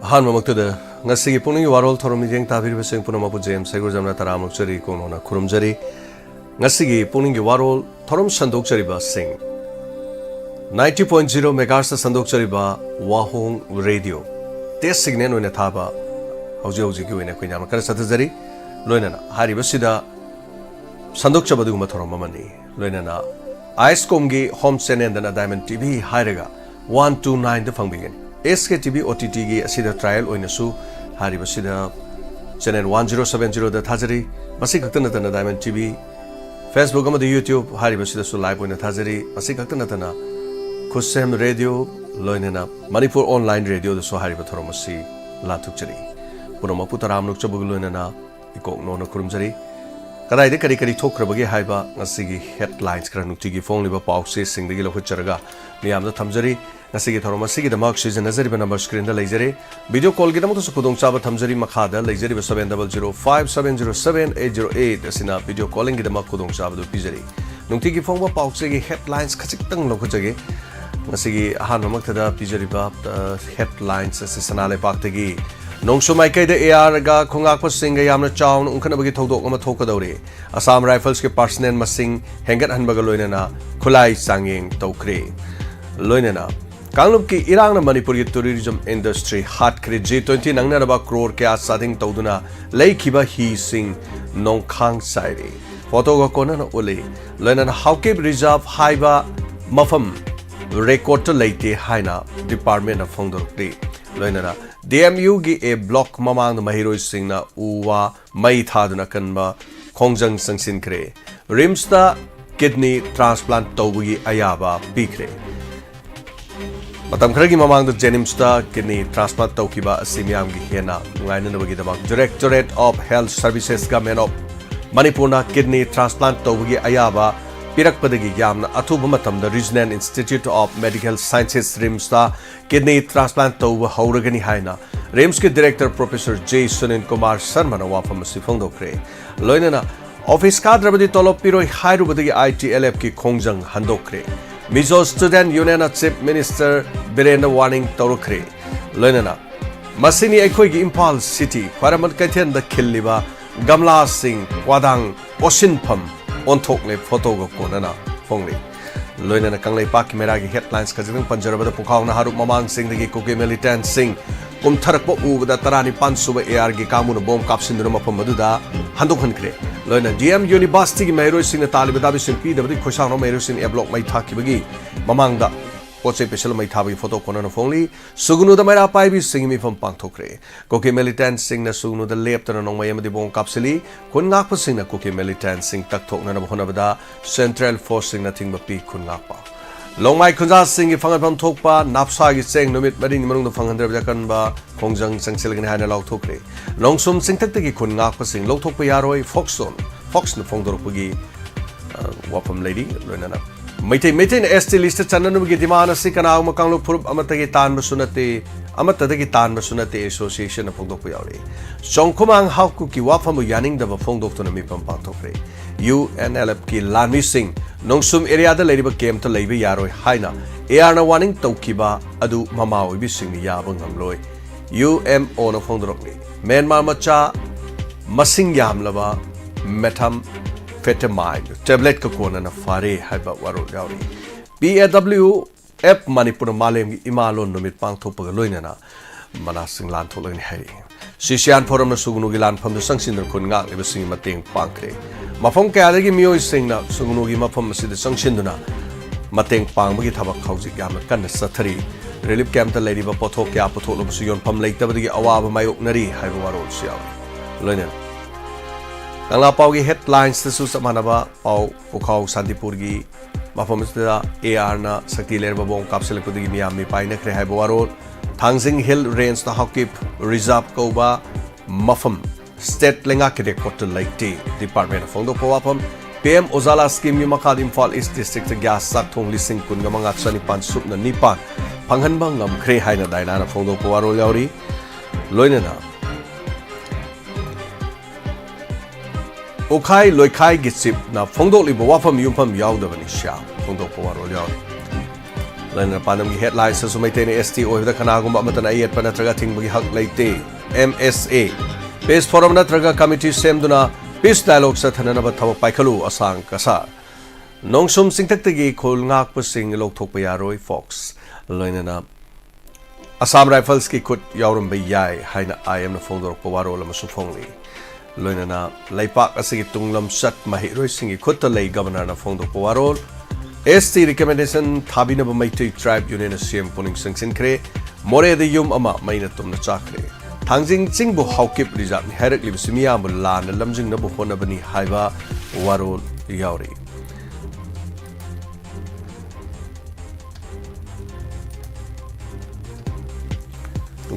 Han Mamaktuda, Nasi Pukning Warol Toromijang Tabir Sing Punamapu James, Segurjamna Taramukchari, Konona Kurumjari, Nasi Pukning Warol Torom Sandokchariba Sing 90.0 Megarsa Sandokchariba Wahong Radio. Test signal in a taba, Hauji in a Queen Satazari, Loinana, Haribasida Sandokchabadu Matoromani, Loinana, Ice Komgi, Home Sen and a Diamond TV, Hairega, 129 the Fungbigin. SKTV OTT gi asida trial oina su hariba sida channel 1070 da thajari masi khakta na Diamond TV Facebook amada YouTube hariba sida su live oina thajari masi khakta na Khusem radio loinena Manipur online radio da su hariba thoromasi lathukchari punama putaram nuk chabu loinena ikok no na kurumjari kadai de kari thokrabagi haiba ngasigi headlines kra nuktigi phone liba pause singdagi lokhucharaga miyamda thamjari Nasigi Toromasi, the mark season as a number screen the laser. Video call get to Sukudong Saba Tamzari Makada, laser 7005707 as in a video calling the Makudong Saba Pizari. Nungtiki Fonga Pauxegi headlines Kachitang Lokotagi. Nasigi Hanamakada Pizariba headlines as a Sanale Paktagi. Nongsho Maike the Arga Kongako Singa Yamna Chown, Unkanabagi Todo Omatokadori. Assam Rifles ke Parsnen Masing, Hengat Hanbagaloinana, Kulai Sanging Tokre. Loinena. Kanglup ki Irang na Manipuri tourism industry hat kri G20 nangna raba crore ke asading tawduna lay kiba hi sing nong khang sairi photo ga kona na ule loina na hauke reserve haiba mafam record to leite haina department of fondor kri loina na DMU gi a block mamang na mahiroi sing na uwa mai thaduna kanba khongjang sangsin kre rims da kidney transplant tawgi ayaba pikre Matam Kragi Mamang the Jenimsta kidney transplant Tokiba Simiam Gihena, Wainabagidabak, Directorate of Health Services Government of Manipurna Kidney Transplant Togi Ayaba, Pirak Padagi Yamna, Atubumatam, the Regional Institute of Medical Sciences Rimsta, Kidney Transplant Toba Hauragani Haina, Rimski Director Professor J. Sunin Kumar Sarmana Wafam Sifondo Kre, Loinana, Office Kadrabadi Tolopiro Hairubadi ITLF Ki Kongjang Handokre. Mizo Student Union Chief Minister Birena Warning Torokre Loinana Masini Ekoigi Impal City Kwaramat Kaiten the Killiba Gamla Singh Wadang Oshinpam on Tokle Photo Konana Fongli Loinana Kanglei Paki Meragi headlines Kazing Panjaraba the Pukang Haru Mamang Singh the Koke Militant Singh Kumtarakpo U the Tarani Pansuba ARG Kamun Bomb Caps in the Roma Maduda Handokhan Kre Loina GM University Mayro Sing the Talibabi P the Koshano Mayros in a block my Takibagi Mamanga Poche Peshel my Tabi photo Konan of only Sugunu the Mara Pai singing me from Pantokre Koke Militant Sing the Sugunu the Lepton on Mayam the Bon Capsuli Kunapa Sing the Koke Militant Sing Taktok Nanabonabada Central Forcing nothing but P Kunapa Long my Kunza sing if Fangapam Tokpa, Napsagi saying no meeting among the Fangander Yakanba, Kongjang Sangsilgan Hana Law Tokre. Long sum sing Taki Kunapa sing, Low Tokayaroi, Foxton, Fox the Fongdorpugi, Wapam Lady, Lunana. Meeting Esti listed Chandanugi Dimana Sikana Makano Purup Amatagitan Masunati, Amatagitan Masunati Association of Fongdopuyari. Shonkumang Haukuki Wafamu Yaning the Fongdok to the Mipam Pantokre. UNLF ki lan missing Nongsum area the lady came to Labi Yaroi Haina Earna warning Tokiba Adu Mamawi Bissing Yabangam Loy UMO no Fondrokli Myanmar Macha Masing Yam Lava Metam Fetamine Tablet Kakona na Fare Haiba Warol Yauri BAW F Manipur Malem Imalon no mit Pang Topagaloinana Manasing Lan Tolin Hari Sishan Forum Sugunu Gilan from the Sanction Kunga Living Mating Pankre Mafong Kalagi Mio sing na Sugunugi Mafam Sid Sanctionuna Mateng Pang Magi Tabak Housing Yamakan Satari Relief Camp the Lady Potokia Potolo Sion Pam Lake Tabadi Awaba Mayoknari Haiwarol Siao Lenin Langapaugi headlines the Susamanaba Pau Pukau Sandipurgi Mafamista Arna Sakti Lerbabong Capsulipudi Miami Pine Haiwarol Tangzing Hill Range the Hawkip Rizab Koba Mafam State Lenga Kede Kotel Lake T Department of Fondo Powapam PM Ozala Scheme Yumakad Imphal East District Gas Saktong Lising Kun Gamangat Sanipan Supna Nipan Panghanbangam Kre Haina Dainana Fondo Powaro Yauri Loinena Okai Loikai Gitsip na Fondo Libo Wafam Yumpam Yaudavani Sha Fondo Powaro Yauri Lana Panam headlines as maintain STO with the Kanagum Matana yet Panatraga thing we hug late MSA. Peace Forum Natraga Committee Semduna Peace Dialogue Satanaba Tawa Paikalu Asang Kasar. Nongsum Singtaki Kol Ngak Pusing Lok Tokpayaroi Fox. Lana Assam Rifles ki kut Yaurum Bayai Haina I am the founder of Warol Masufongli. Lana Laipak Asigi Tunglam Sat Mahiroi Singi Kutalay Governor of Fondo Warol. ST recommendation Tabina Maiti Tribe Union CM Puning Singsin Kre More the Yum Ama Mainatum Chakre. Tangjing Jingbu Haukip Rizat Heraclib Simia Mulan Lamjing Nabu Honabani Haiva Warol Yauri.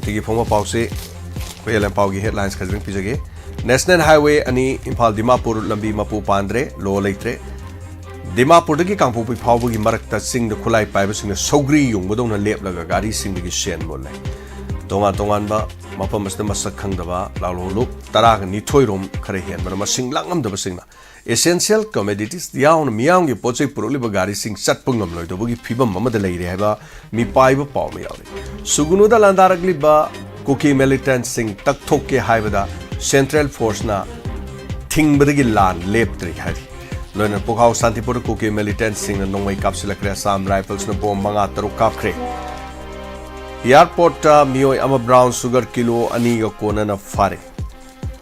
Tigi Poma Pause, Pale and Paugi headlines Kazing Pizage. National Highway Ani Impal Dimapur Lambi Mapu Pandre, Low Latre. Dimapur the Kampu Paugi Marakta sing the Kulai Pibes in a Sogri Yung, Budona Lep Lagari sing the Shen Mole. Tonga Tonganba, Mapamas the Masakandava, Lalo, Tarak, Nitoirum, Karahian, but a sing Langam the Basina. Essential commodities, the Yaun Miang, Poche Purulibagari sing Satpungam Loy, the Bugi Piba Mama the Lady Heva, Mi Piba Palmi. Sugunuda Landaragliba, Cookie Militant sing Taktoke Haivada, Central Force na Ting Badagi Land, Lep Trick Hari. Learn Pukau Santipur Cookie Militant sing the Nongway Capsula Sam Rifles no Bom Mangataru Capre. Airport Mio Ama Brown Sugar Kilo Aniga Kona Fare.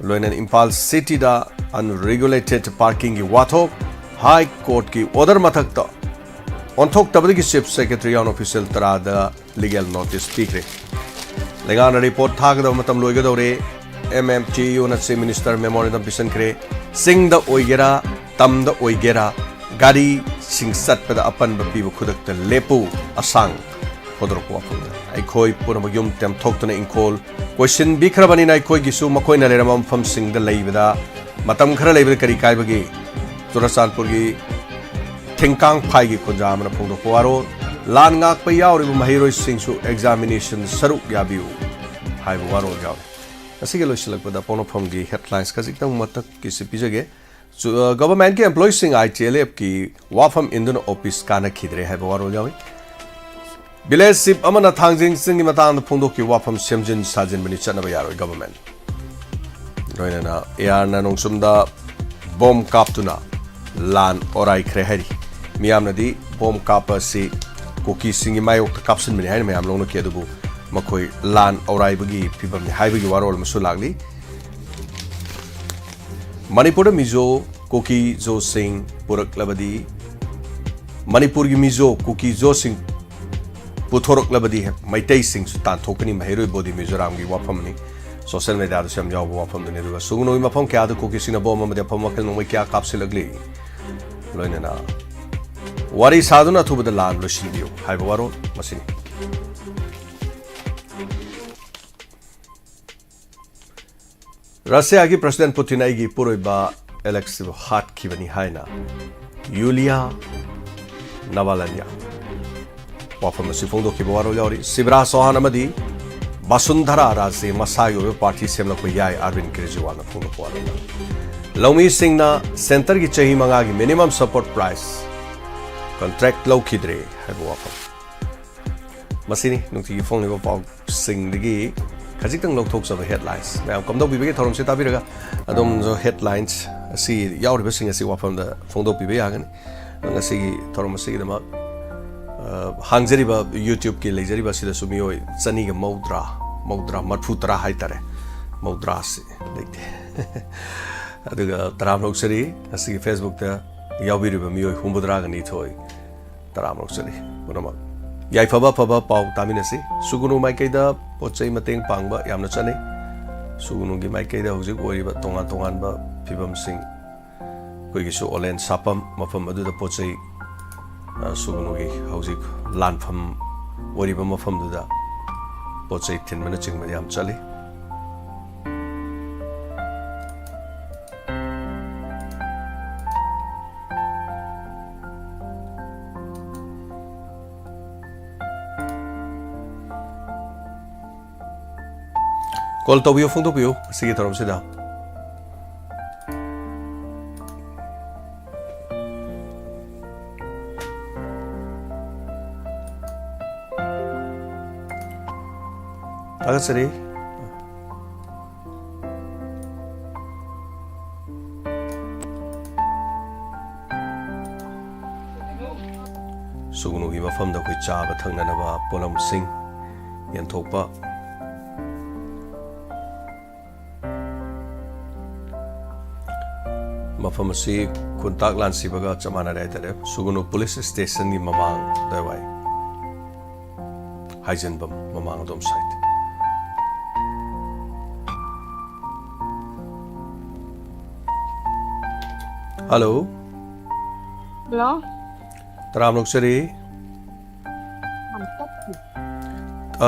Learn Impulse City da unregulated parking ki Wathok High Court ki Order Matakta. On Tok Tabaki Ship Secretary on Official Tarada legal notice speaker. Legana report Tagada Matam Loigadore MMTU na si Minister Memorandum Pisan Kre Sing the Oigera Tam the Oigera Gari Sing Sat Pada Apan Babibu Kudak the Lepu Asang Podropo Aikoi Punamagum Tem Toktana in call Question Bikrabani Naikoi Gisu Makoina Leramam from Sing the Lavida Matam Kara Levi Karikai Bagi Turasan Purgi Tinkang Paigi Kunjam and Pondo Poaro Lan Ngak Payao Mahiro Singsu examination Saruk Yabu Hai Waro Yaw. Asigalo Silak with the Ponopong headlines Kazikam Matak Kisipizage. So government employees sing ITLF ki Wafam Indian office Kana Kidre have Waro Yawi. Biles Sip Amana Tangjing singing Matan the Pondoki Wafam Semjin Sajin Benichanavayaro government. Roina Air Nanong Sumda Bomb Kaptuna Lan Orai Kreheri. Miamna di Bomb Kappa si Cookie singing my capsule mini hand, Mam Lono Kedubu, Makoi, Lan, Orai Bagi, Pibam, Hivagi Warol Masulagli Manipur Mizo, Cookie Zo Sing, Purak Labadi Manipur Mizo, Cookie Zo Sing Putorok Labadi, my tasting Sultan Tokani, Mahero body Mizorangi Wapamani, social media Sam Yaw Wapam the Neru, Suno Maponka, the cookies in a bomb of the Pomakan Wika capsule ugly. Loinana. What is Saduna to the land, Lucindio? Hivaro, Masini. Russia President Putin Igi Puriba elective heart Kivani Haina Yulia Navalanya. Wafam Sifundo Kibaro Yori, Sibra Sohanamadi, Basundhara Razi, Masayo, Party Semlakoyai, Arvin Kirijuana Fundapuana. Lomi Singna, Center Gichahi Mangagi, minimum support price. Contract low kidre have wafam. Masini, Nuki phone level pop sing the gay. Kazikang low talks of the headlines. Now come down with Torum Setabiraga. I don't know headlines. I see Yaw Bissing as you wafam the Fondo Pibiagan. And I see Torum see them up. Hangzeriba YouTube ki Lazeriba Sida Sumio, Saniga Modra, Matfutra Haitare, Modrasi. Like the Taramok City, I see Facebook there. Yawiriba Mio, Humbudragani toy. Taramok City. Yaifaba Paba Pau Taminasi, Sugunu Maikeda, Poche Mating Pangba, Yamnachani, Sugunugi Maikeda, Huzik, Oriba Tonga Tonganba, Pibam Sing, Kuigisu Olen Sapam, Mafam Adu the Poche Sugunugi, Huzik, Lanfam, Oriba Mafam Duda, Poche 10 minutes in Mediam Chali. Call to you, Fundo Pio, see it from Seda. Tagasari. Sugunugi mafamda koi chaba thangnanaba polam sing yanthokpa mafam asi kuntak lan sibaga chamana dai tare Sugunu police station ni mamang dawai Haizenbam mamang dom site Hello Hello Taram Nuksari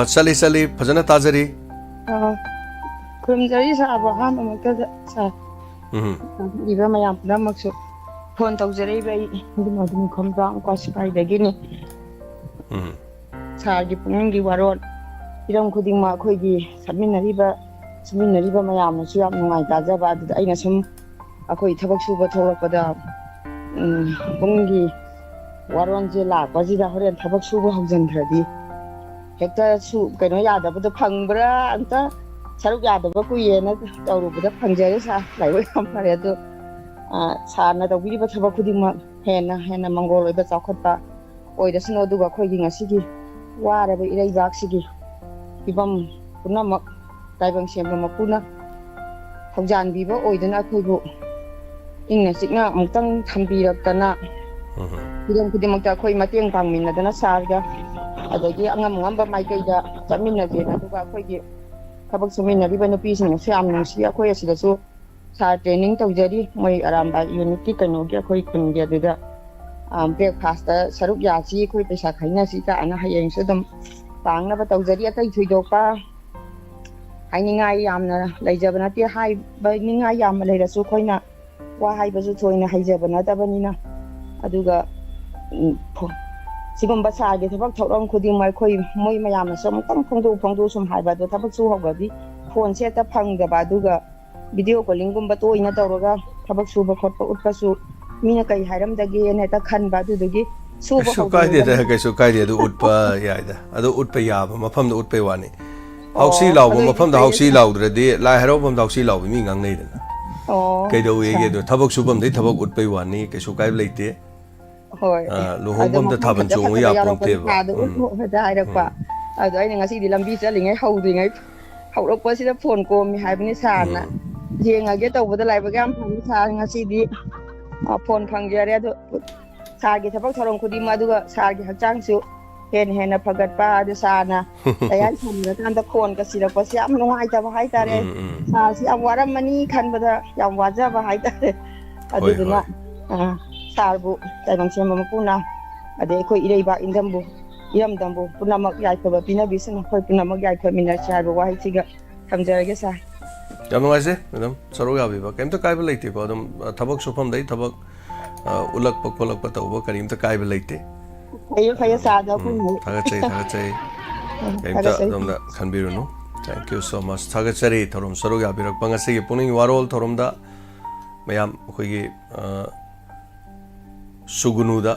Sali Fajana Tajari Kurumjari sa Abraham amakta sa iba mayam na magso phone tawjari ba dum khomjang kwasipai dagini sa gi Pukning gi Warol iram khuding ma khoi gi saminariba mayam na su yam nungai tajaba adu aina sum akhoi thabak suba tholapada Pukning gi Warol je la kwajida horen thabak suba haujandradi hekta su kaino yadabadu phangbra anta saruk yadaba kuyena tawrubada phangjare sa laiboi kamfare adu sana tawbiriba thabak khudingma hena mangol oiba chawkhatpa oidasno aduga khoigi ngasigi waraba iraibaksigi ibam punamak taibang semba mapuna haujanbiba oidana khoibu ingna sikna amtang thambiraktana Kudang kudimakta khoi mateng pangminnadana sarga adagi angam maikaida chaminnaje aduga khoigi thabak suminariba nupising siam nungsi akhoi asidasu sa training tawjari moi aramba unity kanogi akhoi kungi aduda breakfast saruk yachi akhoi paisa khaina sita ana hayeng sudum pangnaba tawjari atai thuidokpa hainingai yamna leijabana ti hai ba ningai yam leirasu khoina wa haibasu thoina haijabana tabanina aduga sigumba saage thabak thauram khuding mai khoi moi mayam som tam phongdu sum haiba do thabak su hogadi phone se ta phangdaba aduga video calling gumba to ina tawraga thabak suba khotpa utpa su mina kai hairam dagi ne ta khanba adugi suba kai de du utpa yaida adu utpa yaba mafam da utpa wani hausi law mafam da hausi law dradi lai haro bam da hausi law mi ngang nei da kai do ye do thabak subam dei thabak utpa wani kai su kai leite Hoi luhom da thaban chung ya ponte ba da hairakpa adu aina ngasi di lambi chalingai haudingai haurokpa sida phone ko mi haibni sana jenga ge tawbada laiba gam phang sa ngasi di phone phangjare adu sargi thabak thorong khudi maduga sargi hakchang su hena phagatpa adu sana tayan samra kan da phone ka sira pa siam nungai ta ba hai tare sa si am waram mani khan bada yam waja ba hai tare adu duna sarbu taibang semba mapuna ade khoi ireiba indambu iramdambu punamak yaithaba pina bisana khoi punamak yaithaminar charbu wahai siga thamjarage sa jamngaise madam saro ya biba kem to kai ba leite ba dum thabak sopam dai thabak ulak pa kolak pa tawba karim to kai ba leite khaya sa da ku thaga chai kem to dum da khanbiru no thank you so much thaga chari thorum saro ya birak pangase gi Pukning Warol thorum da mayam khoi gi Sugunuda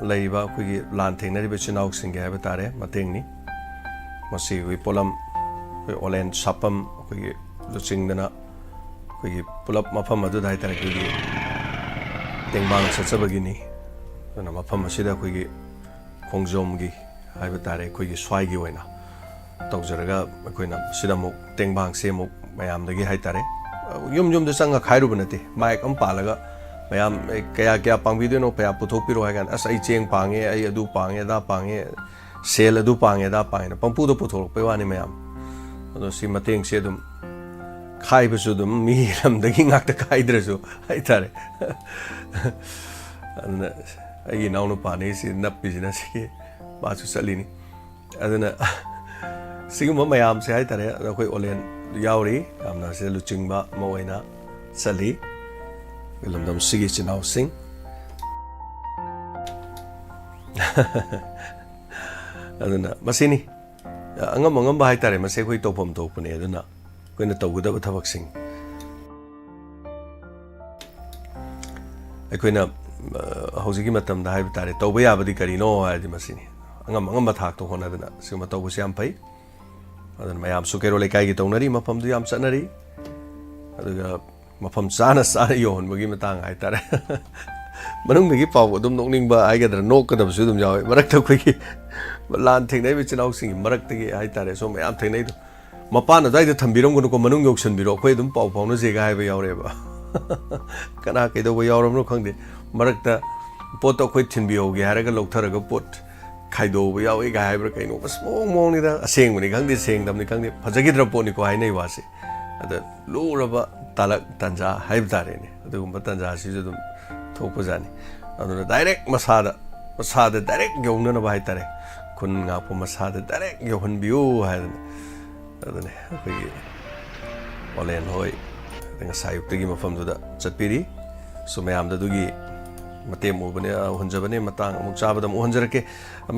laiba khoi lan thengnariba chinau singge haiba tare matengni masi wi polam khoi olen sapam khoi luchingdana khoi pulap mafam adu dai tare khoi tengbang sachabagini na mafam asida khoi khongjom gi haiba tare khoi swai gi oina tawjaraga khoina sida muk tengbang se muk mayam dagi hai tare yum da sanga khairu banate mic am palaga mayam kaya pangbido no paya puthokpiro hagan as ai cheng pange ai adu pange da pange sel adu pange da pange pangpu do puthok pe wani mayam ado si mateng se dum khai besu dum mi ram dagi ngak ta khai dresu ai tare ana ai naw no pane si nap business ki ba su salini adana sigum mayam se ai tare khoi olen yauri amna se luchingba moina sali Wilamdam sige chinau sing aduna masini angam ba haitare mase khoi topom topune aduna koina tawgudaba thabak sing akoina hojigi matam da haib tare tawba yabadi karino haidi masini angam ba thak to hona aduna sima tawbu siam pai adun mayam su kero lekai gi tongnari mafam du yam chanari aduga mafam chana chana yon bagi matang hai tare manung gi paw dum nokning ba ai gadra nok ka dam su dum jaw marak ta khoi gi lan theng nei bi chinau sing marak ta gi hai tare so mayam theng nei du mapa na dai da thambiram gu ko manung yok san biro khoi dum paw paw na je ga hai ba yaw re ba kana ke do ba yaw ram no khang de marak ta pot to khoi thin bi ho gi har ga lok thar ga pot khaido ba yaw e ga hai bra kai no bas mong mong ni da aseng ni khang de seng dam ni khang de phajagi dra po ni ko hai nei wa se ada lo ra ba talak tanja hai ba tare ni adu ba tanja si ju dum thok pa jani adu direct masada direct yong na ba hai tare kun nga po masada direct yohan biu hai adu ne ko gi olen hoi dengan sayuk tegi mafam du da chatpiri so mayam da du gi mate mo bane honjabane matang amuk chaba dam honjarake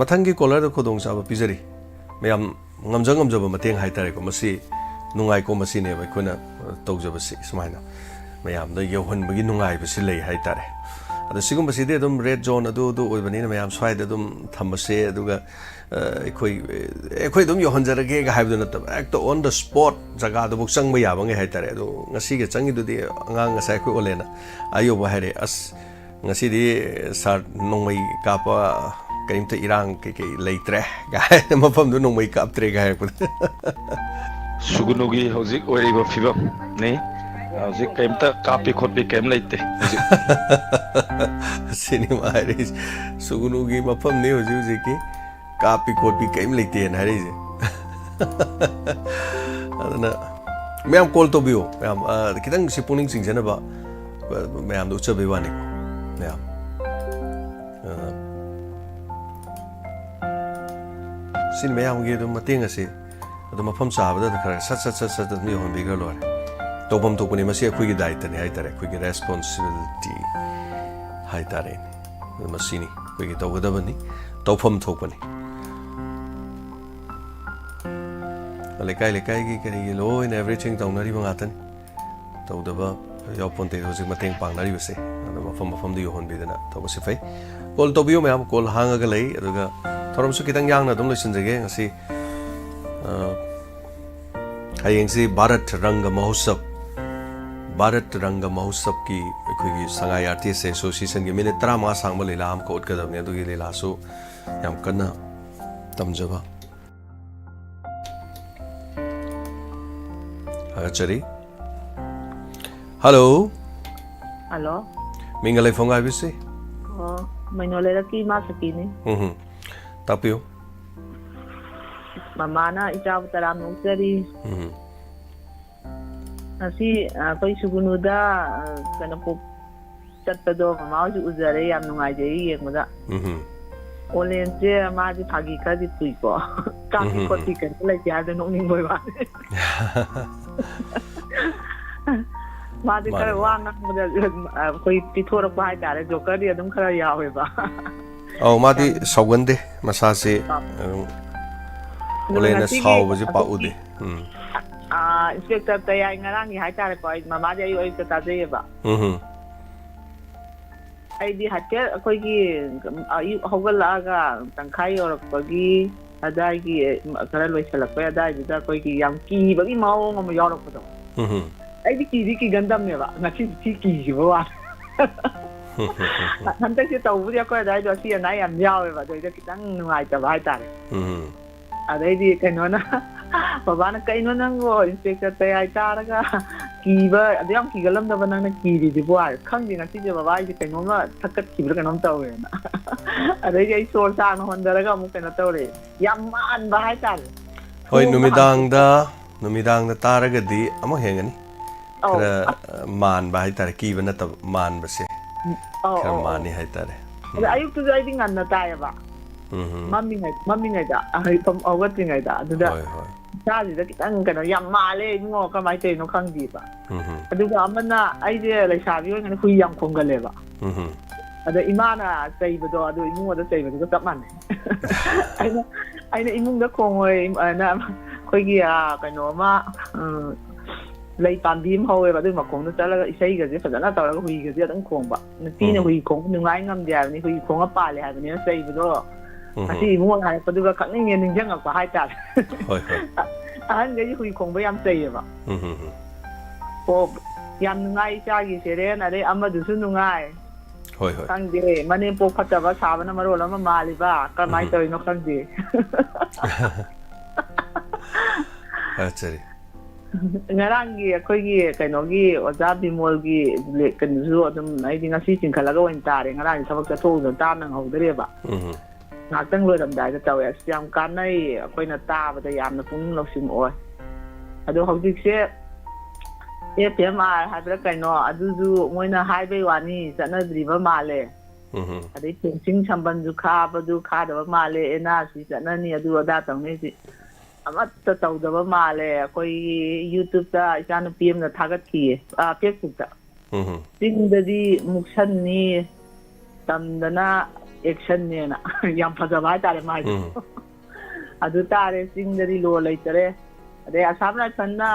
mathang gi collar da khodong chaba pijari mayam ngamjang jaba mateng hai tare ko masi nungai ko masi ne ba kuna tawjaba si smaina mayam da yohan bagi nungai ba si lei hai tare adu sigum basi de dum red zone adu oi bani mayam swai da dum thamase aduga ekhoi dum yohan jarage ga haibdu na tab ek to on the spot jaga da buk sang ba ya bangai hai tare adu ngasi ge changi du di angang ngasai ko olena ayo ba hare as ngasi di sar nongmai kapa kaimta irang ke leitre ga mafam du nongmai kap tre ga hai sugunugi hojik oiriba fibam nei hojik kaimta kapi khotbi kaim leite cinema hari sugunugi mafam ne hojik ki kapi khotbi kaim leite na hari je adana mayam call to bio mayam kitang si puning sing jana ba mayam do chabe wani mayam sin mayam ge do mating ase adu mafam sabada da khara sat mi hon biga lor tobam to puni masi khoi gi daita ni hai tare khoi gi responsibility hai tare ni masini khoi gi tawga da bani tawfam thokpani lekai gi kari gi lo in everything tawnari banga tan tawdaba yaw ponte hojik mateng pangnari base adu mafam du hon bidana tawba se fai kol to bio mayam kol hanga ga lei aduga thoram su kitang yang na dum loisin jage ngasi hayeng si Bharat Ranga Mahotsav ki akhoi sangai artist association gi minute 30 sangba lela am ko utkadam ne du gi lela su yam kana tamjaba agachari hello mingalai fonga bisi mainole ki ma sakini tapio mama na ijab taram nusari asi koi sugunu da kana po chatpado mama ju uzare yam nungai je yengda olen je ma ji thagi ka ji tui ko ka ko ti kan lai ja de nong ning boi ba ma de kar wa na koi ti thora ba ha da jo ka ri adum khara ya we ba oh ma di sawgande masa se olena saw baje pa ude inspector ta ya ngarang ni hai tare ko mama je ai ta je ba ai di hatte koi gi ai hogala ga tangkhai or ko gi adai gi kara loi chala ko adai da koi gi yam ki ba gi mau ngom yo ro ko do ai di ki gandam ne ba ngasi ki gi ba hantak si tau bu ya ko adai do si na yam yaw ba do da kitang ngai ta ba hai tare adai di kaino na baba na kaino nang go inspector ta ai taraga kiba adam ki galam da banang na ki di bo ai khang di na si je baba ji kaino ma thakat ki bra kanom taw na adai ai sor sa no hondara mu kaino taw re yam man ba hai tar hoi numidang da taraga di amo hengani kara man ba hai tar ki ba na ta man ba se kara mani hai tar ayuk tu ai ding an na ta ya ba mami ngai da ai pam awat ngai da adu da cha ji da kitang kana yam ma le ngo ka mai te no khang di ba adu ga amana ai je lai sa bi ngai hui yam khong ga le ba ada imana sai ba do adu imu da sai ba do tap man ai na imung da khong oi na khoi gi a kaino ma lai pam bim ho ba du ma khong da la isai ga je fa na ta la hui ga je dang khong ba na ti na hui khong nu ngai ngam dia ni hui khong a pa le ha ni sai ba do asi mo ngai pa du ga khang ni ning jang pa hai ta ꯑꯍꯟꯈꯩꯁꯤ ꯍꯨꯏ ꯈꯣꯡꯕ ꯌꯥꯝ ꯆꯩꯌꯦꯕ ꯑꯣ ꯌꯥꯝ ꯅꯨꯡꯉꯥꯏ ꯏꯆꯥꯒꯤ ꯁꯦꯔꯦꯟ ꯑꯗꯩ ꯑꯃꯗꯨꯁꯨ ꯅꯨꯡꯉꯥꯏ ꯍꯣꯏ ꯍꯣꯏ ꯈꯪꯗꯦ ꯃꯅꯦꯝꯄꯣꯛ ꯐꯠꯇꯕ ꯁꯥꯕꯅ ꯃꯔꯣꯜ ꯑꯃ ꯃꯥꯜꯂꯤꯕ ꯀꯔꯝꯍꯥꯏꯅ ꯇꯧꯔꯤꯅꯣ ꯈꯪꯗꯦ ꯆꯔꯤ ꯉꯔꯥꯡꯒꯤ ꯑꯩꯈꯣꯏꯒꯤ ꯀꯩꯅꯣꯒꯤ ꯑꯣꯖꯥ ꯕꯤꯃꯣꯜꯒꯤ ꯀꯩꯅꯣꯁꯨ ꯑꯗꯨꯝ ꯑꯩꯗꯤ ꯉꯁꯤ ꯆꯤꯡꯈꯠꯂꯒ ꯑꯣꯏꯅ ꯇꯥꯔꯦ ꯉꯔꯥꯡꯒꯤ ꯊꯕꯛ ꯆꯠꯊꯣꯛꯎꯗꯅ ꯇꯥ ꯅꯪꯍꯧꯗ꯭ꯔꯦꯕ ꯉꯥꯏꯍꯥꯛꯇꯪ ꯂꯣꯏꯔꯝꯗꯥꯏꯗ ꯇꯧꯋꯦ ꯑꯁ ꯌꯥꯝ ꯀꯥꯟꯅꯩ ꯑꯩꯈꯣꯏꯅ ꯇꯥꯕꯗ ꯌꯥꯝꯅ ꯄꯨꯛꯅꯤꯡ ꯂꯧꯁꯤꯡ ꯑꯣꯏ ꯑꯗꯣ ꯍꯧꯖꯤꯛꯁꯦ FMR ꯍꯥꯏꯕ꯭ꯔꯥ ꯀꯩꯅꯣ ꯑꯗꯨꯁꯨ ꯃꯣꯏꯅ ꯍꯥꯏꯕꯩ ꯋꯥꯅꯤ ꯆꯠꯅꯗ꯭ꯔꯤꯕ ꯃꯥꯜꯂꯦ ꯑꯗꯩ ꯐꯦꯟꯁꯤꯡ ꯁꯝꯕꯟꯁꯨ ꯈꯥꯕꯗꯨ ꯈꯥꯗꯕ ꯃꯥꯜꯂꯦ NRC ꯆꯠꯅꯅꯤ ꯑꯗꯨ ꯑꯗꯥ ꯇꯧꯅꯩꯁꯤ ꯑꯃꯠꯇ ꯇꯧꯗꯕ ꯃꯥꯜꯂꯦ ꯑꯩꯈꯣꯏꯒꯤ ꯌꯨꯇ꯭ꯌꯨꯕꯇ ꯏꯆꯥꯅꯨꯄꯤ ꯑꯃꯅ ꯊꯥꯒꯠꯈꯤꯌꯦ ꯐꯦꯁꯕꯨꯛꯇ ꯆꯤꯡꯗꯗꯤ ꯃꯨꯛꯁꯟꯅꯤ ꯇꯝꯗꯅ ꯑꯦꯛꯁꯟꯅꯦꯅ ꯌꯥꯝ ꯐꯖꯕ ꯍꯥꯏꯇꯥꯔꯦ ꯃꯥꯏꯗꯣ ꯑꯗꯨ ꯇꯥꯔꯦ ꯆꯤꯡꯗꯗꯤ ꯂꯣ ꯂꯩꯇꯔꯦ ꯑꯗꯩ ꯑꯁꯥꯝ ꯔꯥꯏꯐꯜꯅ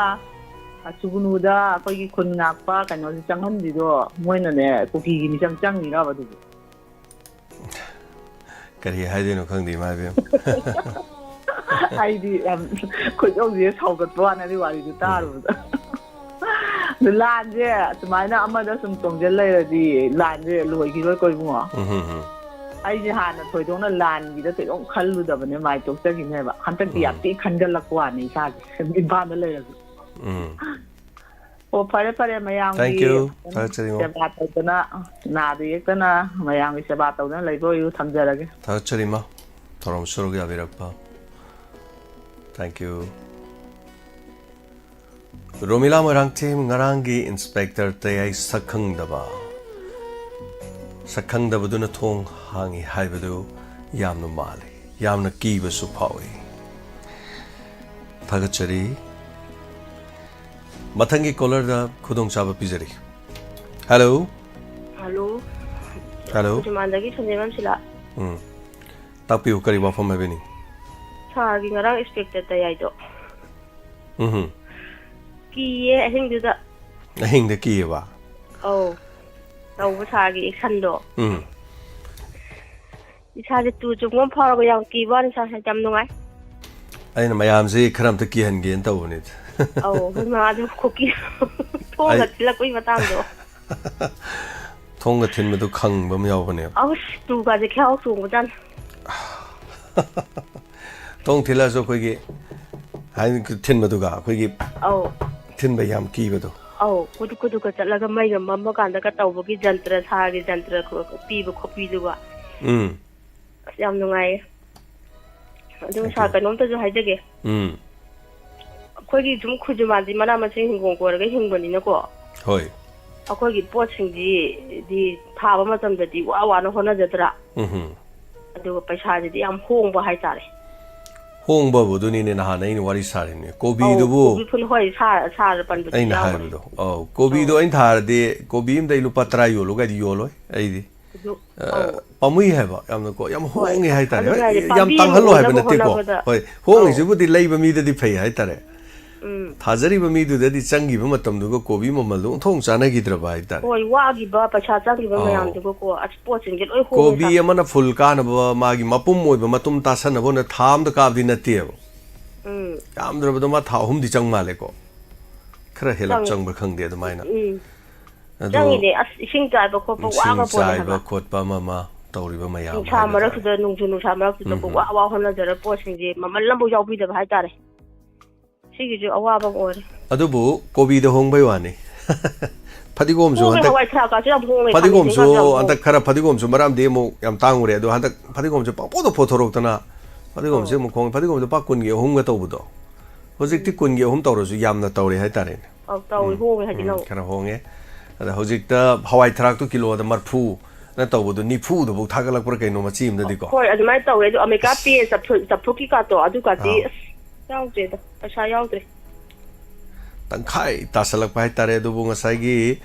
ꯁꯨꯒꯨꯅꯨꯗ ꯑꯩꯈꯣꯏꯒꯤ ꯈꯨꯟ ꯉꯥꯛꯄ ꯀꯩꯅꯣꯁꯤ ꯆꯪꯍꯟꯕꯤꯗꯣ ꯃꯣꯏꯅꯅꯦ ꯀꯨꯀꯤꯒꯤ ꯃꯤꯆꯪ ꯆꯪꯉꯤꯔꯕ ꯑꯗꯨꯕꯨ ꯀꯔꯤ ꯍꯥꯏꯗꯣꯏꯅꯣ ꯈꯪꯗꯦ ꯏꯃꯥ ꯏꯕꯦꯝ ꯑꯩꯗꯤ ꯌꯥꯝ ꯈꯣꯏꯗꯧꯁꯦ ꯁꯥꯎꯒꯠꯄ ꯋꯥꯅꯤ ꯑꯗꯨꯒꯤ ꯋꯥꯔꯤꯗꯨ ꯇꯥꯔꯨꯕꯗ ꯑꯗꯨ ꯂꯥꯟꯁꯦ ꯑꯗꯨꯃꯥꯏꯅ ꯑꯃꯗ ꯁꯨꯝ ꯇꯣꯡꯖꯤꯜ ꯂꯩꯔꯗꯤ ꯂꯥꯟꯁꯦ ꯂꯣꯏꯈꯤꯔꯣꯏ ꯀꯣꯏꯕꯨꯡꯉꯣ ꯑꯩꯁꯦ ꯍꯥꯟꯅ ꯊꯣꯏꯗꯣꯛꯅ ꯂꯥꯟꯒꯤꯗ ꯊꯣꯏꯗꯣꯛ ꯈꯜꯂꯨꯗꯕꯅꯦ ꯃꯥꯏ ꯇꯣꯛꯆꯈꯤꯅꯦꯕ ꯍꯟꯗꯛꯇꯤ ꯌꯥꯝ ꯊꯤ ꯈꯟꯒꯠꯂꯛꯄ ꯋꯥꯅꯤ ꯏꯁꯥꯁꯦ ꯏꯝꯐꯥꯜꯗ ꯂꯩꯔꯁꯨ ꯑꯣ ꯐꯔꯦ ꯐꯔꯦ ꯃꯌꯥꯝꯒꯤ ꯁꯦꯕꯥ ꯇꯧꯗꯅ ꯅꯥꯗ ꯌꯦꯛꯇꯅ ꯃꯌꯥꯝꯒꯤ ꯁꯦꯕꯥ ꯇꯧꯗꯅ ꯂꯩꯕ ꯑꯣꯏꯌꯨ ꯊꯝꯖꯔꯒꯦ ꯊꯥꯒꯠꯆꯔꯤ ꯏꯃꯥ ꯊꯧꯔꯝ ꯁꯔꯨꯛ ꯌꯥꯕꯤꯔꯛꯄ ꯊꯦꯡꯛ ꯌꯨ ꯔꯣꯃꯤꯂꯥ ꯃꯣꯏꯔꯥꯡꯊꯦꯝ ꯉꯔꯥꯡꯒꯤ ꯏꯟꯁꯄꯦꯛꯇꯔ ꯇꯌꯥꯏ ꯁꯛꯈꯪꯗꯕꯗꯨꯅ ꯊꯣꯡ ꯍꯥꯡꯉꯤ ꯍꯥꯏꯕꯗꯨ ꯌꯥꯝꯅ ꯃꯥꯜꯂꯤ ꯌꯥꯝꯅ ꯀꯤꯕꯁꯨ ꯐꯥꯎꯏ ꯊꯥꯒꯠꯆꯔꯤ ꯃꯊꯪꯒꯤ ꯀꯣꯂꯔꯗ ꯈꯨꯗꯣꯡꯆꯥꯕ ꯄꯤꯖꯔꯤ ꯍꯜꯂꯣ ꯍꯜꯂꯣ ꯍꯜꯂꯣ ꯈꯨꯖꯨꯃꯥꯟꯗꯒꯤ ꯁꯟꯖꯦꯝꯕꯝ ꯁꯤꯂꯥ ꯇꯥꯛꯄꯤꯌꯨ ꯀꯔꯤ ꯋꯥꯐꯝ ꯍꯥꯏꯕꯅꯤ ꯁꯥꯔꯒꯤ ꯉꯔꯥꯡ ꯏꯟꯁꯄꯦꯛꯇꯔ ꯇꯌꯥꯏꯗꯣ ꯀꯤꯌꯦ ꯑꯍꯤꯡꯗꯨꯗ ꯑꯍꯤꯡꯗ ꯀꯤꯌꯦꯕ ꯑꯧ ꯇꯧꯕ ꯁꯥꯔꯒꯤ ꯑꯦꯛꯁꯟꯗꯣ ꯏꯁꯥꯁꯦ ꯇꯨ ꯆꯨꯡꯕ ꯐꯥꯎꯔꯒ ꯌꯥꯝ ꯀꯤꯕ ꯋꯥꯅꯤ ꯏꯁꯥꯁꯦ ꯌꯥꯝ ꯅꯨꯡꯉꯥꯏ ꯑꯩꯅ ꯃꯌꯥꯝꯁꯦ ꯈꯔ ꯑꯝꯇ ꯀꯤꯍꯟꯒꯦꯅ ꯇꯧꯕꯅꯤꯗ ꯑꯧ ꯑꯩꯈꯣꯏ ꯃꯥꯗꯨ ꯈꯨꯀꯤ ꯊꯣꯡꯒ ꯊꯤꯜꯂꯛꯄꯒꯤ ꯃꯇꯥꯡꯗꯣ ꯊꯣꯡꯒ ꯊꯤꯟꯕꯗꯨ ꯈꯪꯕ ꯑꯃ ꯌꯥꯎꯕꯅꯦꯕ ꯑꯁ ꯇꯨꯒꯥꯁꯦ ꯈ꯭याव ꯆꯣꯡꯕꯖꯥꯠꯅꯤ ꯊꯣꯡ ꯊꯤꯜꯂꯛꯑꯁꯨ ꯑꯩꯈꯣꯏꯒꯤ ꯍꯥꯏꯅ ꯊꯤꯟꯕꯗꯨꯒ ꯑꯩꯈꯣꯏꯒꯤ ꯑꯧ ꯊꯤꯟꯕ ꯌꯥꯝ ꯀꯤꯕꯗꯣ ꯑꯧ ꯀꯨꯗꯨꯛ ꯀꯨꯗꯨꯛꯀ ꯆꯠꯂꯒ ꯃꯩꯒ ꯃꯝꯃ ꯀꯥꯟꯗꯒ ꯇꯧꯕꯒꯤ ꯖꯟꯇ꯭ꯔ ꯁꯥꯔꯒꯤ ꯖꯟꯇ꯭ꯔ ꯄꯤꯕ ꯈꯣꯠꯄꯤꯗꯨꯒ ꯑꯁ ꯌꯥꯝ ꯅꯨꯡꯉꯥꯏꯌꯦ ꯑꯗꯨ ꯁꯥꯔ ꯀꯩꯅꯣꯝꯇꯁꯨ ꯍꯥꯏꯖꯒꯦ ꯑꯩꯈꯣꯏꯒꯤ ꯁꯨꯝ ꯈꯨꯖꯨꯃꯥꯟꯗꯤ ꯃꯅꯥ ꯃꯁꯤꯡ ꯍꯤꯡꯒꯣꯜ ꯀꯣꯏꯔꯒ ꯍꯤꯡꯕꯅꯤꯅꯀꯣ ꯍꯣꯏ ꯑꯩꯈꯣꯏꯒꯤ ꯄꯣꯠꯁꯤꯡꯁꯤꯗꯤ ꯊꯥꯕ ꯃꯇꯝꯗꯗꯤ ꯋꯥꯅ ꯍꯣꯠꯅꯖꯗ꯭ꯔꯥ ꯑꯗꯨꯒ ꯄꯩꯁꯥꯁꯤꯗꯤ ꯌꯥꯝ ꯍꯣꯡꯕ ꯍꯥꯏꯇꯥꯔꯦ ꯍꯣꯡꯕꯕꯨꯗꯨꯅꯤꯅꯦ ꯅꯍꯥꯟ ꯑꯩꯅ ꯋꯥꯔꯤ ꯁꯥꯔꯤꯅꯦ ꯀꯣꯕꯤꯗꯨꯕꯨ ꯍꯣꯏ ꯁꯥꯔ ꯄꯟꯕꯗꯨ ꯑꯩꯅ ꯍꯥꯏꯕꯗꯣ ꯀꯣꯕꯤꯗꯣ ꯑꯩꯅ ꯊꯥꯔꯗꯤ ꯀꯣꯕꯤ ꯑꯃꯗ ꯑꯩ ꯂꯨꯄꯥ 10 ꯌꯣꯜꯂꯨꯒꯗꯤ ꯌꯣꯜꯂꯣꯏ ꯑꯩꯗꯤ ꯄꯥꯝꯃꯨꯏ ꯍꯥꯏꯕ ꯌꯥꯝꯅꯀꯣ ꯌꯥꯝ ꯍꯣꯡꯉꯦ ꯍꯥꯏꯇꯥꯔꯦ ꯌꯥꯝ ꯇꯥꯡꯍꯜꯂꯣ ꯍꯥꯏꯕ ꯅꯠꯇꯦꯀꯣ ꯍꯣꯏ ꯍꯣꯡꯉꯤꯁꯤꯕꯨꯗꯤ ꯂꯩꯕ ꯃꯤꯗꯗꯤ ꯐꯩ ꯍꯥꯏꯇꯥꯔꯦ ꯊꯥꯖꯔꯤꯕ ꯃꯤꯗꯨꯗꯗꯤ ꯆꯪꯈꯤꯕ ꯃꯇꯝꯗꯨꯒ ꯀꯣꯕꯤ ꯃꯃꯜꯗꯨ ꯑꯣꯟꯊꯣꯛ ꯆꯥꯟꯅꯈꯤꯗ꯭ꯔꯕ ꯍꯥꯏꯇꯥꯔꯦ ꯍꯣꯏ ꯋꯥꯈꯤꯕ ꯄꯩꯁꯥ ꯆꯪꯈꯤꯕ ꯃꯌꯥꯝꯗꯨꯒꯀꯣ ꯑꯁ ꯄꯣꯠꯁꯤꯡꯁꯦ ꯂꯣꯏ ꯍꯣꯡꯉꯦ ꯀꯣꯕꯤ ꯑꯃꯅ ꯐꯨꯜ ꯀꯥꯅꯕ ꯃꯥꯒꯤ ꯃꯄꯨꯝ ꯑꯣꯏꯕ ꯃꯇꯨꯝ ꯇꯥꯁꯟꯅꯕ ꯑꯣꯏꯅ ꯊꯥ ꯑꯃꯗ ꯀꯥꯕꯗꯤ ꯅꯠꯇꯦꯕ ꯌꯥꯝꯗ꯭ꯔꯕꯗ ꯃꯥ ꯊꯥ 3ꯗꯤ ꯆꯪ ꯃꯥꯜꯂꯦꯀꯣ ꯈꯔ ꯍꯦꯜꯂꯞ ꯆꯪꯕ꯭ꯔ ꯈꯪꯗꯦ ꯑꯗꯨꯃꯥꯏꯅ ꯆꯪꯉꯤꯅꯦ ꯑꯁ ꯏꯁꯤꯡ ꯆꯥꯏꯕ ꯈꯣꯠꯄ ꯋꯥꯒ ꯄꯣꯠꯅꯦ ꯍꯥꯏꯕ ꯆꯥꯏꯕ ꯈꯣꯠꯄ ꯑꯃ ꯇꯧꯔꯤꯕ ꯃꯌꯥꯝ ꯅꯨꯡꯁꯥ ꯃꯔꯛꯇꯨꯗ ꯅꯨꯡꯁꯥ ꯃꯔꯛꯇꯨꯗ ꯋꯥ ꯍꯣꯠꯅꯖꯔ ꯄꯣꯠꯁꯤꯡꯁꯦ ꯃꯃꯜ ꯑꯃꯐꯥꯎ ꯌꯥꯎꯕꯤꯗꯕ ꯍꯥꯏꯇꯥꯔꯦ ꯁꯤꯒꯤꯁꯨ ꯑꯋꯥꯕ ꯑꯃ ꯑꯣꯏꯔꯦ ꯑꯗꯨꯕꯨ ꯀꯣꯕꯤꯗ ꯍꯣꯡꯕꯩ ꯋꯥꯅꯤ ꯐꯗꯤꯒꯣꯝꯁꯨ ꯍꯟꯗꯛ ꯍꯋꯥꯏ ꯊꯔꯥꯛꯀꯁꯨ ꯌꯥꯝ ꯍꯣꯡꯉꯦ ꯐꯗꯤꯒꯣꯝꯁꯨ ꯍꯟꯗꯛ ꯈꯔ ꯐꯗꯤꯒꯣꯝꯁꯨ ꯃꯔꯝꯗꯤ ꯑꯃꯨꯛ ꯌꯥꯝ ꯇꯥꯡꯉꯨꯔꯦ ꯑꯗꯣ ꯍꯟꯗꯛ ꯐꯗꯤꯒꯣꯝꯁꯦ ꯄꯪꯄꯣꯠꯇ ꯄꯣꯊꯣꯔꯛꯇꯅ ꯐꯗꯤꯒꯣꯝꯁꯦ ꯑꯃꯨꯛ ꯈꯣꯡꯉꯦ ꯐꯗꯤꯒꯣꯝꯁꯦ ꯂꯨꯄꯥ 2ꯒꯤ 3ꯒ ꯇꯧꯕꯗꯣ ꯍꯧꯖꯤꯛꯇꯤ 2ꯒꯤ 3 ꯇꯧꯔꯁꯨ ꯌꯥꯝꯅ ꯇꯧꯔꯦ ꯍꯥꯏꯇꯥꯔꯦꯅꯦ ꯇꯧꯏ ꯍꯣꯡꯉꯦ ꯍꯥꯏꯗꯤ ꯈꯔ ꯍꯣꯡꯉꯦ ꯑꯗ ꯍꯧꯖꯤꯛꯇ ꯍꯋꯥꯏ ꯊꯔꯥꯛꯇꯨ ꯀꯤꯂꯣꯗ 40 ꯅ ꯇꯧꯕꯗꯣ 90ꯗꯐꯥꯎ ꯊꯥꯒꯠꯂꯛꯄ꯭ꯔꯥ ꯀꯩꯅꯣ ꯃꯆꯤ ꯑꯃꯗꯗꯤꯀꯣ ꯍꯣꯏ ꯑꯗꯨꯃꯥꯏꯅ ꯇꯧꯋꯦ ꯑꯗꯣ ꯑꯃꯦꯔꯤꯀꯥ ꯄꯦ ꯆꯐꯨꯠꯀꯤ ꯀꯥꯇꯣ ꯑꯗꯨꯀꯥꯇꯤ ꯑꯁ ꯌꯥꯎꯗ꯭ꯔꯦꯗ ꯄꯩꯁꯥ ꯌꯥꯎꯗ꯭ꯔꯦ ꯇꯪꯈꯥꯏ ꯇꯥꯁꯜꯂꯛꯄ ꯍꯥꯏꯇꯥꯔꯦ ꯑꯗꯨꯕꯨ ꯉꯁꯥꯏꯒꯤ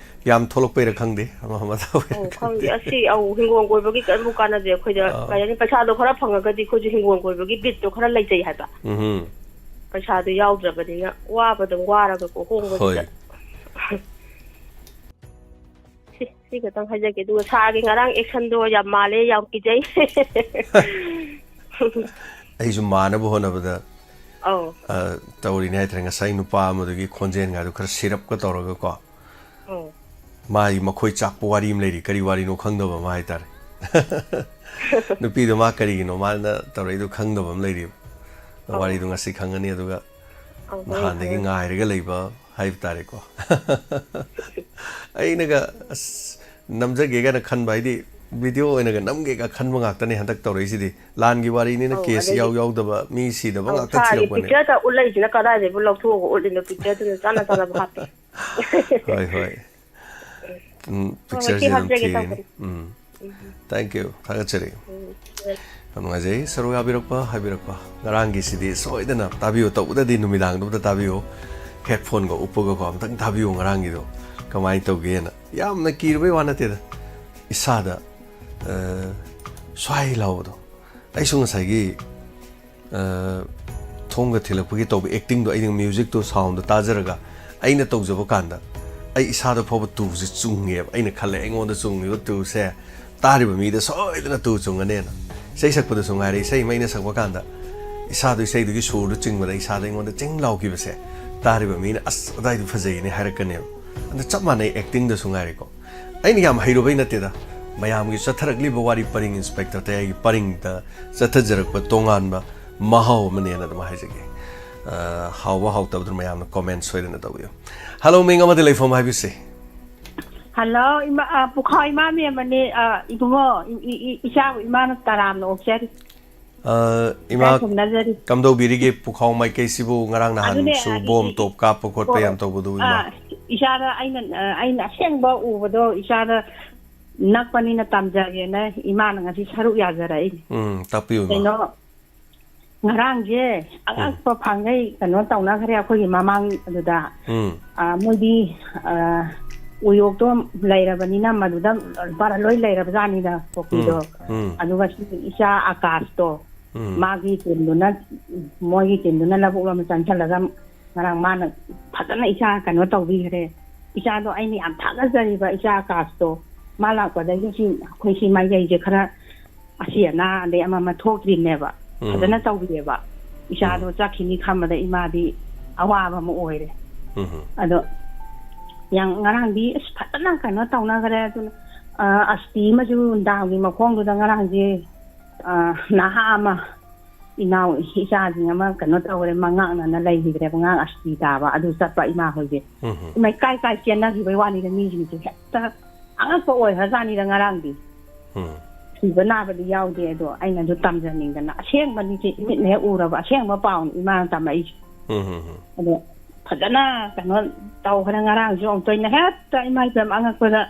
ꯌꯥꯝ ꯊꯣꯛꯂꯛꯄꯩꯔ ꯈꯪꯗꯦ ꯑꯃ ꯇꯧꯋꯦ ꯈꯪꯗꯦ ꯑꯁꯤ ꯍꯤꯡꯒꯣꯜ ꯀꯣꯏꯕꯒꯤ ꯀꯔꯤꯝꯕꯨ ꯀꯥꯟꯅꯗꯦ ꯑꯩꯈꯣꯏꯗ ꯀꯩ ꯍꯥꯏꯅꯤ ꯄꯩꯁꯥꯗꯣ ꯈꯔ ꯐꯪꯉꯒꯗꯤ ꯑꯩꯈꯣꯏꯁꯨ ꯍꯤꯡꯒꯣꯜ ꯀꯣꯏꯕꯒꯤ ꯕꯤꯠꯇꯣ ꯈꯔ ꯂꯩꯖꯩ ꯍꯥꯏꯕ ꯄꯩꯁꯥꯗꯣ ꯌꯥꯎꯗ꯭ꯔꯕꯅꯤꯅ ꯋꯥꯕꯗ ꯋꯥꯔꯒꯀꯣ ꯍꯣꯡꯕꯁꯤꯗ ꯁꯤ ꯈꯛꯇꯪ ꯍꯥꯏꯖꯒꯦ ꯑꯗꯨꯒ ꯁꯥꯔꯒꯤ ꯉꯔꯥꯡ ꯑꯦꯛꯁꯟꯗꯣ ꯌꯥꯝ ꯃꯥꯜꯂꯦ ꯌꯥꯝ ꯀꯤꯖꯩ ꯑꯩꯁꯨ ꯃꯥꯅꯕ ꯍꯣꯠꯅꯕꯗ ꯇꯧꯔꯤꯅꯦ ꯍꯥꯏꯇꯥꯔꯦ ꯉꯁꯥꯏ ꯅꯨꯄꯥ ꯑꯃꯗꯨꯒꯤ ꯈꯣꯟꯖꯦꯜꯒꯗꯨ ꯈꯔ ꯁꯤꯔꯞꯀ ꯇꯧꯔꯒꯀꯣ ꯃꯥꯒꯤ ꯃꯈꯣꯏ ꯆꯥꯛꯄ ꯋꯥꯔꯤ ꯑꯃ ꯂꯩꯔꯤ ꯀꯔꯤ ꯋꯥꯔꯤꯅꯣ ꯈꯪꯗꯕ ꯑꯃ ꯍꯥꯏꯇꯥꯔꯦ ꯅꯨꯄꯤꯗꯣ ꯃꯥ ꯀꯔꯤꯒꯤꯅꯣ ꯃꯥꯅ ꯇꯧꯔꯛꯏꯗꯣ ꯈꯪꯗꯕ ꯑꯃ ꯂꯩꯔꯤꯕ ꯋꯥꯔꯤꯗꯣ ꯉꯁꯤ ꯈꯪꯒꯅꯤ ꯑꯗꯨꯒ ꯅꯍꯥꯟꯗꯒꯤ ꯉꯥꯏꯔꯒ ꯂꯩꯕ ꯍꯥꯏꯕ ꯇꯥꯔꯦꯀꯣ ꯑꯩꯅꯒ ꯑꯁ ꯅꯝꯖꯒꯦꯒꯅ ꯈꯟꯕ ꯍꯥꯏꯗꯤ ꯚꯤꯗꯤꯑꯣ ꯑꯣꯏꯅꯒ ꯅꯝꯒꯦꯒ ꯈꯟꯕ ꯉꯥꯛꯇꯅꯦ ꯍꯟꯗꯛ ꯇꯧꯔꯛꯏꯁꯤꯗꯤ ꯂꯥꯟꯒꯤ ꯋꯥꯔꯤꯅꯤꯅ ꯀꯦꯁ ꯌꯥꯎꯗꯕ ꯃꯤ ꯁꯤꯗꯕ ꯉꯥꯛꯇ ꯊꯤꯔꯛꯄꯅꯦ ꯄꯤꯛꯆꯔꯗ ꯎꯠꯂꯛꯏꯁꯤꯅ ꯀꯗꯥꯏꯗꯩꯕꯨ ꯂꯧꯊꯣꯛꯑꯒ ꯎꯠꯂꯤꯅꯣ ꯄꯤꯛꯆꯔꯗꯨꯅ ꯆꯥꯟꯅꯕ ꯍꯥꯞꯄꯦ ꯍꯣꯏ ꯍꯣꯏ ꯄꯤꯛꯆꯔꯁꯦ ꯑꯗꯨꯝ ꯊꯤꯔꯤꯅꯤ ꯊꯦꯡꯛ ꯌꯨ ꯊꯥꯒꯠꯆꯔꯤ ꯌꯥꯝ ꯅꯨꯡꯉꯥꯏꯖꯩ ꯁꯔꯨꯛ ꯌꯥꯕꯤꯔꯛꯄ ꯍꯥꯏꯕꯤꯔꯛꯄ ꯉꯔꯥꯡꯒꯤꯁꯤꯗꯤ ꯁꯣꯏꯗꯅ ꯇꯥꯕꯤꯌꯨ ꯇꯧꯕꯗꯗꯤ ꯅꯨꯃꯤꯗꯥꯡꯗꯨꯗ ꯇꯥꯕꯤꯌꯨ ꯍꯦꯗꯐꯣꯟꯒ ꯎꯞꯄꯒꯀꯣ ꯑꯝꯇꯪ ꯇꯥꯕꯤꯌꯨ ꯉꯔꯥꯡꯒꯤꯗꯣ ꯀꯃꯥꯏꯅ ꯇꯧꯒꯦꯅ ꯌꯥꯝꯅ ꯀꯤꯔꯨꯕꯩ ꯋꯥ ꯅꯠꯇꯦꯗ ꯏꯁꯥꯗ ꯁ꯭ꯋꯥꯏ ꯂꯥꯎꯕꯗꯣ ꯑꯩꯁꯨ ꯉꯁꯥꯏꯒꯤ ꯊꯣꯡꯒ ꯊꯤꯜꯂꯛꯄꯒꯤ ꯇꯧꯕ ꯑꯦꯛꯇꯤꯡꯗꯣ ꯑꯩꯅ ꯃ꯭ꯌꯨꯖꯤꯛꯇꯣ ꯁꯥꯎꯟꯗꯣ ꯇꯥꯖꯔꯒ ꯑꯩꯅ ꯇꯧꯖꯕ ꯀꯥꯟꯗ ꯑꯩ ꯏꯁꯥꯗ ꯐꯥꯎꯕ ꯇꯨꯁꯦ ꯆꯨꯡꯉꯦꯕ ꯑꯩꯅ ꯈꯜꯂꯦ ꯑꯩꯉꯣꯟꯗ ꯆꯨꯡꯉꯤꯕ ꯇꯨꯁꯦ ꯇꯥꯔꯤꯕ ꯃꯤꯗ ꯁꯣꯏꯗꯅ ꯇꯨ ꯆꯨꯡꯉꯅꯦꯅ ꯏꯁꯩ ꯁꯛꯄꯗꯁꯨ ꯉꯥꯏꯔꯦ ꯏꯁꯩ ꯃꯩꯅ ꯁꯛꯄ ꯀꯥꯟꯗ ꯏꯁꯥꯗꯣ ꯏꯁꯩꯗꯨꯒꯤ ꯁꯨꯔꯗꯨ ꯆꯤꯡꯕꯗ ꯏꯁꯥꯗ ꯑꯩꯉꯣꯟꯗ ꯆꯤꯡ ꯂꯥꯎꯈꯤꯕꯁꯦ ꯇꯥꯔꯤꯕ ꯃꯤꯅ ꯑꯁ ꯑꯗꯥꯏꯗꯣ ꯐꯖꯩꯅꯦ ꯍꯥꯏꯔꯛꯀꯅꯦꯕ ꯑꯗ ꯆꯞ ꯃꯥꯟꯅꯩ ꯑꯦꯛꯇꯤꯡꯗꯁꯨ ꯉꯥꯏꯔꯦꯀꯣ ꯑꯩꯅ ꯌꯥꯝ ꯍꯩꯔꯨꯕꯩ ꯅꯠꯇꯦꯗ ꯃꯌꯥꯝꯒꯤ ꯆꯠꯊꯔꯛꯂꯤꯕ ꯋꯥꯔꯤ ꯄꯔꯤꯡ ꯏꯟꯁꯄꯦꯛꯇꯔ ꯇꯌꯥꯏꯒꯤ ꯄꯔꯤꯡꯗ ꯆꯠꯊꯖꯔꯛꯄ ꯇꯣꯉꯥꯟꯕ ꯃꯍꯥꯎ ꯑꯃꯅꯦꯅ ꯑꯗꯨꯝ ꯍꯥꯏꯖꯒꯦ ꯍꯥꯎꯕ ꯍꯥꯎꯇꯕꯗꯨꯅ ꯃꯌꯥꯝꯅ ꯀꯣꯃꯦꯟ ꯁꯣꯏꯗꯅ ꯇꯧꯕꯤꯌꯨ ꯍꯜꯂꯣ ꯃꯤꯡ ꯑꯃꯗꯤ ꯂꯩꯐꯝ ꯍꯥꯏꯕꯤꯁꯦ ꯍꯜꯂꯣ ꯄꯨꯈꯥꯎ ꯏꯃꯥ ꯃꯦꯝꯕꯅꯦ ꯏꯕꯨꯡꯉꯣ ꯏꯆꯥꯕꯨ ꯏꯃꯥꯅ ꯇꯔꯥꯝꯅ ꯑꯣꯛꯆꯔꯤ ꯏꯃꯥ ꯀꯝꯗꯧꯕꯤꯔꯤꯒꯦ ꯄꯨꯈꯥꯎ ꯃꯥꯏꯀꯩꯁꯤꯕꯨ ꯉꯔꯥꯡ ꯅꯍꯥꯟꯁꯨ ꯕꯣꯝ ꯇꯣꯞ ꯀꯥꯞꯄ ꯈꯣꯠꯄ ꯌꯥꯝ ꯇꯧꯕꯗꯨ ꯏꯃꯥ ꯏꯆꯥꯗ ꯑꯩꯅ ꯑꯁꯦꯡꯕ ꯎꯕꯗꯣ ꯏꯆꯥꯗ ꯅꯛꯄꯅꯤꯅ ꯇꯝꯖꯒꯦꯅ ꯏꯃꯥꯅ ꯉꯁꯤ ꯁꯔꯨꯛ ꯌꯥꯖꯔꯛꯏꯅꯤ ꯇꯥꯛꯄꯤꯌꯨ ꯀꯩꯅꯣ ꯉꯔꯥꯡꯁꯦ ꯑꯉꯛꯄ ꯐꯪꯉꯩ ꯀꯩꯅꯣ ꯇꯧꯅꯈ꯭ꯔꯦ ꯑꯩꯈꯣꯏꯒꯤ ꯃꯃꯥꯡ ꯑꯗꯨꯗ ꯃꯣꯏꯗꯤ ꯎꯌꯣꯛꯇꯣ ꯂꯩꯔꯕꯅꯤꯅ ꯃꯗꯨꯗ ꯂꯨꯄꯥ ꯂꯣꯏ ꯂꯩꯔꯕꯖꯥꯠꯅꯤꯗ ꯄꯣꯛꯄꯤꯗꯣ ꯑꯗꯨꯒ ꯏꯆꯥ ꯑꯀꯥꯁꯇꯣ ꯃꯥꯒꯤ ꯇꯤꯝꯗꯨꯅ ꯃꯣꯏꯒꯤ ꯇꯤꯝꯗꯨꯅ ꯂꯧꯕꯨꯛ ꯑꯃ ꯆꯪꯁꯜꯂꯒ ꯉꯔꯥꯡ ꯃꯥꯅ ꯐꯖꯅ ꯏꯆꯥ ꯀꯩꯅꯣ ꯇꯧꯕꯤꯈ꯭ꯔꯦ ꯏꯆꯥꯗꯣ ꯑꯩꯅ ꯌꯥꯝ ꯊꯥꯒꯠꯆꯔꯤꯕ ꯏꯆꯥ ꯑꯀꯥꯁꯇꯣ ꯃꯥ ꯂꯥꯛꯄꯗꯒꯤ ꯑꯩꯈꯣই ꯁꯤ ꯃꯥꯏꯀꯩꯁꯦ ꯈꯔ ꯑꯁꯤ ꯑꯅꯥ ꯑꯗꯩ ꯑꯃ ꯊꯣꯛꯇ꯭ꯔꯤꯅꯦꯕ ꯐꯖꯅ ꯇꯧꯕꯤꯑꯦꯕ ꯏꯆꯥꯗꯣ ꯆꯠꯈꯤꯅꯤ ꯈꯟꯕꯗ ꯏꯃꯥꯗꯤ ꯑꯋꯥꯕ ꯑꯃ ꯑꯣꯏꯔꯦ ꯑꯗꯣ ꯌꯥꯝ ꯉꯔꯥꯡꯗꯤ ꯑꯁ ꯐꯖꯅ ꯀꯩꯅꯣ ꯇꯧꯅꯈ꯭ꯔꯦ ꯑꯗꯨꯅ ꯑꯁꯇꯤ ꯑꯃꯁꯨ ꯗꯥꯝꯒꯤ ꯃꯈꯣꯡꯗꯨꯗ ꯉꯔꯥꯡꯁꯦ ꯅꯍꯥ ꯑꯃ ꯏꯅꯥꯎ ꯏꯆꯥꯁꯤꯡ ꯑꯃ ꯀꯩꯅꯣ ꯇꯧꯔꯦ ꯃꯉꯥꯛꯅꯅ ꯂꯩꯈꯤꯗ꯭ꯔꯦꯕ ꯉꯥꯡ ꯑꯁꯇꯤ ꯇꯥꯕ ꯑꯗꯨ ꯆꯠꯄ ꯏꯃꯥ ꯍꯣꯏꯁꯦ ꯏꯃꯥꯏ ꯀꯥꯏ ꯆꯦꯟꯅꯈꯤꯕꯩ ꯋꯥꯅꯤꯗ ꯃꯤꯁꯤꯡꯁꯦ ꯍꯦꯛꯇ ꯑꯉꯛꯄ ꯑꯣꯏꯈ꯭ꯔꯖꯥꯠꯅꯤꯗ ꯉꯔꯥꯡꯗꯤ ꯁꯤꯕ ꯅꯥꯕꯗꯤ ꯌꯥꯎꯗꯦ ꯑꯗꯣ ꯑꯩꯅꯁꯨ ꯇꯝꯖꯅꯤꯡꯗꯅ ꯑꯁꯦꯡꯕꯅꯤꯁꯦ ꯏꯃꯤꯠꯅ ꯍꯦꯛ ꯎꯔꯕ ꯑꯁꯦꯡꯕ ꯄꯥꯎꯅꯤ ꯏꯃꯥꯅ ꯇꯝꯃꯛꯏꯁꯦ ꯑꯗꯣ ꯐꯖꯅ ꯀꯩꯅꯣ ꯇꯧꯈ꯭ꯔꯦ ꯉꯔꯥꯡꯁꯨ ꯑꯃꯨꯛꯇꯣꯏꯅ ꯍꯦꯛꯇ ꯏꯃꯥ ꯏꯄꯦꯝ ꯑꯉꯛꯄꯗ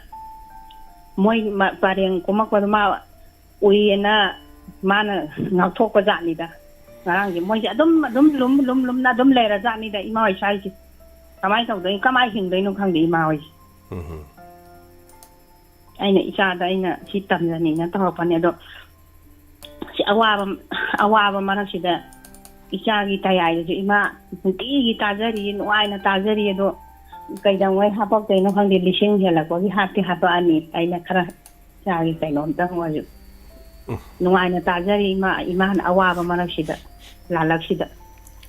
ꯃꯣꯏ ꯄꯔꯦꯡ ꯀꯨꯝꯃꯛꯄꯗ ꯃꯥ ꯎꯏꯌꯦꯅ ꯃꯥꯅ ꯉꯥꯛꯊꯣꯛꯄ ꯖꯥꯠꯅꯤꯗ ꯉꯔꯥꯡꯁꯦ ꯃꯣꯏꯁꯦ ꯑꯗꯨꯝ ꯂꯨꯝꯅ ꯑꯗꯨꯝ ꯂꯩꯔ ꯖꯥꯠꯅꯤꯗ ꯏꯃꯥ ꯍꯣꯏ ꯁꯥꯏꯁꯦ ꯀꯃꯥꯏꯅ ꯇꯧꯗꯣꯏꯅꯣ ꯀꯃꯥꯏꯅ ꯍꯤꯡꯗꯣꯏꯅꯣ ꯈꯪꯗꯦ ꯏꯃꯥ ꯍꯣꯏꯁꯦ ꯑꯩꯅ ꯏꯆꯥꯗ ꯑꯩꯅ ꯁꯤ ꯇꯝꯖꯅꯤꯡꯅ ꯇꯧꯔꯛꯄꯅꯦ ꯑꯗꯣ ꯁꯤ ꯑꯋꯥꯕ ꯃꯔꯛꯁꯤꯗ ꯏꯆꯥꯒꯤ ꯇꯌꯥꯏꯗꯁꯨ ꯏꯃꯥ ꯅꯨꯡꯇꯤꯒꯤ ꯇꯥꯖꯔꯤ ꯅꯨꯡꯉꯥꯏꯅ ꯇꯥꯖꯔꯤ ꯑꯗꯣ ꯀꯩꯗꯧꯉꯩ ꯍꯥꯄꯛꯇꯣꯏꯅꯣ ꯈꯪꯗꯦ 1000 ꯍꯦꯜꯂꯛꯄꯒꯤ ꯍꯥꯄꯛꯑꯅꯤ ꯑꯩꯅ ꯈꯔ ꯏꯆꯥꯒꯤ ꯀꯩꯅꯣꯝꯇꯪ ꯑꯣꯏꯔꯁꯨ ꯅꯨꯡꯉꯥꯏꯅ ꯇꯥꯖꯔꯤ ꯏꯃꯥꯅ ꯑꯋꯥꯕ ꯃꯔꯛꯁꯤꯗ ꯂꯥꯜꯂꯛꯁꯤꯗ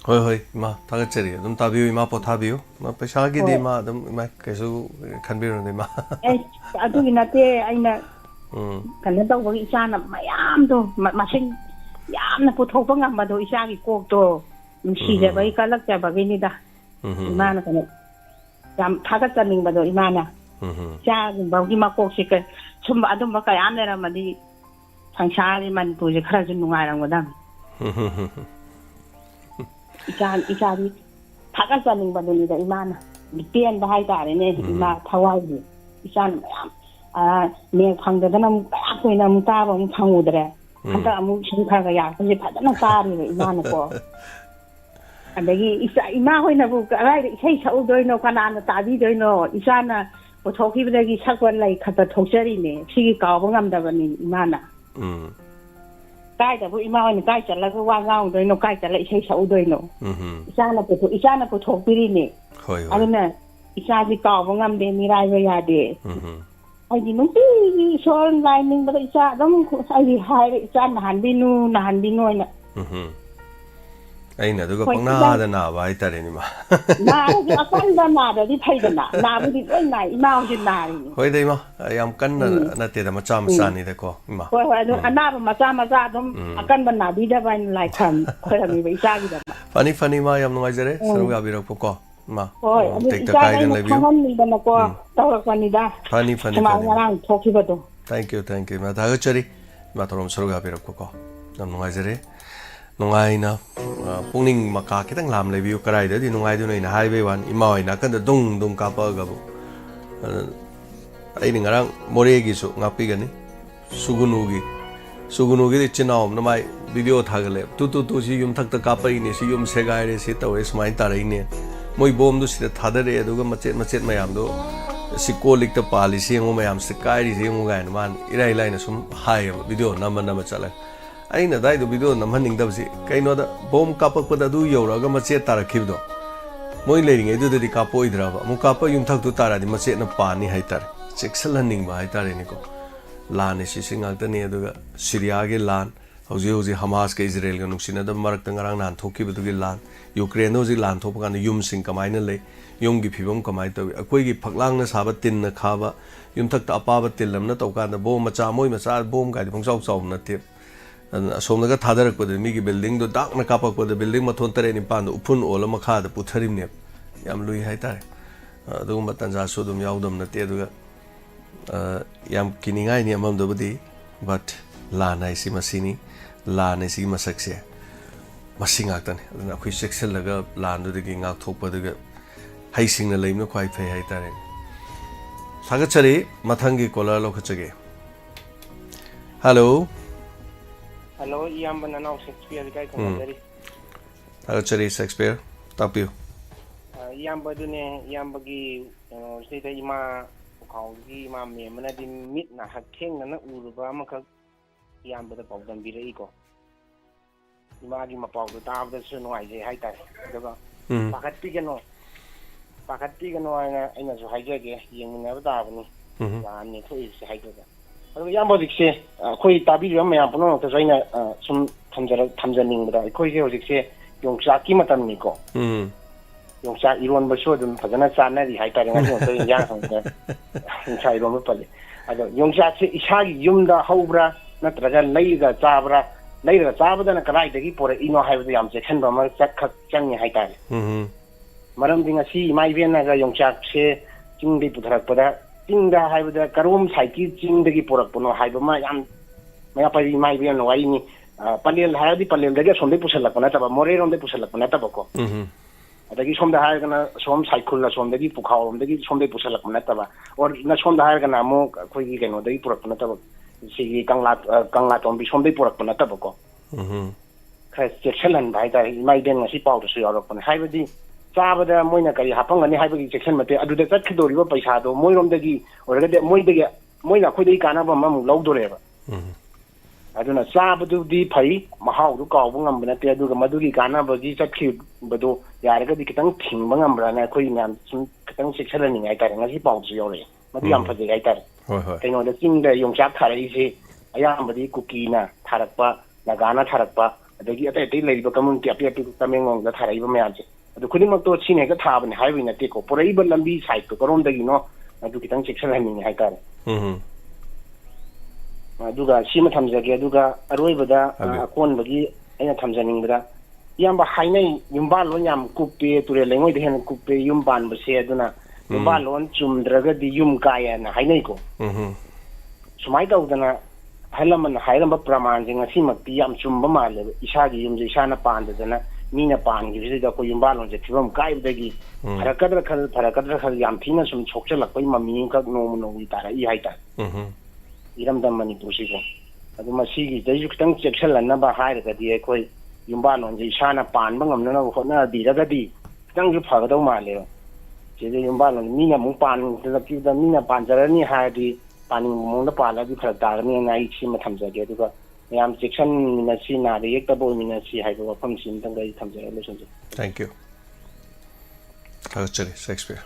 ꯍꯣꯏ ꯍꯣꯏ ꯏꯃꯥ ꯊꯥꯒꯠꯆꯔꯤ ꯑꯗꯨꯝ ꯇꯥꯕꯤꯌꯨ ꯏꯃꯥ ꯄꯣꯊꯥꯕꯤꯌꯨ ꯄꯩꯁꯥꯒꯤꯗꯤ ꯏꯃꯥ ꯑꯗꯨꯝ ꯏꯃꯥ ꯀꯩꯁꯨ ꯈꯟꯕꯤꯔꯨꯅꯨ ꯏꯃꯥ ꯑꯗꯨꯒꯤ ꯅꯠꯇꯦ ꯑꯩꯅ ꯀꯩꯅꯣ ꯇꯧꯕꯒꯤ ꯏꯆꯥꯅ ꯃꯌꯥꯝꯗꯣ ꯃꯁꯤꯡ ꯌꯥꯝꯅ ꯄꯨꯊꯣꯛꯄ ꯉꯝꯕꯗꯣ ꯏꯆꯥꯒꯤ ꯀꯣꯛꯇꯣ ꯅꯨꯡꯁꯤꯖꯕꯒꯤ ꯀꯜꯂꯛꯆꯕꯒꯤꯅꯤꯗ ꯏꯃꯥꯅ ꯀꯩꯅꯣ ꯌꯥꯝ ꯊꯥꯒꯠꯆꯅꯤꯡꯕꯗꯣ ꯏꯃꯥꯅ ꯏꯆꯥꯒꯨꯝꯕꯒꯤ ꯃꯀꯣꯛꯁꯦ ꯁꯨꯝꯕ ꯑꯗꯨꯝꯕ ꯀꯌꯥ ꯂꯩꯔꯝꯃꯗꯤ ꯁꯪꯁꯥꯔꯤ ꯃꯅꯤꯄꯨꯔꯁꯦ ꯈꯔꯁꯨ ꯅꯨꯡꯉꯥꯏꯔꯝꯒꯗꯕꯅꯤ ꯏꯆꯥꯗꯤ ꯊꯥꯒꯠꯆꯅꯤꯡꯕꯗꯨꯅꯤꯗ ꯏꯃꯥꯅ ꯄꯦꯟꯕ ꯍꯥꯏꯇꯥꯔꯦꯅꯦ ꯏꯃꯥ ꯊꯋꯥꯏꯒꯤ ꯏꯆꯥꯅ ꯃꯌꯥꯝ ꯅꯦꯠ ꯐꯪꯗꯗꯅ ꯑꯃꯨꯛ ꯀꯌꯥ ꯀꯨꯏꯅ ꯑꯃꯨꯛ ꯇꯥꯕ ꯑꯃꯨꯛ ꯐꯪꯉꯨꯗ꯭ꯔꯦ ꯍꯟꯗꯛ ꯑꯃꯨꯛ ꯁꯨꯝ ꯈꯔ ꯌꯥꯔꯛꯄꯁꯦ ꯐꯖꯅ ꯇꯥꯔꯤꯕ ꯏꯃꯥꯅꯀꯣ ꯑꯗꯒꯤ ꯏꯃꯥ ꯍꯣꯏꯅꯕꯨ ꯀꯗꯥꯏꯗ ꯏꯁꯩ ꯁꯛꯎꯗꯣꯏꯅꯣ ꯀꯅꯥꯅ ꯇꯥꯕꯤꯗꯣꯏꯅꯣ ꯏꯆꯥꯅ ꯄꯨꯊꯣꯛꯈꯤꯕꯗꯒꯤ ꯁꯛꯄ ꯂꯩ ꯈꯛꯇ ꯊꯣꯛꯆꯔꯤꯅꯦ ꯁꯤꯒꯤ ꯀꯥꯎꯕ ꯉꯝꯗꯕꯅꯤ ꯏꯃꯥꯅ ꯀꯥꯏꯗꯕꯨ ꯏꯃꯥ ꯍꯣꯏꯅ ꯀꯥꯏ ꯆꯠꯂꯒ ꯋꯥ ꯉꯥꯡꯗꯣꯏꯅꯣ ꯀꯥꯏ ꯆꯠꯂ ꯏꯁꯩ ꯁꯛꯎꯗꯣꯏꯅꯣ ꯏꯆꯥꯅ ꯄꯨꯊꯣꯛꯄꯤꯔꯤꯅꯦ ꯑꯗꯨꯅ ꯏꯆꯥꯁꯤ ꯀꯥꯎꯕ ꯉꯝꯗꯦ ꯃꯤꯔꯥꯏꯕ ꯌꯥꯗꯦ ꯑꯩꯗꯤ ꯅꯨꯡꯇꯤꯒꯤ ꯏꯁꯣꯔ ꯂꯥꯏꯅꯤꯡꯕꯗ ꯏꯆꯥ ꯑꯗꯨꯝ ꯑꯩꯗꯤ ꯍꯥꯏꯔꯦ ꯏꯆꯥ ꯅꯥꯍꯟꯕꯤꯅꯨ ꯍꯥꯏꯅ ꯑꯩꯅ ꯑꯗꯨꯒ ꯄꯪꯅꯥꯗ ꯅꯥꯕ ꯍꯥꯏꯇꯥꯔꯦꯅꯦ ꯃꯥ 나도 아까는 나더니 파이더나 나무디 얼마 이마우지 나리 ꯍꯣꯏꯗ ꯏꯃꯥ ꯌꯥꯝ ꯀꯟꯅ ꯅꯠꯇꯦꯗ ꯃꯆꯥ ꯃꯆꯥꯅꯤꯗꯀꯣ ꯏꯃꯥ ꯍꯣꯏ ꯍꯣꯏ ꯑꯗꯨ ꯑꯅꯥꯕ ꯃꯆꯥ ꯑꯗꯨꯝ ꯑꯀꯟꯕ ꯅꯥꯕꯤꯗꯕ ꯍꯥꯏꯅ ꯂꯥꯏ ꯈꯣꯏꯔꯝꯃꯤꯕ ꯏꯆꯥꯒꯤꯗꯃꯛ ꯐꯅꯤ ꯐꯅꯤ ꯏꯃꯥ ꯌꯥꯝ ꯅꯨꯡꯉꯥꯏꯖꯔꯦ ꯁꯔꯨꯛ ꯌꯥꯕꯤꯔꯛꯄꯀꯣ ꯏꯃꯥ ꯍꯣꯏ ꯑꯗꯨ ꯇꯦꯛꯇ ꯏꯆꯥꯒ ꯀꯥꯏꯗꯅ ꯑꯩꯅ ꯂꯩꯕꯤꯌꯨ ꯈꯪꯍꯟꯅꯤꯡꯗꯅꯀꯣ ꯇꯧꯔꯛꯄꯅꯤꯗ ꯐꯅꯤ ꯐꯅꯤ ꯁꯨꯃꯥꯏꯅ ꯐꯅꯤ ꯉꯔꯥꯡ ꯊꯣꯛꯈꯤꯕꯗꯣ ꯊꯦꯡꯛ ꯌꯨ ꯏꯃꯥ ꯊꯥꯒꯠꯆꯔꯤ ꯏꯃꯥ ꯊꯧꯔꯝ ꯁꯔꯨꯛ ꯌꯥꯕꯤꯔꯛꯄꯀꯣ ꯌꯥꯝ ꯅꯨꯡꯉꯥꯏꯖꯔꯦ ꯅꯨꯡꯉꯥꯏꯅ ꯄꯨꯛꯅꯤꯡ ꯃꯀꯥ ꯈꯤꯇꯪ ꯂꯥꯝ ꯂꯩꯕꯤꯌꯨ ꯀꯗꯥꯏꯗꯗꯤ ꯅꯨꯡꯉꯥꯏꯗꯣꯏꯅꯣ ꯑꯩꯅ ꯍꯥꯏꯕꯩ ꯋꯥꯅꯤ ꯏꯃꯥ ꯍꯣꯏ ꯅꯥꯀꯟꯗ ꯗꯨꯡ ꯀꯥꯞꯄꯛꯑꯒꯕꯨ ꯑꯩꯅ ꯉꯔꯥꯡ ꯃꯣꯔꯦꯒꯤꯁꯨ ꯉꯥꯛꯄꯤꯒꯅꯤ ꯁꯨꯒꯨꯅꯨꯒꯤꯗꯤ ꯏꯆꯤꯟ ꯏꯅꯥꯎ ꯑꯃꯅ ꯃꯥꯏ ꯚꯤꯗꯤꯑꯣ ꯊꯥꯒꯠꯂꯦ ꯇꯨ ꯁꯤ ꯌꯨꯝꯊꯛꯇ ꯀꯥꯞꯄꯛꯏꯅꯦ ꯁꯤ ꯌꯨꯝ ꯁꯦꯒꯥꯏꯔꯦ ꯁꯤ ꯇꯧꯔꯦ ꯁꯨꯃꯥꯏꯅ ꯇꯥꯔꯛꯏꯅꯦ ꯃꯣꯏ ꯕꯣꯝꯗꯨ ꯁꯤꯗ ꯊꯥꯗꯔꯛꯑꯦ ꯑꯗꯨꯒ ꯃꯆꯦꯠ ꯃꯌꯥꯝꯗꯣ ꯁꯤ ꯀꯣꯜ ꯂꯤꯛꯇ ꯄꯥꯜꯂꯤꯁꯤ ꯌꯦꯡꯉꯨ ꯃꯌꯥꯝꯁꯤꯗ ꯀꯥꯏꯔꯤꯁꯤ ꯌꯦꯡꯉꯨ ꯀꯥꯏꯅ ꯃꯥꯅ ꯏꯔꯥꯏ ꯂꯥꯏꯅ ꯁꯨꯝ ꯍꯥꯏꯌꯦꯕ ꯚꯤꯗꯤꯑꯣ ꯅꯝꯃ ꯆꯠꯂꯒ ꯑꯩꯅ ꯑꯗꯥꯏꯗꯣ ꯚꯤꯗꯤꯑꯣ ꯅꯝꯍꯟꯅꯤꯡꯗꯕꯁꯤ ꯀꯩꯅꯣꯗ ꯕꯣꯝ ꯀꯥꯞꯄꯛꯄꯗ ꯑꯗꯨ ꯌꯧꯔꯛꯑꯒ ꯃꯆꯦꯠ ꯇꯥꯔꯛꯈꯤꯕꯗꯣ ꯃꯣꯏ ꯂꯩꯔꯤꯉꯩꯗꯨꯗꯗꯤ ꯀꯥꯞꯄꯛꯑꯣꯏꯗ꯭ꯔꯕ ꯑꯃꯨꯛ ꯀꯥꯞꯄ ꯌꯨꯝꯊꯛꯇꯨ ꯇꯥꯔꯗꯤ ꯃꯆꯦꯠꯅ ꯄꯥꯅꯤ ꯍꯥꯏꯇꯥꯔꯦ ꯆꯦꯛꯁꯤꯜꯍꯟꯅꯤꯡꯕ ꯍꯥꯏꯇꯥꯔꯦꯅꯦꯀꯣ ꯂꯥꯟꯅꯤ ꯁꯤ ꯉꯥꯛꯇꯅꯤ ꯑꯗꯨꯒ ꯁꯤꯔꯤꯌꯥꯒꯤ ꯂꯥꯟ ꯍꯧꯖꯤꯛ ꯍꯃꯥꯁꯀ ꯏꯖꯔꯦꯜꯒ ꯅꯨꯡꯁꯤꯅꯗꯕ ꯃꯔꯛꯇ ꯉꯔꯥꯡ ꯅꯍꯥꯟ ꯊꯣꯛꯈꯤꯕꯗꯨꯒꯤ ꯂꯥꯟ ꯌꯨꯀ꯭ꯔꯦꯟꯗ ꯍꯧꯖꯤꯛ ꯂꯥꯟ ꯊꯣꯛꯄ ꯀꯥꯟꯗ ꯌꯨꯝꯁꯤꯡ ꯀꯃꯥꯏꯅ ꯂꯩ ꯌꯨꯝꯒꯤ ꯐꯤꯕꯝ ꯀꯃꯥꯏꯅ ꯇꯧꯏ ꯑꯩꯈꯣꯏꯒꯤ ꯐꯛꯂꯥꯡꯅ ꯁꯥꯕ ꯇꯤꯟꯅ ꯈꯥꯕ ꯌꯨꯝꯊꯛꯇ ꯑꯄꯥꯕ ꯇꯤꯜ ꯑꯃꯅ ꯇꯧꯀꯥꯟꯗ ꯕꯣꯝ ꯃꯆꯥ ꯃꯣꯏ ꯃꯆꯥ ꯕꯣꯝ ꯀꯥꯏꯗꯤ ꯄꯪꯆꯥꯎ ꯆꯥꯎꯕ ꯅꯠꯇꯦ ꯑꯁꯣꯝꯗꯒ ꯊꯥꯗꯔꯛꯄꯗ ꯃꯤꯒꯤ ꯕꯤꯜꯗꯤꯡꯗꯣ ꯗꯥꯛꯅ ꯀꯥꯞꯄꯛꯄꯗ ꯕꯤꯜꯗꯤꯡ ꯃꯊꯣꯟ 8-9ꯗ ꯎꯐꯨꯟ ꯑꯣꯜꯂ ꯃꯈꯥꯗ ꯄꯨꯊꯔꯤꯕꯅꯦꯕ ꯌꯥꯝ ꯂꯨꯏ ꯍꯥꯏꯇꯥꯔꯦ ꯑꯗꯨꯒꯨꯝꯕ ꯇꯟꯖꯥꯁꯨ ꯑꯗꯨꯝ ꯌꯥꯎꯗꯕ ꯅꯠꯇꯦ ꯑꯗꯨꯒ ꯌꯥꯝ ꯀꯤꯅꯤꯡꯉꯥꯏꯅꯤ ꯑꯃꯝꯗꯕꯨꯗꯤ ꯕꯠ ꯂꯥꯟ ꯍꯥꯏꯁꯤ ꯃꯁꯤꯅꯤ ꯂꯥꯟ ꯍꯥꯏꯁꯤꯒꯤ ꯃꯁꯛꯁꯦ ꯃꯁꯤ ꯉꯥꯛꯇꯅꯤ ꯑꯗꯨꯅ ꯑꯩꯈꯣꯏ ꯆꯦꯛꯁꯤꯜꯂꯒ ꯂꯥꯟꯗꯨꯗꯒꯤ ꯉꯥꯛꯊꯣꯛꯄꯗꯨꯒ ꯍꯩꯁꯤꯡꯅ ꯂꯩꯕꯅ ꯈ꯭ꯋꯥꯏ ꯐꯩ ꯍꯥꯏꯇꯥꯔꯦ ꯊꯥꯒꯠꯆꯔꯤ ꯃꯊꯪꯒꯤ ꯀꯣꯂꯔ ꯂꯧꯈꯠꯆꯒꯦ ꯍꯜꯂꯣ ꯍꯜꯂꯣ ꯏꯌꯥꯝꯕ ꯅꯅꯥꯎ ꯁꯦꯛꯁꯄꯤꯌꯔ ꯀꯥꯏ ꯈꯪꯅꯖꯔꯤ ꯊꯥꯒꯠꯆꯔꯤ ꯁꯦꯛꯁꯄꯤꯌꯔ ꯇꯥꯛꯄꯤꯌꯨ ꯏꯌꯥꯝꯕꯗꯨꯅꯦ ꯏꯌꯥꯝꯕꯒꯤ ꯀꯩꯅꯣꯁꯤꯗ ꯏꯃꯥ ꯄꯨꯈꯥꯎꯒꯤ ꯏꯃꯥ ꯃꯦꯝꯕꯅꯗꯤ ꯃꯤꯠꯅ ꯍꯛꯊꯦꯡꯅꯅ ꯎꯔꯨꯕ ꯑꯃꯈꯛ ꯏꯌꯥꯝꯕꯗ ꯄꯥꯎꯗꯝꯕꯤꯔꯛꯏꯀꯣ 이마기 마파우도 다음부터 누아이제 하이타이 그래서 파카티게노 아이나서 하이제게 예민하다 다보니 아니 토이스 하이도다 그리고 양보직세 거의 답이면 매야 보는 것도 저희는 좀 탐전닝보다 거기에 오직세 용사기 맞답니까 용사 이론 버쇼 좀 받아나 짠나리 하이타이 가지고 또 양성데 용사 이론 못 빨리 아주 용사치 이샤기 юм다 하우브라 나트라자 레이가 짜브라 레이가 짜브다나 그라이데기 포레 이노 하이브도 얌제 켄도마 짝각 짱이 하이타이 마람딩아 시 마이비엔나가 용사치 징디 부탁보다 징다 하이브다 가롬 사이키 징데기 포락보노 하이브마 얌 मैं आप इमाई भी नवाई नहीं पल्लेल है भी पल्लेल देखे सोमदे पुशल लगना तब मोरे रोमदे पुशल लगना तब को अदगी सोमदे है कना सोम साइकिल ला सोमदे की पुखाओ देगी सोमदे पुशल लगना तब और न सोमदे है कना मो कोई की कनो देगी पुरक ना तब सिगी कंगला तोम भी सोमदे पुरक ना तब को खै सेक्शन भाई ता इमाई देन ngasi पाउ तो सुयो रपन हाइबदी चाबदा मोइना करी हापंगनी हाइबगी सेक्शन मते अदुदे चखदोरिबो पैसा दो मोइरोमदगी ओरगदे मोइदगी मोइना खोइदई कानाबा मम लौदोरेबा aduna sabadudi phai mahau du kaw bungam bana te aduga madugi kana bagi chakhi bado yaraga di kitang thingba ngambra na khoi nam sum kitang sikhalani ngai tar ngasi pau su yore madu yam phade gai tar hoi hoi kaino da chingda yongchak tharai se ayam badi kuki na tharakpa nagana tharakpa adagi atai atai leiba community api api tamengong da tharai ba mayam se adu khunimak to chine ga thabani haibi na te ko purai ba lambi side to karom dagi no adu kitang sikhalani ngai tar aduga sima thamjage aduga aroibada akonbagi aina thamjaningbada yamba hainai yumban lon yam kuppe ture lengoi de hen kuppe yumban base aduna yumban lon chumdraga di yum kaya na hainai ko sumai tawdana halaman hairamba praman jinga simakti yam chumba male isagi yumje isana pandadana mina pangi bisida ko yumban lon je thibam kaibdagi farakadra khal yam thina sum chokchalak pai mami ka nomu no itara I haita 이름담 만이부시고 아주 마시기 대주 땅 잭셀란나바 하이르가디 에코이 윤바논지 샤나 반방 없는 호나 디라가디 땅주 파가도 말래요 제제 윤바논 미나 몽반 그다기다 미나 반자라니 하디 반이 몽다 발라디 프라다니 나이 치마 탐자게 그거 ям 잭션 미나시 나리 एक다보 미나시 하이고 펌신 땅가이 탐자게 레션지 Thank you. Actually, Shakespeare.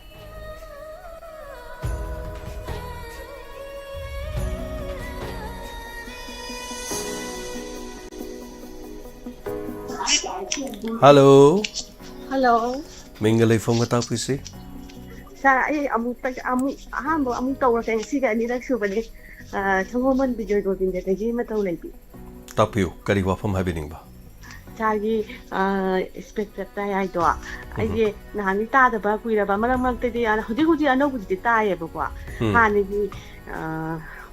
Hello. Hello. Mingle from the PC. Sa ay ahambo among tawra kay siga ni rak subani thangoman bijoy gobind tagi mataw laibi. Tapiu kari wa from happening ba. Tagi expected ta ay do ay nahani ta da ba kuira ba malang mag tadi ana hudi ano hudi ta ay ba kwa. Hani gi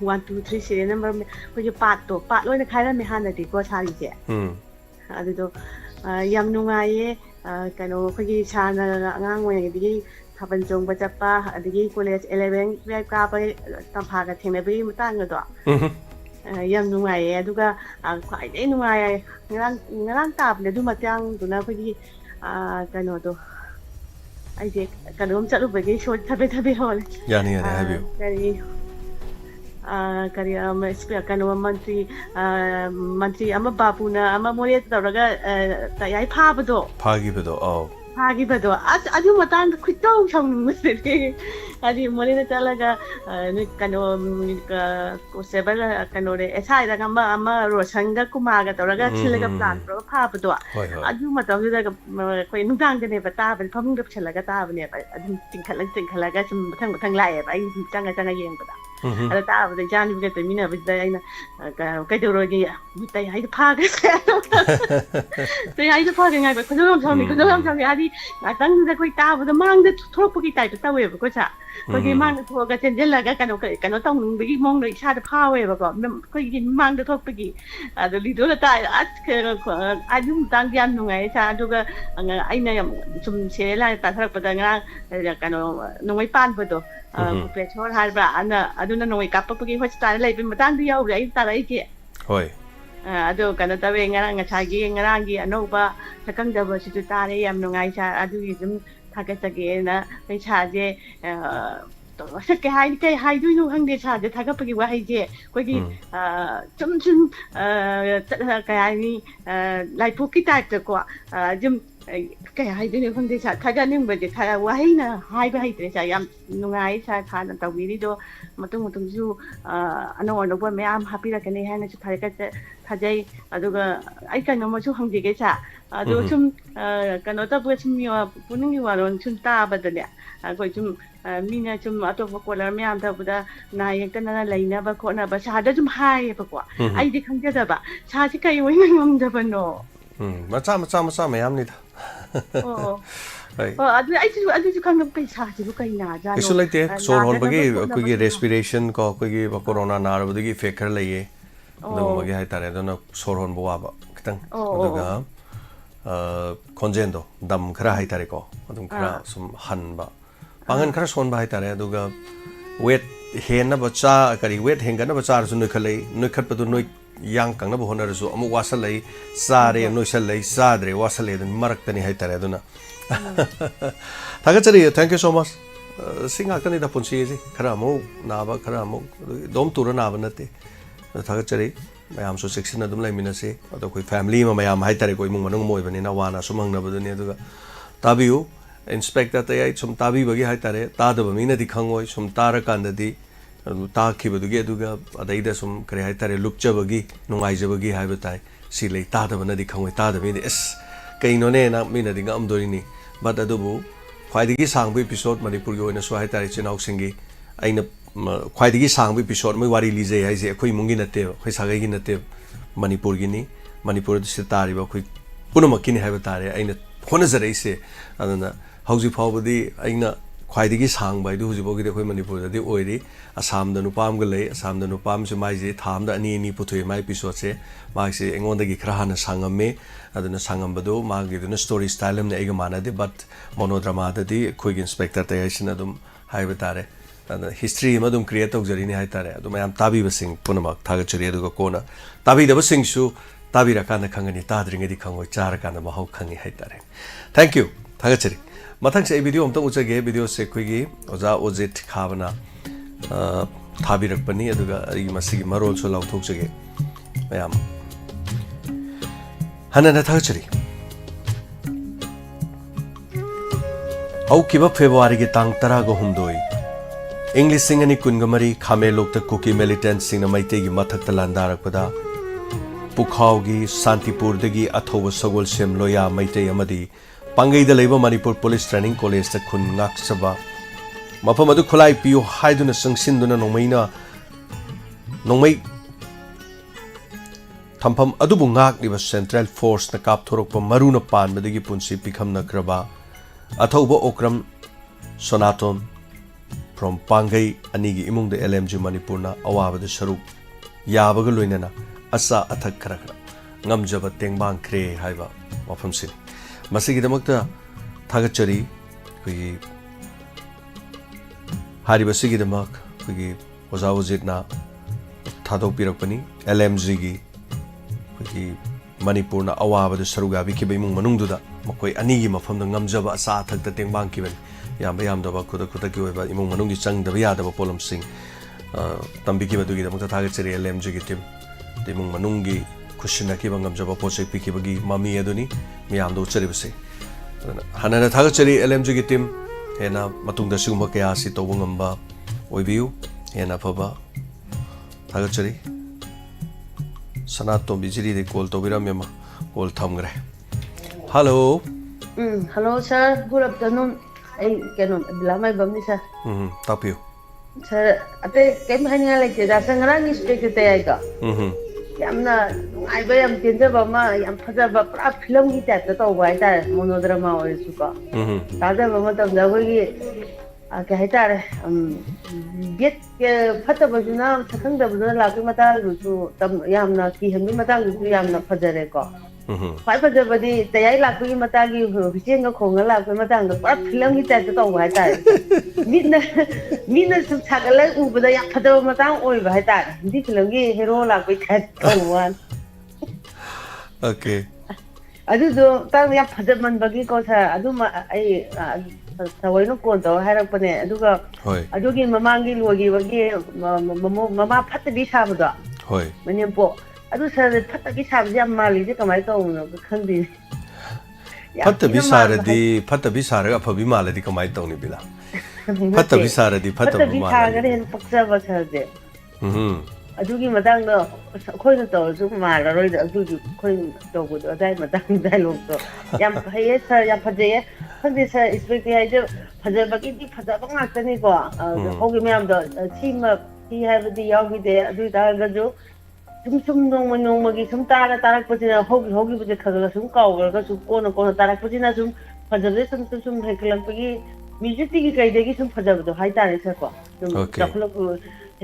1 2 3 serial number me ko je pat loi na khai ra me hana di ko sari je. Adu do yam nungai kano ko gi chana ngang we di Haban jong bachapa adigi college 11 grade ka pa tampha ka thengna bi matang do yam nungai aduga khwai dei nungai ngarang tap le du matang du na khoi kano do ai je kanom chalu bagi shot thabe hol yani have you kari speaker kano mantri ama bapuna ama mole tawraga tayai phaba do oh Hagi bado adu matan khito chang musre adi molina talaga kano ko sebala kano re esai da gamba ama rosanga kumaga toraga chilaga plan pro pha bado adu matam da koi nungdang de ne bata ban pham gap chilaga ta bane adu tingkhala chum thang lai ba ai changa yeng bada ada ta bada jan bi ta mina bi da aina kai do ro gi tai hai pha ga tai hai pha ga ngai ba ko cham adi tang da koi ta bada mang da thok pu ki tai ta we ba ko cha ko gi mang thok ga chen jela ga kano tong nung bi mong da cha da pha we ba ko ko gi mang da thok pu ki adu li do la ta adu tang yan nung ai cha adu ga aina chum che la ta thak pa da nga kano nung pan ba do pe chor har ba ana adu na nung kap pu ki ho cha lai bi matang du yau rai ta rai ki hoi ado kana tawe ngarang ngachagi ngarangi anoba sakang da ba situ tare yam nungai cha adu yum thakasage na kai cha je to sakke hai du nu hang de cha je thakapagi wa hai je ko gi chum kai ni lai pu ki ta ko jum kai hai du nu hang de cha thaga ning ba je thaga wa hai na hai ba hai tre cha yam nungai cha tha na tawi ri do matung ju ano ba me am happy ra kane hai na chu thai ka thajai aduga ai kano ma chu hangji ge cha adu chum kano ta bu chum yo puning yu waron chum ta ba da ya ko chum mina chum ato ko la me am ta bu da na yak ta na laina ba ko na ba cha da chum hai ba ko ai di khang ja da ba cha chi kai wai ngam da ba no macha me am ni da adu chu khang kai cha ji bu kai na ja no isu like te sor hon bagi ko gi respiration ko gi corona na ra bagi faker lai ye do magi hai tare do na sor hon bo ba kitang aduga konjendo dam khara hai tare ko adum khara sum han ba pangan khara son ba hai tare aduga weight hen na bacha kari weight henga na bacha su noi khalai noi khat pa du noi yang kang na bo honar su amu wasal lai sare noi sal lai sadre wasal le marak tani hai tare do na thagachari thank you so much singa tani da punsi ji khara mo na ba khara mo dom tur na ba nate thagachari mayam so section adum lai minase ado koi family ma mayam hai tare koi mung manung moi bani na wana sumang na badani aduga tabiu inspector te ai sum tabi bagi hai tare ta da mi na di khangoi sum tar kan da di ta khi bu gi aduga adai da sum kare hai tare lukcha bagi nungai je bagi hai batai si lei ta da na di khangoi ta da mi ni es kai no ne na mi na di ngam dori ni but adu bu khwai di gi sang bu episode manipur gi oina so hai tare chinau singi aina khwaidigi sang episode mai wari lije hai je khoi mungi nate khoi sagai gi nate manipur gi ni manipur de sitari ba khoi punama kini hai batare aina khona zarai se adana hauji phawbadi aina khwaidigi sang bai du hujibo gi de khoi manipur de oiri asam da nupam ga lei asam da nupam se mai je tham da ani puthoi mai episode se ma se engon da gi khra hana sangame adana sangam bado ma gi de story style ne ega mana de but monodrama da di khoi gi inspector te aisina dum hai batare history ma dum create tok jari ni hai tare adu mayam tabi basing punamak thaga chari adu ko na tabi da basing su tabi ra kana khangani tadring di khangoi char kana ma hau khangi hai tare thank you thaga chari mathang se video amtang uchage video se khoi gi oja ojit khabana thabi rak pani adu ga ri masigi marol so law thok chage mayam hanana thaga chari au kiba february gi tang 10 go humdoi English singani kungamari khame lokta cookie militant singna maite gi mathakta landarak pada Pukhaugi Santipurdagi Athoba Sagol Sem Loya Maitei Amadi Pangai da Labor Manipur Police Training College ta Khun Ngak Saba Mafam adu khulai piu haiduna sangsinduna nongmai thampham adubu ngak liba Central Force na kap thorokpa maruna pan badagi punsi pikham na kraba athoba okram Sonaton from Pangai anigi imung de LMG Manipur na awaba de saruk yabaga loinana asa athak khara ngamjaba tengbang kre haiba mafam sin masigi damakta thagachari koi Haribasigi the mark, we was ours it now. Tato Pirapani, LMG, Manipurna, Awa, the Saruga, Vikibi Manunduda, Mokoi Anigima from the Namjaba Satak, the Tengban given. Yam the Bakuda Kutaki, but Imun Manungi sang the Viada of Polam sing. Tambiki to get the target LMG team. The Manungi, Kushinaki, Namjaba Pose, Pikibagi, Mami Adoni, Miam do Cheribase. Hanana Tagacheri LMG team. Hena matungda sigumba kaya si tawang amba oibiu hena phaba thagachari sanato bijiri de call to biram yama call thamgre hello hello sir good afternoon ai kenon bilamai bamni sir tapiu sir ate kem hanya like da sangrang speak te ai ka yamna ai ba yam tinja ba ma yam phaja ba pra film gi ta to ba ta monodrama oi su ka ta da ba ma ta da ho gi a ka hai ta get ke phata ba juna sakhang da ba la ki mata ru su tam yamna ki hem mi mata ru yamna phaja re ko pai phaja ba di ta yai la ki mata gi hisen ga khong la ki mata ga pra film gi ta to ba ta mina sum thagala u ba ya phaja mata oi ba ta di film gi hero la ki ta to wan okay adu do ta ya phaja man ba gi ko sa adu ma ai sawai no kon to harak pane adu ga adu gi mamang gi lo gi ba gi mama phat bi sa ba do hoi manem po adu sa phat bi sa ya mali je kamai to no khandi Pata bisara ga phabi mala di kamai tawni bila Pata bisara di pata mala bisara ga hen paksa ba sa de adugi madang no khoi no to su mala roi da adugi khoi to bu da dai madang dai lok to yam phai sa ya phaje khandi sa expect ya je phaje ba ki di phaja ba ngak tani ko hogi myam do chima ki ha ba di yaw gi de adu da ga jo sum nong gi sum tarak pachina hogi buje khaga sum kaw ga sum kono tarak pachina sum phajabe sum heklang pagi music gi kai de gi sum phajab do hai tare sa ko sum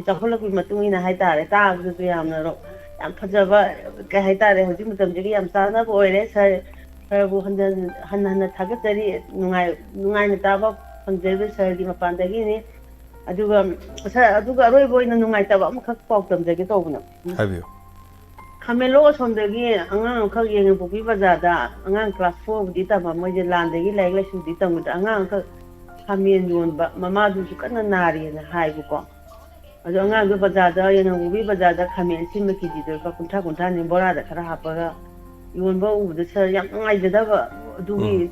chakholo matung ina hai tare ta du yam na ro yam phajaba ka hai tare hoji mutam ji yam sa na bo ere sa bu han thaga tari nungai na ta ba phangje sa gi mapan da gi ni aduga aroi boina nungai ta ba amkhak pau tam je gi to buna habiu Kamelo sondagi angang khak yeng popi bazada angang class 4 di ta ba mo je land gi lai lai su di tam da angang ka kamen yon ba mama du su kana nari na hai bu ko ado angang du bazada yeng popi bazada kamen sim ki di do ba kunta ni bora da khara ha pa yon ba u de sa yang ngai da ba du gi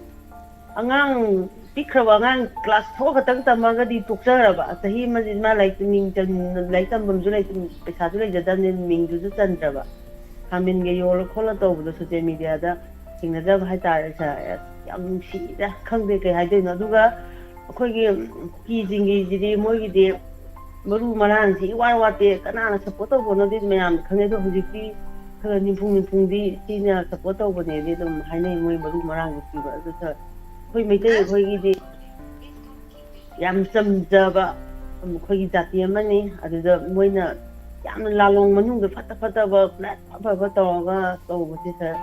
angang pikhra angang class 4 ka tang tam ga di tuksa ba sahi ma ji ma lai ning jan lai tam bum ju lai pesa ju lai da nin ming ju chan tra ba Kamin ge yol khola to bu social media da singna da hai ta sa yam si da khang de ke hai de no duga khoi gi ki jing gi ji mo gi de maru maran si wa te kana na support bo no di myam khang de hu ji ki kha ni phung di ti na support bo ne de dum hai nei moi maru maran gi ba da sa khoi mai te khoi gi di yam sam ja ba khoi gi jati amani adu da moi na yam lalong manung de fata ba ba to ga to bu ti sa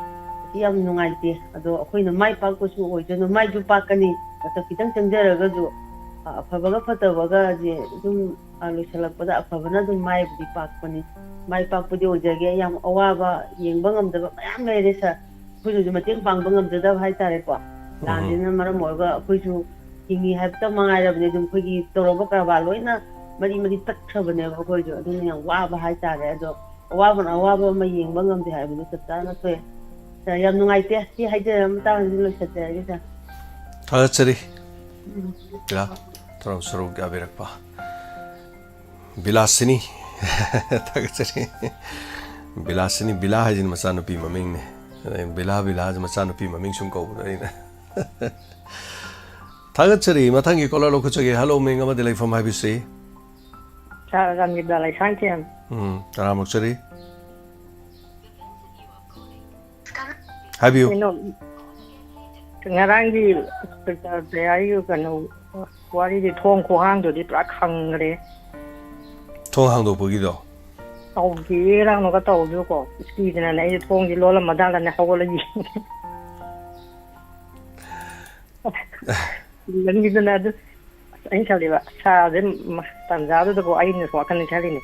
yam nungai ti ado akhoi na mai pa ko su oi jeno mai ju pa kani ta kitang changjara ga ju aphaba ga fata ba ga je dum alu salak pada aphaba na dum mai bu pa kani mai pa pu de oja ge yam awa ba yeng bangam da ba yam le re sa khu ju mateng pang bangam da hai ta re ko lan din na mara mo ga khu ju hingi ha ta mangai ra ne dum khu gi to ro ba ka ba loina mari tak khabane ba ko jo dun yang wa ba hai ta re do wa ba ma yeng bangam de hai bu ta ta na to sa yam nungai te si hai je am ta ni lo sa te ga ta chari ya tram suru ga berak pa bilasini ta chari Bilasini Bila hajin masano pi maming ne. Bila masano pi maming sum ko na. Tagachari matangi kola lokochage hello ming ama delay from habisi. Sa gam gid dalay santiam. Taramokchari. Have you? Ngarang di ayu kanu wari di thong ko hang do di pra khang re. Thong hang do bogi do. Tau ki rang no ka tau du ko. Ski dina nei thong di lo la madang la na hawo la yi. Lan gi dina du ai chali ba sa de tan za du ko ai ne so kan chali ne.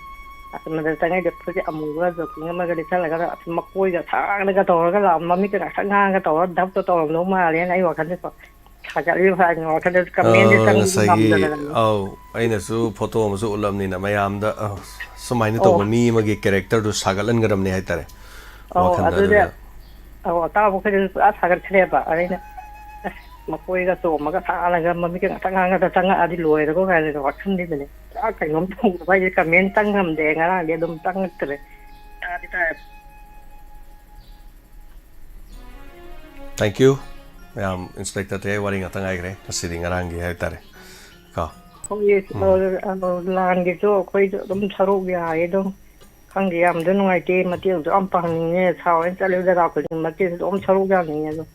Mà ta ngay được cái ẩm vừa rồi nhưng mà cái đấy là cái mặc quây cái thang cái tàu cái làm mà mấy cái thang ngang cái tàu đắp cái tàu nó mà lên ấy hoặc cái đấy khá là như vậy hoặc cái đấy comment đi sang ai nè số photo mà số làm này là mấy am đó số mấy tàu mi mà cái character đó sagal lên cái đầm này hay ta đấy tao cái đấy sagal chơi ba ấy nè mặc quây cái tàu mà cái thang là cái mà mấy cái thang ngang cái thang ngang đi lùi rồi có cái này hoặc không đi này cái ngắm thùng vậy cái men tăng ngầm đèn á để đâm tăng cái đi ta. Thank you. Inspector te waring atang ai gre asiri ngarang gi hai tare. Ka. Không gì làm cái chỗ quay đâm tharo cái ai đó không gì làm đến ngoài kia mà tiêu cho ông bằng nghe sao anh sẽ lưu ra đọc mà kia ông tharo cái này rồi.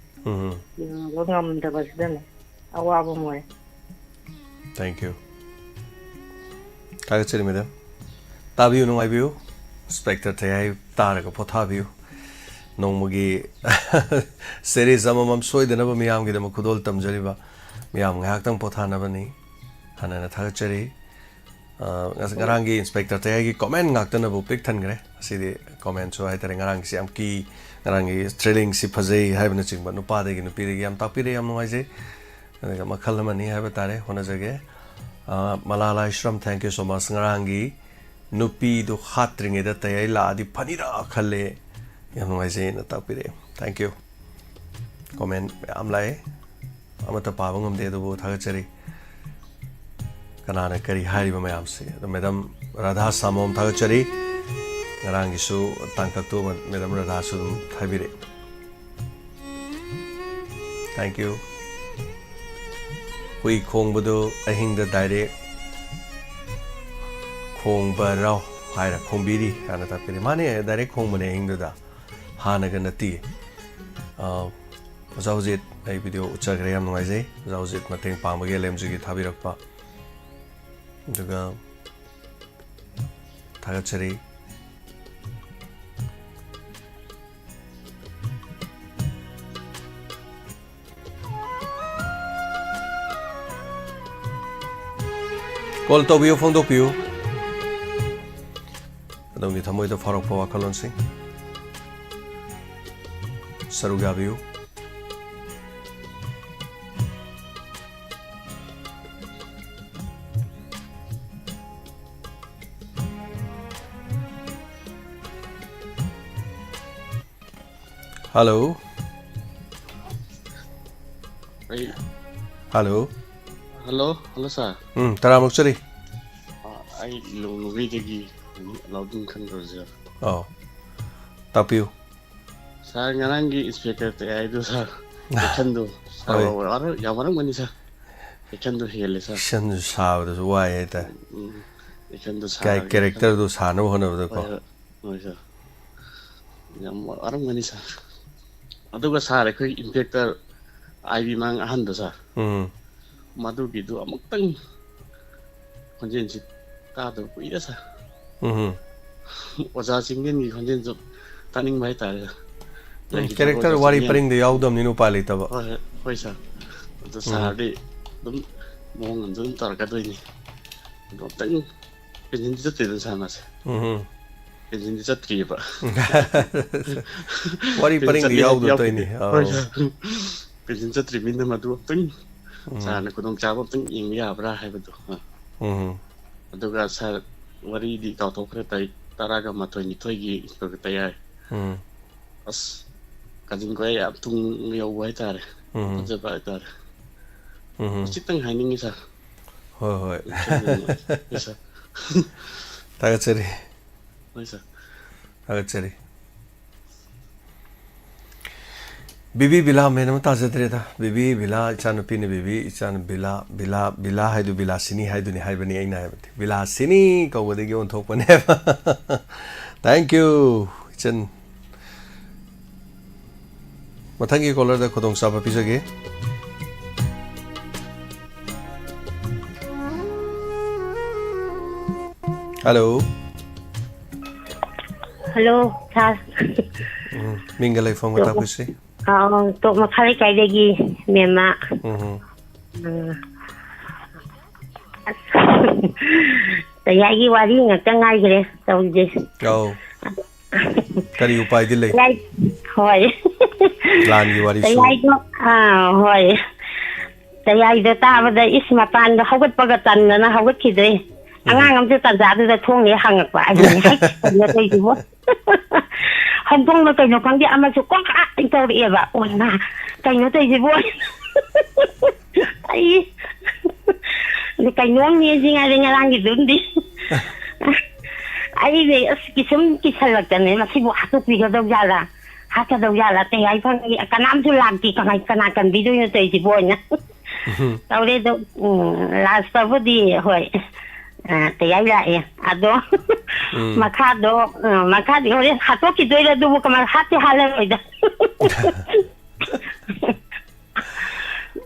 Nó ngầm được rồi đấy này. Awa bao mồi. Thank you. Tagachari madam. Tabiu no ai view. Inspector te ai tare ko potha view. Nongmugi series amam soidana ba miyam gi dama khudol tamjari ba miyam ngak tang pothana ba ni hanana thagachari ngarangi inspector te gi comment ngak tan bu pick than gre asidi comment so hai tare ngarang si am ki ngarangi thrilling si phajei hai bana chingba nu pa de gi nu pi de gi am ta pi de am noi je ga makhal mani hai ba tare hona jage malala ishram thank you so much ngarangi nu pi do khatring eda te ai la di phanira khalle Thank you. Comment am lai amata pawang am de do thagachari kanana kari hari ba mayam se madam Radha Samom thagachari ngarang isu tangkak tu madam Radha su thabire. Thank you. Hui khong budu ahing da direct khong ba rao haira khong biri ana tapire mane direct khong mane ahing da Hanaga nati Zawzit ay video uchagre am ngai je Zawzit mateng pamage lemju gi thabirakpa duga thagachari call to view phone to view adong ni thamoi to farok pa wakalon sing Saruga view. Hello. Hey. Hello. Hello, sir. Taramuk chari. I long video loading controller. Oh. Tapiu. Sa ngarangi speaker te ai do sa chando sa ara ya marang mani sa chando hele sa chando sa do wa ye ta chando sa kai character do sa no hono do ko oi sa ya marang mani sa adu ga sa re ko inspector ai bi mang han do sa madu gi do amuk tang konjen si ta do ku ida sa oza singen gi konjen jo taning mai ta Character wari paring de yaudam ninu pali taba. Hoi sa. To sa de dum mong dum tar ka doi ni. Do tang pin ji te sa mas. Pin ji tri ba. Wari paring de yaudam to ni. Pin ji tri min ma du tang. Sa na ko dong cha ba tang ing ya bra hai ba do. Aduga sa wari di ka to kre tai taraga ma to ni thoi gi ko ta ya. As kajin ko ya tung yo wai tare je ba tare chitang haning isa hoi isa tagachari isa tagachari Bibi Bila menam tajatreda Bibi Bila ichan pini Bibi ichan Bila haidu Bila sini haidu ni haibani aina haibati Bila sini kau wadegi on thok pane thank you ichan mathangi caller da khodong saba pisage hello sir mingalai phone ta pisi to makhari kai degi mema tayagi wari ngak ngai gre tawje kari upai dilai hoi lan gi wari su hoi tayai da ta bada isma pan da hagat paga tan na hagat kidre angang am ta za da thong ni hangak ba ai ni dei ji bo hong kong da kai no kang dia ama su ko ka in to ri ba oi na kai no dei ji bo ai ni kai no ni ji nga ring rang gi dun di ai ni as ki sum ki salak ta ne ma si bo ha tu pi ga do ya la ha ka do ya la te ai phang ka nam su lam ti ka ngai kana kan bi do ni dei ji bo na tao le do la sa bo di hoi te ai lại ado makado ore hato ki doira du ko ma hati hala oida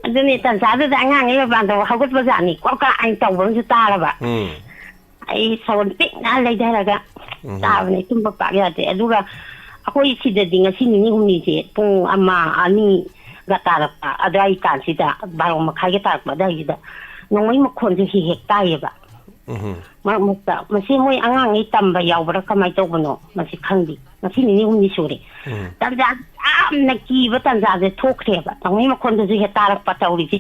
aduni tan sa da ngang ai ban do ha gut ba za ni ko ka anh tàu vẫn chưa ta là ba ai sawan pik na lai da ga ta ni tum ba pa ya te aduga akoi si da dinga si ni hum ni je pung ama ani ga ta la pa adai kan si da ba ma khai ga ta ba da yi da nong mai ma khon ji hi hek tai ba masih mau angang hitam bayau berapa macam mana masih khandi masih ni hum ni suri tanda nak ki betan za de thok re ba tang ma kon de tarak patauri ji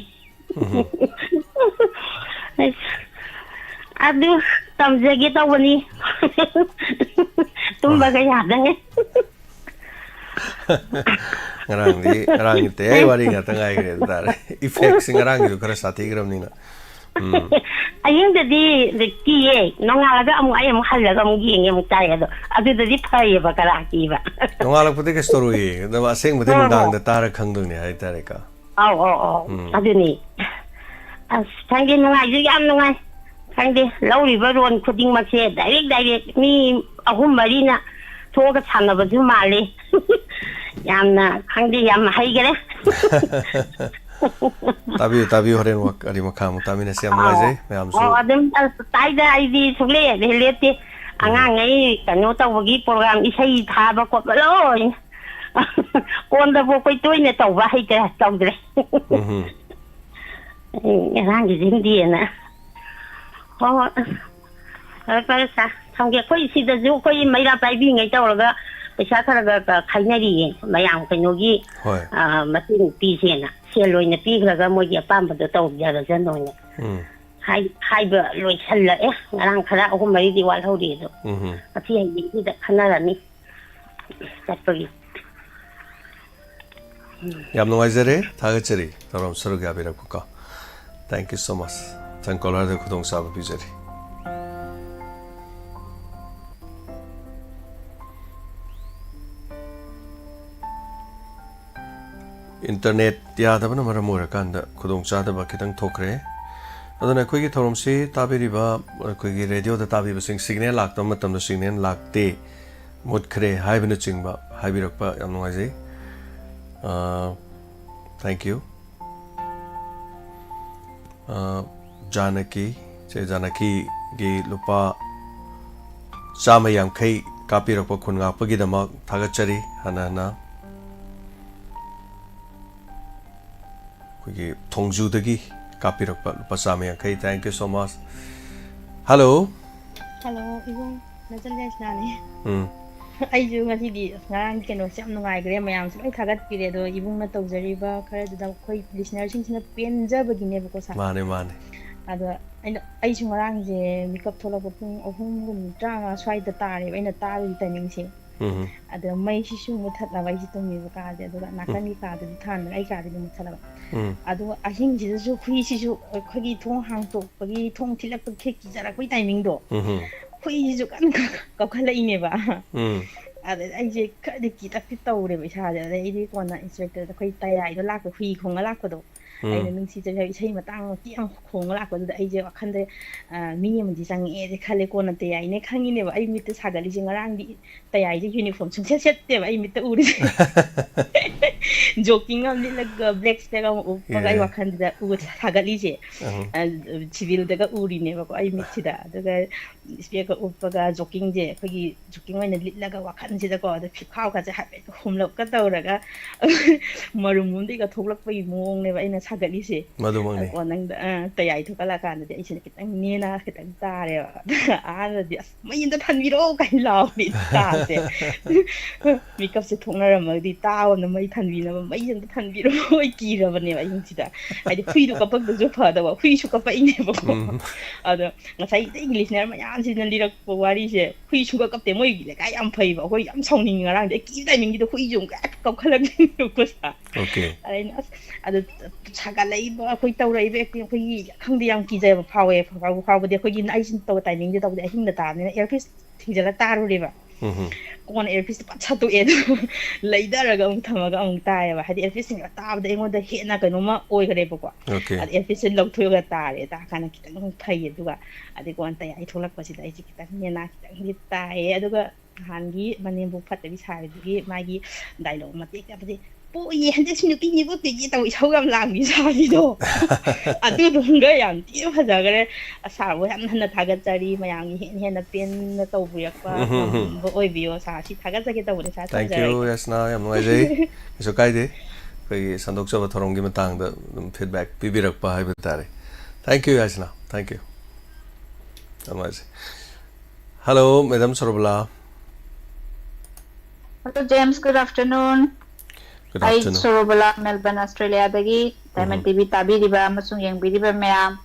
aduh tam jagi taw bani tum bagai hadang ngarang te wari ngata ngai gre dar effect singarang ju kara sati gram ni na ayang dadi ki nonga ga amu ayam halla ga mu gi ngem tai ado adu dadi phai ba kala ki ba nonga lak pute ke story da ba seng mate dang da tar khang dung ni ai tare ka au adu ni as thangi nonga ju yam nonga thangi lauri ba ron khuding ma che direct mi ahum marina to ga chana ba ju mali yamna khangdi yam hai gare tabi horen wak ari makam tabi na siam ngai me am so adem tai da ID sule de lete angang ai kanu taw gi program isai tha ba ko ba loi kon da bo koi toi ne taw ba hai ka taw dre ngang gi jing di na ho pa sa thong ge koi si da ju koi mai ra pai bi ngai taw ga pesa khara ga khai na ri mayam kanu gi matin pi se na xe lôi nè pi là cái môi giờ pam vào tàu giờ là dân rồi nè hai bữa lôi chân lại ngang khá ông mấy đi qua thâu đi rồi thì anh đi thì khá là ní đặt tôi yam no ai zere thaga cheri taram saru ga bera ko thank you so much thank caller de khudong sa bi jeri internet ya da bana mara mora kan da khudong cha da ba kitang thokre adana khoi gi thorom se tabiri ba khoi gi radio da tabi ba sing signal lak tam tam da signal lak te mut khre hai bana ching ba hai bi rak pa yam ngai je thank you janaki gi lupa samayam khai kapi rak pa khun nga pa gi da ma thaga chari hana Kugi Tongju dagi kapi rak pa lupa samaya kai thank you so much hello ibung najan des na ni ai ju ngasi di ngang keno sam nungai gre mayam sai thagat pire do ibung na tawjari ba khare da khoi listener sing sina penja bagine ba ko sa mane ado ai su ngarang je makeup thola ko pung ohum gum tranga swai da tare aina taru timing se ado mai si su muthat na bai si to mi ka de do nakan ni ka de than ai ka de muthat la ado ahing ji su khui si su khoi thong hang to bagi thong thilak pa khek ki jara koi timing do khui ji kan ka khala ine ba ꯑꯗ ꯑꯩꯁꯦ ꯈꯔꯗꯤ ꯀꯤꯇꯛꯇꯤ ꯇꯧꯔꯦꯕ ꯏꯁꯥꯁꯦ ꯑꯗꯩ ꯑꯩꯗꯤ ꯀꯣꯟꯅ ꯏꯟꯁꯇ꯭ꯔꯛꯇꯔꯗ ꯑꯩꯈꯣꯏ ꯇꯌꯥꯏꯗꯣ ꯂꯥꯛꯄ ꯍꯨꯏ ꯈꯣꯡꯉ ꯂꯥꯛꯄꯗꯣ ꯑꯩꯅ ꯅꯨꯡꯁꯤꯖꯔ ꯏꯁꯩ ꯃꯇꯥꯡ ꯃꯇꯦꯛ ꯑꯃ ꯈꯣꯡꯉ ꯂꯥꯛꯄꯗꯨꯗ ꯑꯩꯁꯦ ꯋꯥꯈꯟꯗ ꯃꯤ ꯑꯃꯗꯤ ꯆꯪꯉꯛꯑꯦꯗꯤ ꯈꯜꯂꯦ ꯀꯣꯟꯅ ꯇꯌꯥꯏꯅꯦ ꯈꯪꯉꯤꯅꯦꯕ ꯑꯩ ꯃꯤꯠꯇ ꯁꯥꯒꯠꯂꯤꯁꯦ ꯉꯔꯥꯡꯗꯤ ꯇꯌꯥꯏꯁꯦ ꯌꯨꯅꯤꯐꯣꯔꯝ ꯁꯨꯡꯁꯦꯠ ꯁꯦꯠꯇꯦꯕ ꯑꯩ ꯃꯤꯠꯇ ꯎꯔꯤꯁꯦ ꯖꯣꯀꯤꯡ ꯑꯃ ꯂꯤꯠꯂꯒ ꯕ꯭ꯂꯦꯛ ꯁ꯭ꯄꯦꯛ ꯑꯃ ꯎꯞꯄꯒ ꯑꯩ ꯋꯥꯈꯜꯗꯨꯗ ꯁꯥꯒꯠꯂꯤꯁꯦ ꯁꯤꯚꯤꯜꯗꯒ ꯎꯔꯤꯅꯦꯕꯀꯣ ꯑꯩ ꯃꯤꯠꯁꯤꯗ ꯑꯗꯨꯒ ꯁ꯭ꯄꯦꯛꯀ ꯎꯞꯄꯒ ꯖꯣꯀꯤꯡꯁꯦ ꯑꯩꯈꯣꯏꯒꯤ ꯖꯣꯀꯤꯡ ꯑꯣꯏꯅ ꯂꯤꯠꯂꯒ ꯋꯥꯈꯜꯁꯤꯗꯀꯣ ꯑꯗ ꯐꯤꯈꯥꯎꯒꯁꯦ ꯍꯥꯏꯐꯦꯠ ꯍꯨꯝꯂꯞꯀ ꯇꯧꯔꯒ ꯃꯔꯨꯝ ꯑꯃꯗꯒꯤꯒ ꯊꯣꯛꯂꯛꯄꯒꯤ ꯃꯑꯣꯡꯅꯦꯕ ꯑꯩꯅ ꯁꯥꯒꯠꯂꯤꯁꯦ ꯃꯗꯨꯃꯛꯅꯤ ꯅꯪꯗ ꯇꯌꯥꯏ ꯊꯣꯛꯒꯠꯂꯀꯥꯟꯗꯗꯤ ꯑꯩꯁꯤꯅ ꯈꯤꯇꯪ ꯅꯦꯅꯥ ꯈꯤꯇꯪ ꯇꯥꯔꯦꯕ ꯑꯍꯥꯟꯕꯗꯤ ꯑꯁ ꯃꯩ ꯑꯝꯇ ꯊꯥꯟꯕꯤꯔꯛꯑꯣ ꯀꯥꯏꯅ ꯂꯥꯎꯔꯦ ꯀꯥꯁꯦ ꯃꯤꯀꯞꯁꯦ ꯊꯣꯛꯅꯔꯝꯃꯒꯗꯤ ꯇꯥꯕꯅ ꯃꯩ ꯊꯥꯟꯕꯤꯅꯕ ꯃꯩꯁꯦ ꯑꯝꯇ ꯊꯥꯟꯕꯤꯔꯛꯑꯣ ꯑꯩ ꯀꯤꯔꯕꯅꯦꯕ ꯑꯍꯤꯡꯁꯤꯗ ꯍꯥꯏꯗꯤ ꯍꯨꯏꯗꯨ ꯀꯞꯄꯛꯇꯁꯨ ꯐꯗꯕ ꯍꯨꯏꯁꯨ ꯀꯞꯄꯛꯏꯅꯦꯕꯀꯣ ꯑꯗꯣ ꯉꯁꯥꯏ ꯏꯪꯂꯤꯁꯅ ꯃꯌꯥꯝꯁꯤꯅ ꯂꯤꯔꯛꯄ ꯋꯥꯔꯤꯁꯦ ꯍꯨꯏ ꯁꯨꯡꯀꯞ ꯀꯞꯇꯦ ꯃꯣꯏꯒꯤ ꯂꯩꯀꯥꯏ ꯌꯥꯝ ꯐꯩꯕ ꯑꯩꯈꯣꯏ ꯌꯥꯝ ꯁꯥꯎꯅꯤꯡꯉꯤ ꯉꯔꯥꯡꯗꯤ ꯑꯩ ꯀꯤ ꯇꯥꯏꯃꯤꯡꯒꯤꯗ ꯍꯨꯏꯁꯨ ꯑꯃꯨꯛ ꯀꯞꯈꯠꯂꯛꯄ ꯑꯩꯅ ꯑꯁ ꯑꯗꯨ ꯁꯥꯒꯠꯂꯛꯏꯕ ꯑꯩꯈꯣꯏ ꯇꯧꯔꯛꯏꯕ ꯑꯦꯛꯇꯤꯡ ꯑꯩꯈꯣꯏꯒꯤ ꯈꯪꯗꯦ ꯌꯥꯝ ꯀꯤꯖꯕ ꯐꯥꯎꯋꯦ ꯐꯥꯎꯕꯗꯤ ꯑꯩꯈꯣꯏꯒꯤ ꯑꯩꯁꯤꯅ ꯇꯧꯕ ꯇꯥꯏꯃꯤꯡꯁꯦ ꯇꯧꯕꯗꯤ ꯑꯍꯤꯡꯗ ꯇꯥꯕꯅꯤꯅ ꯏꯌꯥꯔꯄꯤꯁ ꯊꯤꯡꯖꯤꯜꯂ ꯇꯥꯔꯨꯔꯦꯕ ꯀꯣꯟꯅ ꯏꯌꯥꯔꯄꯤꯁꯇꯣ ꯄꯠ ꯁꯠꯇꯣꯛꯑꯦ ꯑꯗꯨ ꯂꯩꯊꯔꯒ ꯑꯃꯨꯛ ꯊꯝꯃꯒ ꯑꯃꯨꯛ ꯇꯥꯏꯌꯦꯕ ꯍꯥꯏꯗꯤ ꯏꯌꯥꯔꯄꯤꯁꯁꯤꯡꯒ ꯇꯥꯕꯗ ꯑꯩꯉꯣꯟꯗ ꯍꯦꯟꯅ ꯀꯩꯅꯣꯝꯃ ꯑꯣꯏꯈꯔꯦꯕꯀꯣ ꯑꯗ ꯏꯌꯥꯔꯄꯤꯁꯁꯦ ꯂꯧꯊꯣꯛꯑꯒ ꯇꯥꯔꯦ ꯇꯥꯔꯀꯥꯟꯗ ꯈꯤꯇꯪ ꯐꯩ ꯑꯗꯨꯒ ꯑꯗꯩ ꯀꯣꯟꯅ ꯇꯌꯥꯏ ꯊꯣꯛꯂꯛꯄꯁꯤꯗ ꯑꯩꯁꯦ ꯈꯤꯇꯪ ꯅꯦꯅꯥ ꯈꯤꯇꯪꯗꯤ ꯇꯥꯏꯌꯦ ꯑꯗꯨꯒ ꯅꯍꯥꯟꯒꯤ ꯃꯅꯦꯝꯕꯣꯛ ꯐꯠꯇꯕꯤ ꯁꯥꯕꯗꯨꯒꯤ ꯃꯥꯒꯤ ꯗꯥꯏꯂꯣꯛ ꯃꯇꯦꯛ ꯀꯥꯞꯄꯗꯤ ꯄꯣꯛꯏ ꯍꯟꯗꯛꯁꯤ ꯅꯨꯄꯤꯅꯤ ꯄꯣꯛꯇꯣꯏꯒꯤ ꯇꯧ ꯏꯁꯧ ꯌꯥꯝ ꯂꯥꯡꯕꯤ ꯁꯥꯕꯤꯗꯣ ꯑꯗꯨꯗꯨꯒ ꯌꯥꯝ ꯊꯤꯅ ꯐꯖꯈꯔꯦ ꯁꯥꯔꯕꯨ ꯌꯥꯝ ꯍꯟꯅ ꯊꯥꯒꯠꯆꯔꯤ ꯃꯌꯥꯝꯒꯤ ꯍꯦꯟꯅ ꯄꯦꯟꯅ ꯇꯧꯕꯤꯔꯛꯄ ꯉꯝꯕ ꯑꯣꯏꯕꯤꯌꯣ ꯁꯥꯔ ꯁꯤ ꯊꯥꯒꯠꯆꯒꯦ ꯇꯧꯕꯅꯦ ꯁꯥꯔ ꯊꯦꯡꯛ ꯌꯨ ꯌꯥꯁꯅꯥ ꯌꯥꯝ ꯅꯨꯡꯉꯥꯏꯖꯩ ꯀꯩꯁꯨ ꯀꯥꯏꯗꯦ ꯑꯩꯈꯣꯏꯒꯤ ꯁꯟꯗꯣꯛꯆꯕ ꯊꯧꯔꯝꯒꯤ ꯃꯇꯥꯡꯗ ꯑꯗꯨꯝ ꯐꯤꯗꯕꯦꯛ ꯄꯤꯕꯤꯔꯛꯄ ꯍꯥꯏꯕ ꯇꯥꯔꯦ ꯊꯦꯡꯛ ꯌꯨ ꯌꯥꯁꯅꯥ ꯊꯦꯡꯛ ꯌꯨ ꯌꯥꯝ ꯅꯨꯡꯉꯥꯏꯖꯩ ꯍꯜꯂꯣ ꯃꯦꯗꯥꯝ ꯁꯣꯔꯣꯕꯂꯥ Hello, James. Good afternoon. Good I afternoon. Sorobala, Melbourne, Australia. Dagi Diamond TV tabiriba amasung yang biriba mayam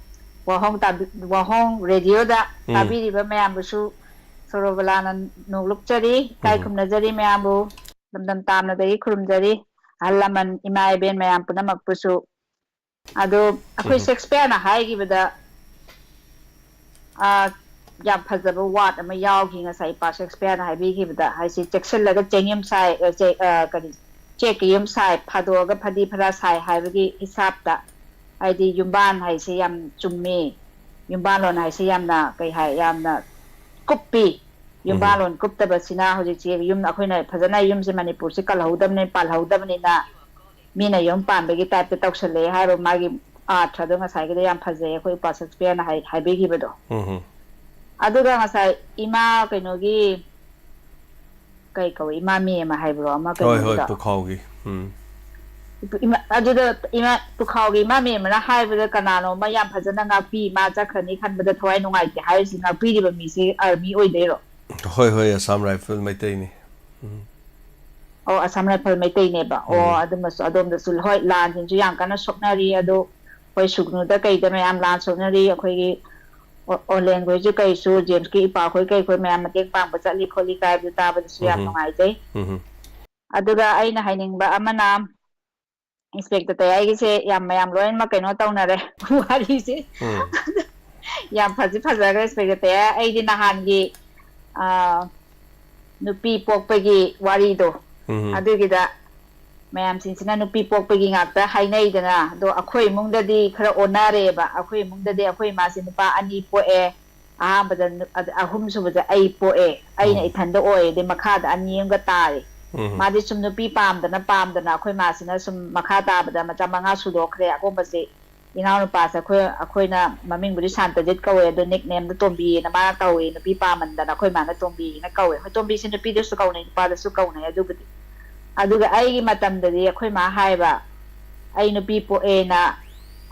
wahong radio da tabiriba mayam busu Sorobala na nuglukjari kai kumnajari mayam bu damdam tamna dagi kurumjari halaman imai ben mayam punamak busu ado akoi Shakespeare na hai gibada yam phajaba wat ama yawgi ngasai pa Shakespeare na haibigibda haisi cheksellaga chengim sai kari chekiyum sai phadoga phadi phara sai haibagi hisabta haidi yumban haisi yam chummi yumban lon haisi yamna kai hai yamna kuppi yumban lon kuptaba sina hoji che yum akhoina phajana yum se manipur se kalhaudamne palhaudamne na mina yum pambagi type ta tawsale haiba magi thado ngasai ga yam phajai akhoi pa Shakespeare na haibigibdo aduga ngasai ima kainogi kai kawai ima mi ma haibro ama hoi hoi pukhaugi aduda ima pukhaugi ma mi ma haibda kanano ma yam phajana ngapi ma jakhani khanbada thwai nungai ti haisi ngapi riba mi se army oi deiro hoi hoi Assam Rifle maitai ni o Assam Rifle maitai ne ba o adumasu adomda sul hoi lan jinju yang kana soknari ado hoi sugnu da kai da mayam lan soknari akhoi gi o language kai su James ki pa khoi kai khoi mayam matek pang ba chali kholi kai bu ta ba su yam ngai jai aduga aina haining ba amana inspector tai ai se yam mayam loin ma kaino taunare wari se yam phaji phajaga inspector tai ai di nahan gi nupi pokpagi wari do adugi da mayam sinsina nupi pokpagi ngakta hainai dana do akhoi mungdadi khara onare ba akhoi mungdadi akhoi ma sin pa ani poe ahambada ahum subada ai poe aina ithanda oe de makhada ani amga tare madi sum nupi pamdana akhoi ma sina sum makha tabada macha manga sudokre akombase inau nu pasa akhoi na maming budi santajit kawe do nickname da tombi na ma kawe nupi pamandana akhoi ma na tombi na kawe tombi sin nupi de su kaune pa da su kaune adubudi aduga aigi matamdadi akhoi ma haiba ai nupi poe na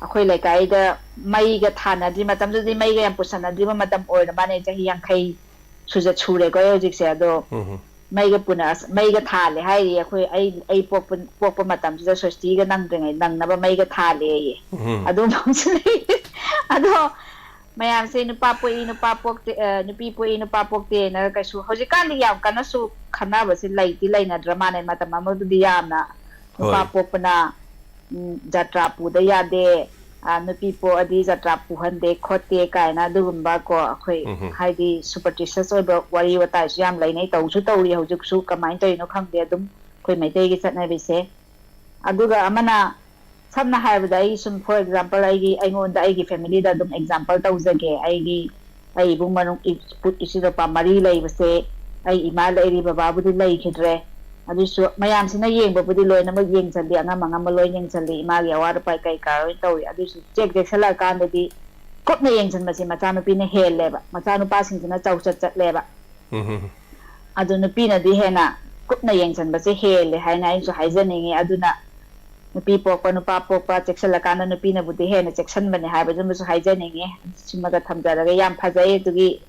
akhoi laikai da mai ga thanadi matamdadi mai ga yam pusanadi matam oina mane jahi yankai suja chure ko yojik se ado mai ga punas mai ga thale hairi akhoi ai pokpa matam suja sosti ga nangdrengai nangnaba mai ga thale ye ado ado mayam se nupa nupi pokte na kaisu hojikan di yam kana su khana basi laiti laina drama ne matam amadu di yam na nupa pokna jatra pu da yade nupi po adi jatra puhande khote kaina dugumba ko akhoi haidi superstitious oiba wari watai su yam lainai tawsu tawri hojik su kamai toino khangde adum khoi maitei gi chatna bise aduga amana samna haibda ai sum for example ai ngonda ai family da dum example tawjage ai bung manung put isida pa mari laibase ai ima lairi baba budi lai khidre adusu mayam sina yeng budi loina ma yeng chali anga manga ma loi yeng chali ima gi awar pai kai ka roi tawi adusu check sala kan di kopna yeng chan masi macha no pina hel leba macha no pa sing sina chau chat leba adu no pina di hena kopna yeng chan base hel le haina ai su haijaningi aduna nupi pokpa nupa pokpa cheksala kana nupi na budi hena cheksan bane ha ba jumsu haijaningi simaga thamjaraga yam phajai dugi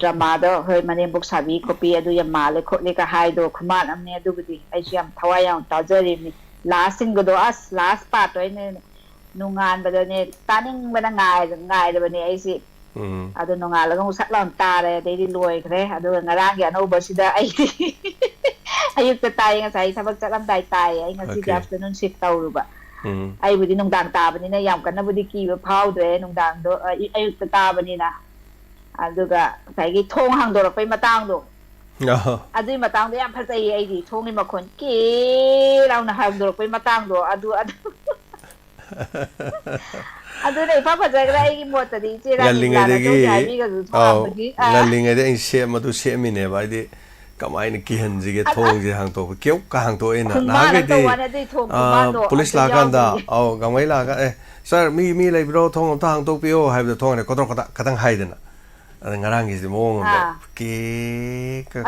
drama do hoi mane book sabi copy adu yam male khotle ka hai do khuman amne adu budi ai yam thawai yam tajari ni last sing do as last part oi ne nungan ba ne taning bana ngai da bane ai si adu nungal la ngusat lam tare dei di loi kre adu ngarang ya no basida ai ayuk ta tai nga sai sabak chalam tai ai ngasi afternoon shift tawruba ai budi nungdang ta bani na yam kana budi ki ba phau dre nungdang do ayuk ta bani na aduga sai gi thong hang do pai matang do adui matang do yam phasai ai di thong ni makhon ki rauna hang do pai matang do adu ne fa phasai gra ai gi mot di che ra ngaling ai gi ngaling ai de se ma du se mi ne ba di kamai ni ki han ji ge thong ji hang to keu ka hang to ena na ge di police la kan da au gamai la ga sir mi lai bro thong ta hang to pio hai da thong ne ko ka tang hai da na ngarang gi mo ngom ki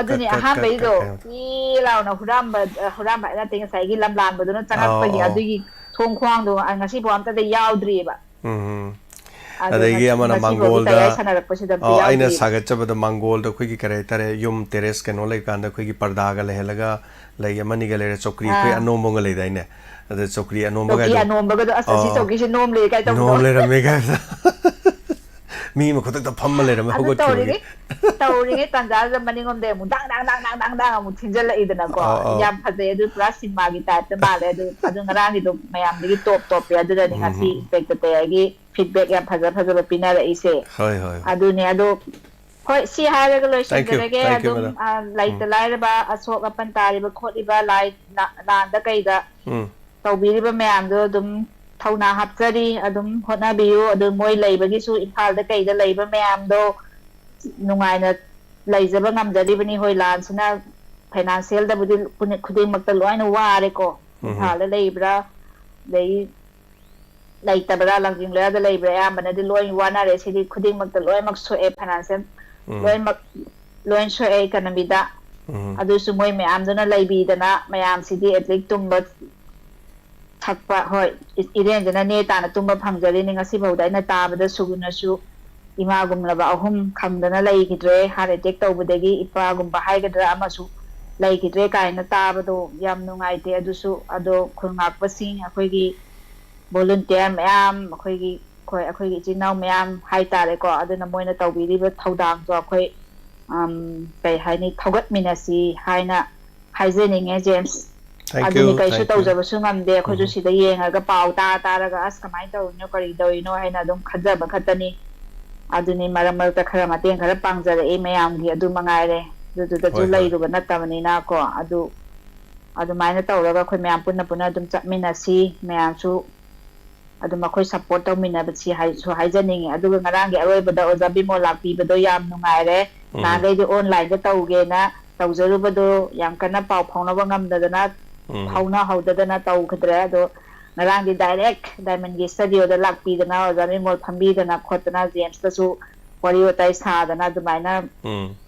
adu ni ha bai do ki lao na huram ba na ting sai gi lam lan ba do na changak pa gi adu gi thong khwang do ngasi bo am ta de yaw dri ba adagi amana mangol da aina sagat chabada mangol da khoi gi kare tare yum terrace kano lai kan da khoi gi parda ga lehelaga lai amani ga le chokri khoi anom bong lai dai ne ada chokri anom ba ga anom ba ga asasi chokri se nom le kai ta nom le ra me ga mi ma khotak da pham le ra me hogot tawri ge tanja ja mani ngom de mu dang mu thinjal lai dana ko yam phase du plus simma gi ta ta ba le du adu ngarang gi do mayam gi top ya du da ni ngasi spectator gi feedback yam phaja pina la ise hoi adu ne adu hoi si hare ga loisan ge adu light lai ba asok apan tari ba kholi ba light nan da kai da tawbiri ba mayam do dum thauna hapjari adum hotna biu adu moi leibagi su imphal da kai da leiba mayam do nungai na leijaba ngamjari bani hoi lan sina financial da budi khuding mak ta loina ware ko imphal da leibra lei tabra langjing le da leibra ya bana di loi wana re sidi khuding mak ta loi mak so e financial loi so e economy da adu su moi mayam do na leibi da na mayam sidi atlik tumba thakpa hoi iren jana ne ta na tumba phangjari ni ngasi bauda na ta bada suguna su ima gumlaba ahum khamdana lai gidre heart attack tawbadagi ipa gumba haigadra amasu lai gidre kaina tabado yam nungai te adusu ado khungak pasing akhoi gi volunteer mayam akhoi gi chinau mayam hai tare ko aduna moina tawbiri ba thaudang jo akhoi kai haini thogat minasi haina haijening James aduni kai su tawjaba su ngamde akhoi ju sida yengaga pau taraga as kamai tawno kari doino haina dum khajaba khatani aduni maramar ta khara mateng khara pangjara e mayam gi adu mangaire du da ju lai ru ba natamani na ko adu maina tawraga khoi mayam punna dum chapmina si mayam su adu makhoi support tawmina ba si hai su haijaningi adu ngarang gi aroi bada ojabi mo lakpi bado yam nungaire na gai de online ga tawge na tawjaru bado yam kana pau phawna ba ngamda na phawna hawda na taw khadra ado ngarang di direct diamond gi studio da lakpi da na ojabi mo phambi da na khotna James ta su wari watai sa da na dumaina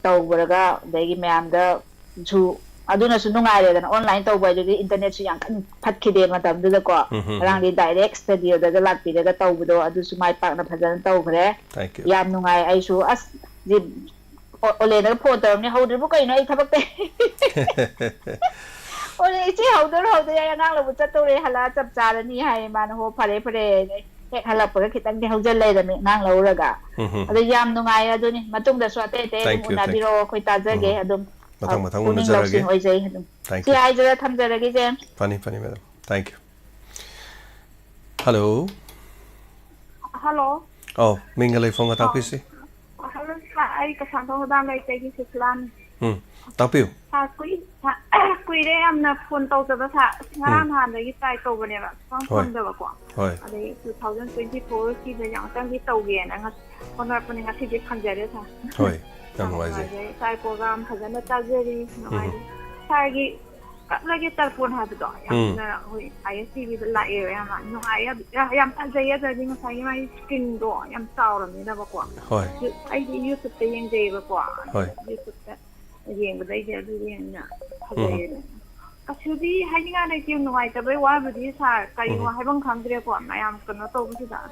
tawbraga dagi mayam da ju aduna su nungaire da online tawba ju internet su yang kan phatkide matam du da ko ngarang di direct studio da lakpi da tawbudo adu su mai pak na phajan tawgre yam nungai ai su as ji ole da phone taw ni hawdri bu kai no ai thabak te ole chi hawdri ya nang la bu chatore hala chap charani hai man ho phare hek hala pa khitang de hawjal lai da me nang la uraga adu yam nungai adu ni matung da swate te una biro khoi ta jage adu matang un jarage si ai jara tham jarage James funny madam thank you hello hello. Oh, mingle phone at Tapisi. Hello, I can tell them like taking his land. Tapu. Queen, I'm not phone to the Saran hand the side over never. From the Aqua. 2024 season young Sandy Togian and on opening a city conjecture. Hoi, otherwise. Side program has an Tazeri, Targi. Like a telephone has a dog. I see with the light area. No, I am as I think my skin door. I am sour and never go. I used to stay in day before. Used to again, but they did again. Should be hiding out a few nights away. Why would these are? I haven't come to one. I am going to talk to that.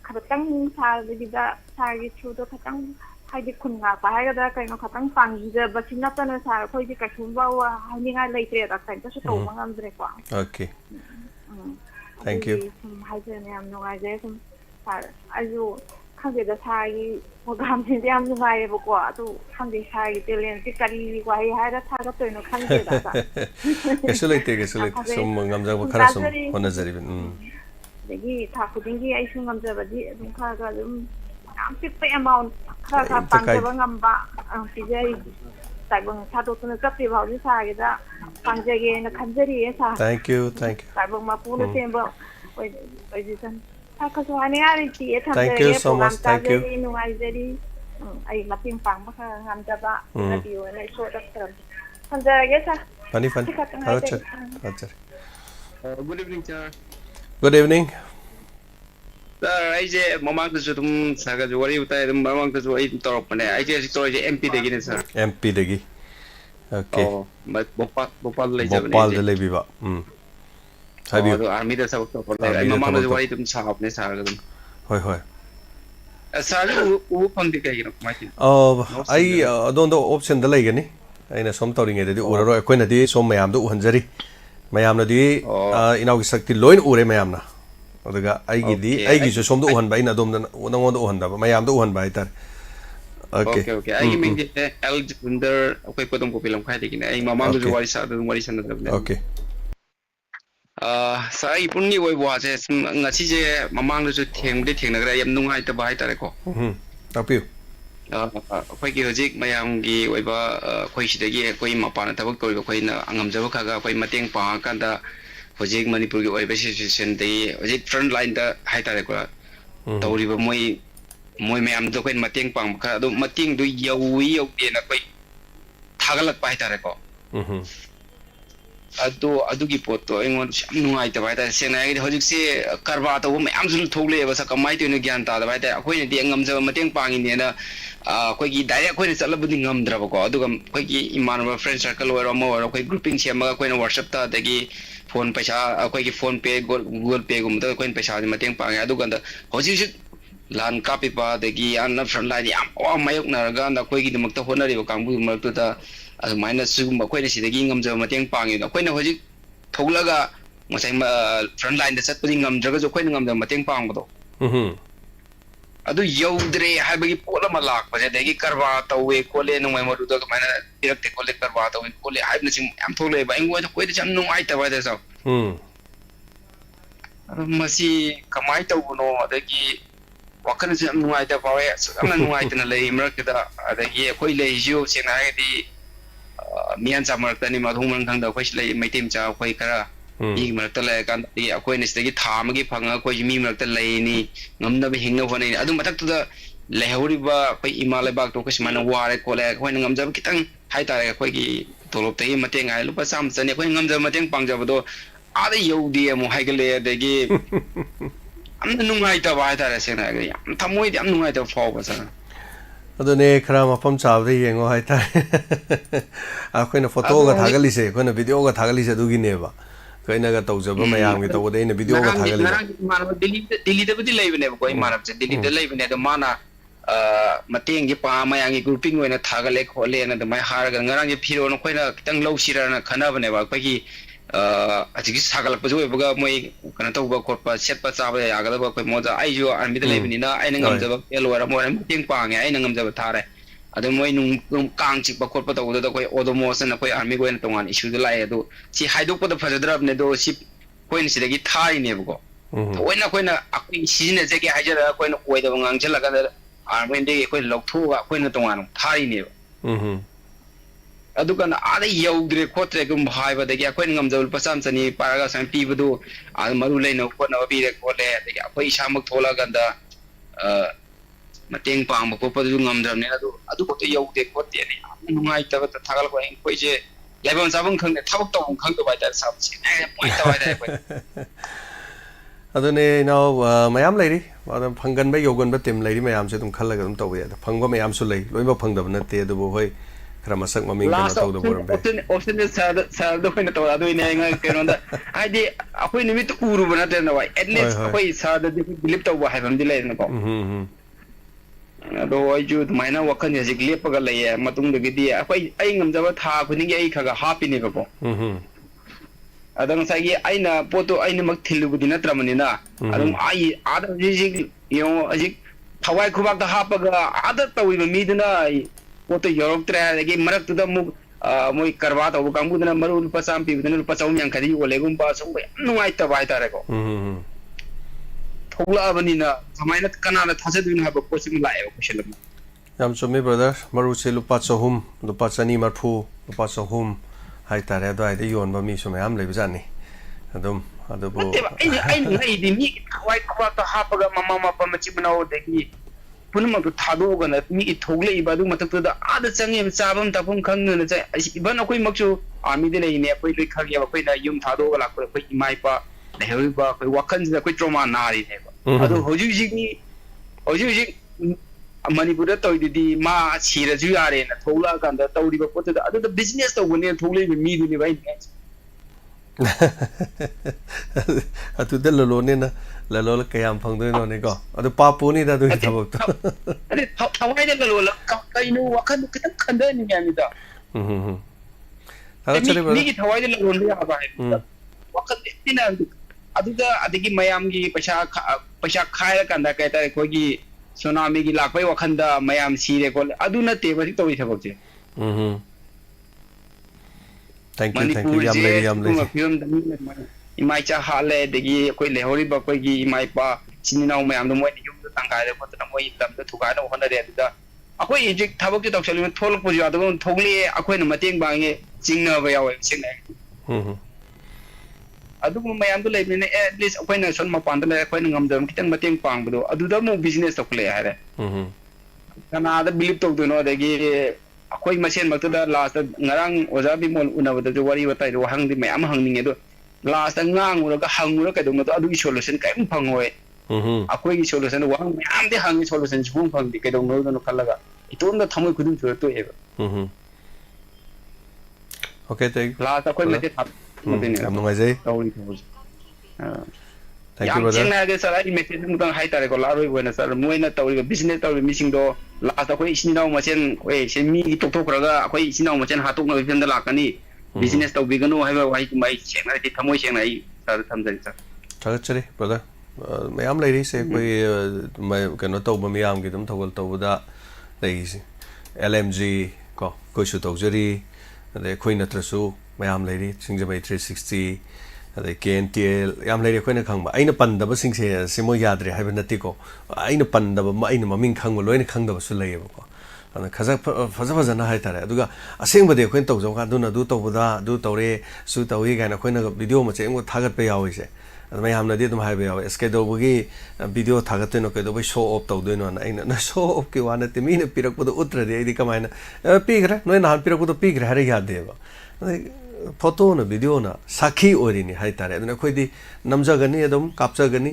Katang with that target through the Katang. I did Kunga, I had a kind of Katang Fang, but not on a side of the Katumba, hiding out later at time, just over 100. Okay. Thank you. I no idea. I do can't get the Thai program in the Amazon to can't be high billion, why I had a target to no candidate. Actually, take some Namza on a Zeriban. The Takudingi, I think on the I'm 50 amount. Number, Thank you. Thank you so much. Thank you. Funny. Good evening, sir. Good evening. I say, Mamma to Sutum Saga, what you tell them, Mamma to wait to talk. I just told you MP again, sir. MP Degi. Okay. But Bopal the Leviva. Have you? Army the South of Mamma is white and sharpness. Hoi. Sir, who on the game of my team? Oh, I don't know option the legany. I know some telling it or Quinity, so may am do Hanjari. Mayamna di in our Sakti loin ure mayamna. I give you some do one by Nadom than one on the Mayam do one by that. Okay. I mean the Alexander Pepodom Popilum Katik. I'm Mamma to what is other than what is another. Okay. So I only was Nasije Mamma to Ting the Ting, I am no height by Tareko. Help you. Quaiki, Mayangi, Weba, Quaishigi, Quaimapana, Tabako, Quaina, Angamzavaka, Quaimating Pakanda. Hojik Manipur Position the front line the Haitarekura. Toriba Moy Mayam Dokan Mating Pang, Mating do Yawi in a quite Tagalat Paitareko. Adugi Poto, I want no item. I say, Hojik say, Carvata, whom absolute totally was a commite in the Ganta, the Queen, the Angams of Mating Pang in the Quaki Diet, Queen is a Labudingam Dravaco, Dugam, Quaki, Immanuel French Circle or more, a quick grouping Shama, Queen worship the phone Pesha, a phone pay, Google pay, the Queen Pesha, the Mating Pang, Aduganda, Hosish, Lan Capipa, the Guiana from Ladi, or my Naragan, the Quaki, the Mactahona, the Kambu Mertuta, as minus Sum, Quenisi, the Gingams of Mating Pang, the Queen of Hojik, Tolaga, front line, the set putting Druggers of Queen of the Mating Pang. Adu Yodre, Habby Pola Malak, but they carvata away, Cole, no more to the man, direct collect carvata with Cole, I'm totally buying what no item by the south. Masi Kamaita no, the key, what can you know? I have no item, a lay, Mercada, the year, Quile, you, Sinai, me and some Martani, Madhuman, the which lay my team chow, Quakera. Mertale, the acquaintance, the Tamagi Panga, Quajimi Mertale, Namda Hinga, one I do matter to the Lehoriba, Imalabak, Tokashman, War, Colette, when I'm Kitang, Haita, Quaki, Tolope, Mating, I look at some Sunday, when I'm the Mating Pangabado, are the Yodi, Mohagale, they gave. I'm the new height of Ita, I said, I'm Tamoy, I'm no height of forwards. The neck ram from Saudi and Haita. I when a photo got Hagalise, when a video got Hagalise do Gineva. Kainaga Toza, Mayam, with over in a video. Delete the live never going man up to delete the live in the mana. Mating Gipa, Mayangi grouping when a Tagalek, Hole and the my Harag and Narang Piro, no Quina, Tang Low Shira and a Canavaneva, Paki, I think it's Hagalapazu, Bogamay, Kanatoba Corpa, Shepa Saba, Agalaba, Moza, Ajo, and Middle Evenina, and the yellow, more and Ting Pang, and the Tare. I don't know, can't chip a corporate over the way Odomos and a way Army went on issue the lie. See, I do put the President Nedo ship Queen the guitar in Nebugo. ꯊꯑꯣꯏꯅ ꯑꯩꯈꯣꯏꯅ ꯑꯩꯈꯣꯏ ꯁꯤꯖꯤꯟꯅꯖꯒꯦ ꯍꯥꯏꯖꯔꯒ ꯑꯩꯈꯣꯏꯅ ꯑꯣꯏꯗꯕ ꯉꯥꯡꯁꯤꯜꯂꯀꯥꯟꯗ ꯑꯥꯔꯃꯦꯟꯗꯒꯤ ꯑꯩꯈꯣꯏ ꯂꯧꯊꯣꯛꯑꯒ ꯑꯩꯈꯣꯏꯅ ꯇꯣꯉꯥꯟꯅ ꯊꯥꯔꯤꯅꯦꯕ ꯑꯗꯨꯒ ꯑꯥꯗ ꯌꯧꯗ꯭ꯔꯦ ꯈꯣꯠꯇ꯭ꯔꯦꯒꯨꯝꯕ ꯍꯥꯏꯕꯗꯒꯤ ꯑꯩꯈꯣꯏꯅ ꯉꯝꯖꯕ ꯂꯨꯄꯥ ꯆꯥꯝꯃ ꯆꯅꯤ ꯄꯥꯔꯒ ꯁꯨꯃꯥꯏꯅ ꯄꯤꯕꯗꯨ ꯃꯔꯨ ꯂꯩꯅꯕ ꯈꯣꯠꯅꯕ ꯄꯤꯔꯦ ꯈꯣꯠꯂꯦ ꯑꯗꯒꯤ ꯑꯩꯈꯣꯏ ꯏꯁꯥꯃꯛ ꯊꯣꯛꯂꯛꯑꯀꯥꯟꯗ ꯃꯇꯦꯡ ꯄꯥꯡꯕ ꯈꯣꯠꯄꯗꯨꯁꯨ ꯉꯝꯗ꯭ꯔꯕꯅꯤꯅ ꯑꯗꯨ ꯈꯛꯇ ꯌꯧꯗꯦ ꯈꯣꯠꯇꯦꯅ ꯌꯥꯝ ꯅꯨꯡꯉꯥꯏꯇꯕꯗ ꯊꯥꯒꯠꯂꯛꯄ ꯑꯩꯈꯣꯏꯁꯦ ꯂꯩꯐꯝ ꯆꯥꯐꯝ ꯈꯪꯗꯦ ꯊꯕꯛ ꯇꯧꯐꯝ ꯈꯪꯗꯕ ꯍꯥꯏꯇꯥꯔꯦ ꯁꯥꯕꯁꯦ ꯅꯨꯡꯉꯥꯏꯇꯕ ꯍꯥꯏꯇꯥꯔꯦ ꯑꯩꯈꯣꯏ ꯑꯗꯨꯅꯦ ꯏꯅꯥꯎ ꯃꯌꯥꯝ ꯂꯩꯔꯤ ꯑꯗꯨꯝ ꯐꯪꯒꯟꯕ ꯌꯧꯒꯟꯕ ꯇꯤꯝ ꯂꯩꯔꯤ ꯃꯌꯥꯝꯁꯦ ꯑꯗꯨꯝ ꯈꯜꯂꯒ ꯑꯗꯨꯝ ꯇꯧꯕ ꯌꯥꯏ ꯐꯪꯕ ꯃꯌꯥꯝꯁꯨ ꯂꯩ ꯂꯣꯏꯅꯃꯛ ꯐꯪꯗꯕ ꯅꯠꯇꯦ ꯑꯗꯨꯕꯨ ꯍꯣꯏ खरा मसक ममिंग कनो तौदब बरबे ऑप्शन सर दो खने तौदा दो ने केनोंदा हाइदि अखोय निमित उरुब नते न वाई एटलीस्ट अखोय सर द बिलीव तौबा हाइबम दि लेन को अदो आइजु माइना वखन जे लेपगा लये मतुंग दगिदि अखोय अइ ngमजबा था खुनिंग अइ खगा हापिने बको अदंग सागी आइना पोतो आइना मक थिलुबुदि नत्रमनिना अदंग आइ आदा जिजि यो अजि थवाई खुबाक दा हापगा आदा तौइबा मीदना पोतो योरक्त्रे अदगी मरक्तुदा मु मोय करवा तौब कांगुदना मरु लुपा चाम पीबदना लुपा चाम यांखदि ओलेगुम बा सम नुवाइता बाइतारे को थोलाबनिना समाइना कनाना थाजदुन हाबा कोचिंग लाए क्वेश्चन याम चुमी ब्रदर मरु से लुपा चहुम लुपा चनी मरफु लुपा चहुम हाइतारे अदो आइदे योनबा मी सो मयाम लेबजानी अदुम अदबो आई नैदि मी थवाई खुबाक हापगा ममा मपा मचिबनाओ देगी पुनमक थादोगना मी थोगले इबादु मतकदा आदा चंगे चाबम तपम खंगना च इबन अखोय मक्सु आर्मी दे लेने अखोय लोय खगिया अखोयना युम थादोगा लाखो अखोय इमाइपा लेहरिबा अखोय वखन से अखोय ट्रोमा नारी ने अदु होजि मणिपुर तौदिदि मा सिरजु यारे न थोला कांदा तौदिबा पोतदा अदु बिजनेस तौबने थोगले मी दुनि बाइ अतु दल लोने ना ललोल कयाम फंगदो ने को अदु पापोनी दा दु थबक तो अरे थवाई दे ललोल कइनु वखन कितन खंदे नि यामिदा थागा चले बा मी की थवाई दे ललोल या बा वखन इतना अदुदा अदगी मयाम की पैसा खायरा कांदा कहता है कोई सुनामी की लाखै वखंदा मयाम सिरे को अदु नते बसी तोइ थबक छे Thank you yam le imaicha hale degi koi lehori ba koi gi imai pa chininau mayam do moi yum do tangkai de khotna moi lam do thukai no hona de da akoi ejik thabok ki tawsali me tholok pu ya do thogli akoi na mateng bange chingna ba yawe singai adu mayam do le ne at least akoi na son ma pan da akoi na ngam dam kitang mateng pang bu do adu da mo business tokle hare kana da believe tok do no degi अखोई मसेन मक्तदा last ngarang oja bi mol unabada jo wari watai ro hang di mayam hangning edo last ngang ura ka hangura ka dong to adu solution kai phangoi अखोई की solution wang mayam de hang solution jung phang di kai dong no no khalaga iton da thamoi khudum chu to eba okay thank last अखोई mate thap am ngai jai thank you brother chena ge sara I message mutang hai tare ko laroi wena sar moina tawri business tawri missing do last akoi isinau machen oi se mi tok tok raga akoi isinau machen hatok na bifenda lakani business taw bigano haiba wai mai chena ti thamoi chena I sar thamjari sar chagat chari brother mayam lai ri se koi mai kano taw ba miyam gi dum thawal tawda lai LMG ko koi su tawjari ade khoi natrasu mayam lai ri singjamai 360 अदे KNTL याम लेरे खोइना खंगबा आइना पन्दब सिंगसे सिमो याद्रे हाइबा नतिको आइना पन्दब आइना ममिंग खंगबा लोइना खंगदब सु लैयबको अन खजा फजा फजना हाइतारे अदुगा असेंबदे खोइन तौजौ का दुना दु तौबदा दु तौरे सु तौई गाना खोइना वीडियो मचे एंगो थागत पे यावइसे अद मै हमना दे तुम हाइबा याव एस्केडोबगी वीडियो थागतनो केदो बै शो ऑफ तौदोइनो ना आइना ना शो ऑफ के वाना ते मीना पिरकबदो उत्रदे आइदि कमाइना पिगरे नोइ नान पिरकबदो पिगरे हारे यादेबा फोटो ना वीडियो ना साखी ओरिनी हाइतारे अदुना खोइदि नमजगनी अदुम कापजगनी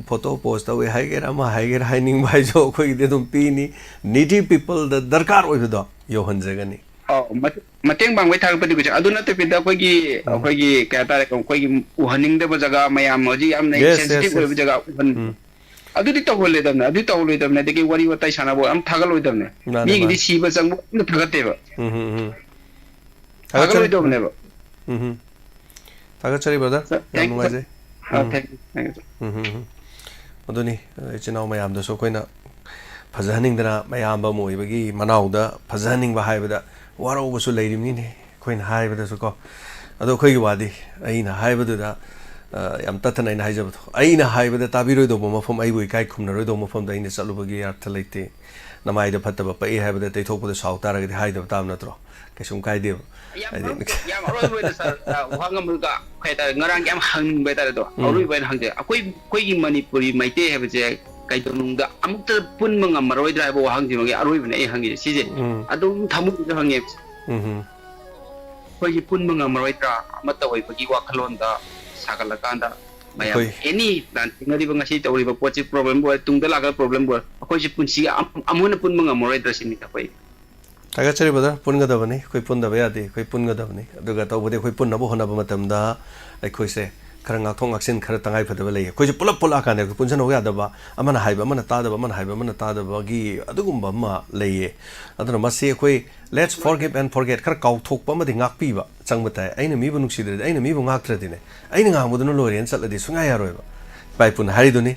फोटो पोस्ट तवे हाइगेरा मा हाइगेरा हाइनिंग भाई जो खोइदि अदुम पीनी नीडी पीपल द दरकार ओइबदो यो हनजगनी mateng bang wai thar padi ku aduna te pida koi gi ka tare koi gi uhaning de jaga mayam hoji am nei sensitive oi jaga adudi to hole damna adu to hole damna de ki wari watai sana bo am thagal oi damna mi gi di siba jang no thagate ba thagal oi damna ba thagal chari brother yam ngai je thank you aduni chinau mayam da so koina फजहनिंग दना मयाम बा मोइबगी मनाउदा फजहनिंग बा हाइबदा वारो बसु लैरिमनी ने coin हाइबदा सो को अदो खोइ वादी अइना हाइबदुदा yam tatana ina haijab aina haibada tabiroi do mafam ai boi kai khumna roi do mafam da ina chalubagi artha leite namai da phatta ba pai haibada tei thokpada sautara ga haida tam natro kesum kai de yam aroi boi da sar wangam ga kai ta ngarang yam hang bai ta do aroi bai hang de koi gi manipuri maite hebe je kai to nung da amukta pun mangam maroi dra bo hang ji aroi bane ai hang ji si je adum thamu da hang ye koi gi pun mangam maroi tra amata wai bagi wakhalon da sagalakanda mayam any plan ngari bang asi tawri ba pochi problem bo tungda laga problem bo akoi si punsi amuna pun manga morai drasini ta koi taga chari bada punga da bani koi pun da ba yade koi punga da bani aduga taw bode koi pun na bo hona ba matam da ai koi se khara ngak thong aksin khara tangai phada ba lei koi se pulap pula kan ko punsan ho ya da ba amana haiba amana ta da ba amana haiba amana ta da ba gi adugum ba ma lei aduna masi koi let's forgive and forget khara kau thok pa ma de ngak pi ba changmata aina mi bu nuksi de aina mi bu ngak thra dine aina nga mu dun lorian chat la di sunga ya roi ba bai pun hari duni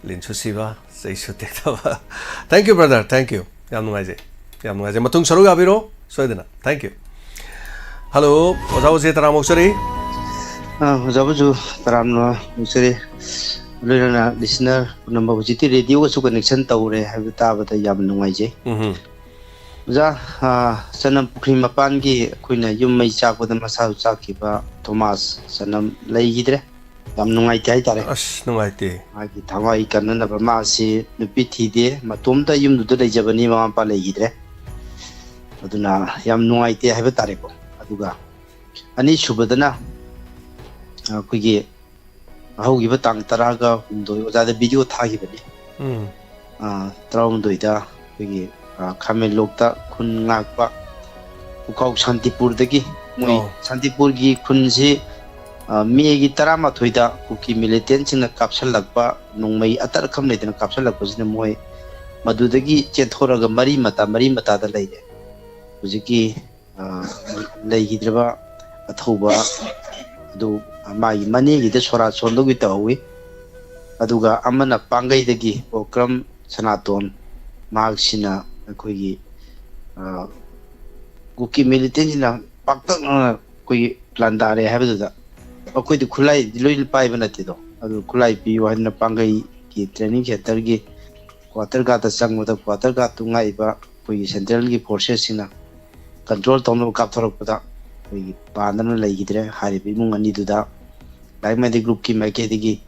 lin chu si ba sei su tek ta ba thank you brother thank you yam ngai je matung saru ga biro soidana thank you hello oja oje tara moksari oja buju taram no moksari lena listener number bujiti radio ko su connection tawre habi ta ba ta yam ngai je oja sanam pukri mapan gi kuina yum mai chak ba ma sa chak ki ba thomas sanam lei gidre yam ngai tai tare as ngai te agi thawai kan na ba ma si nupi thi de matum ta yum du dei jabani ma pa lei gidre aduna yam ngai te habi tare ko aduga ani subadana kuigi haugi ba tang taraga humdoi oja da video tha gi bani traum doida kuigi khamel lokta khun ngakpa ukau shantipur dagi moi shantipur gi khun si me gi tarama thoida kuki militant sina kapsal lakpa nongmai atar kham leidena kapsal lakpa sina moi madudagi chethoraga mari mata da leide hujiki leigidreba athoba adu mai mani gi de sora sondo gi tawi aduga amana pangai dagi program sanaton magsina koigi kuki militant sina paktak koigi plan dare habida akoi de khulai loi pai bana te do adu khulai pi wa na pangai ki training center gi quarter ga ta sang da quarter ga tu ngai ba koigi central gi forces sina control tom no kap thorok pada koigi pandana lai gi dire hari bi mung ani du da lai ma de group ki ma ke digi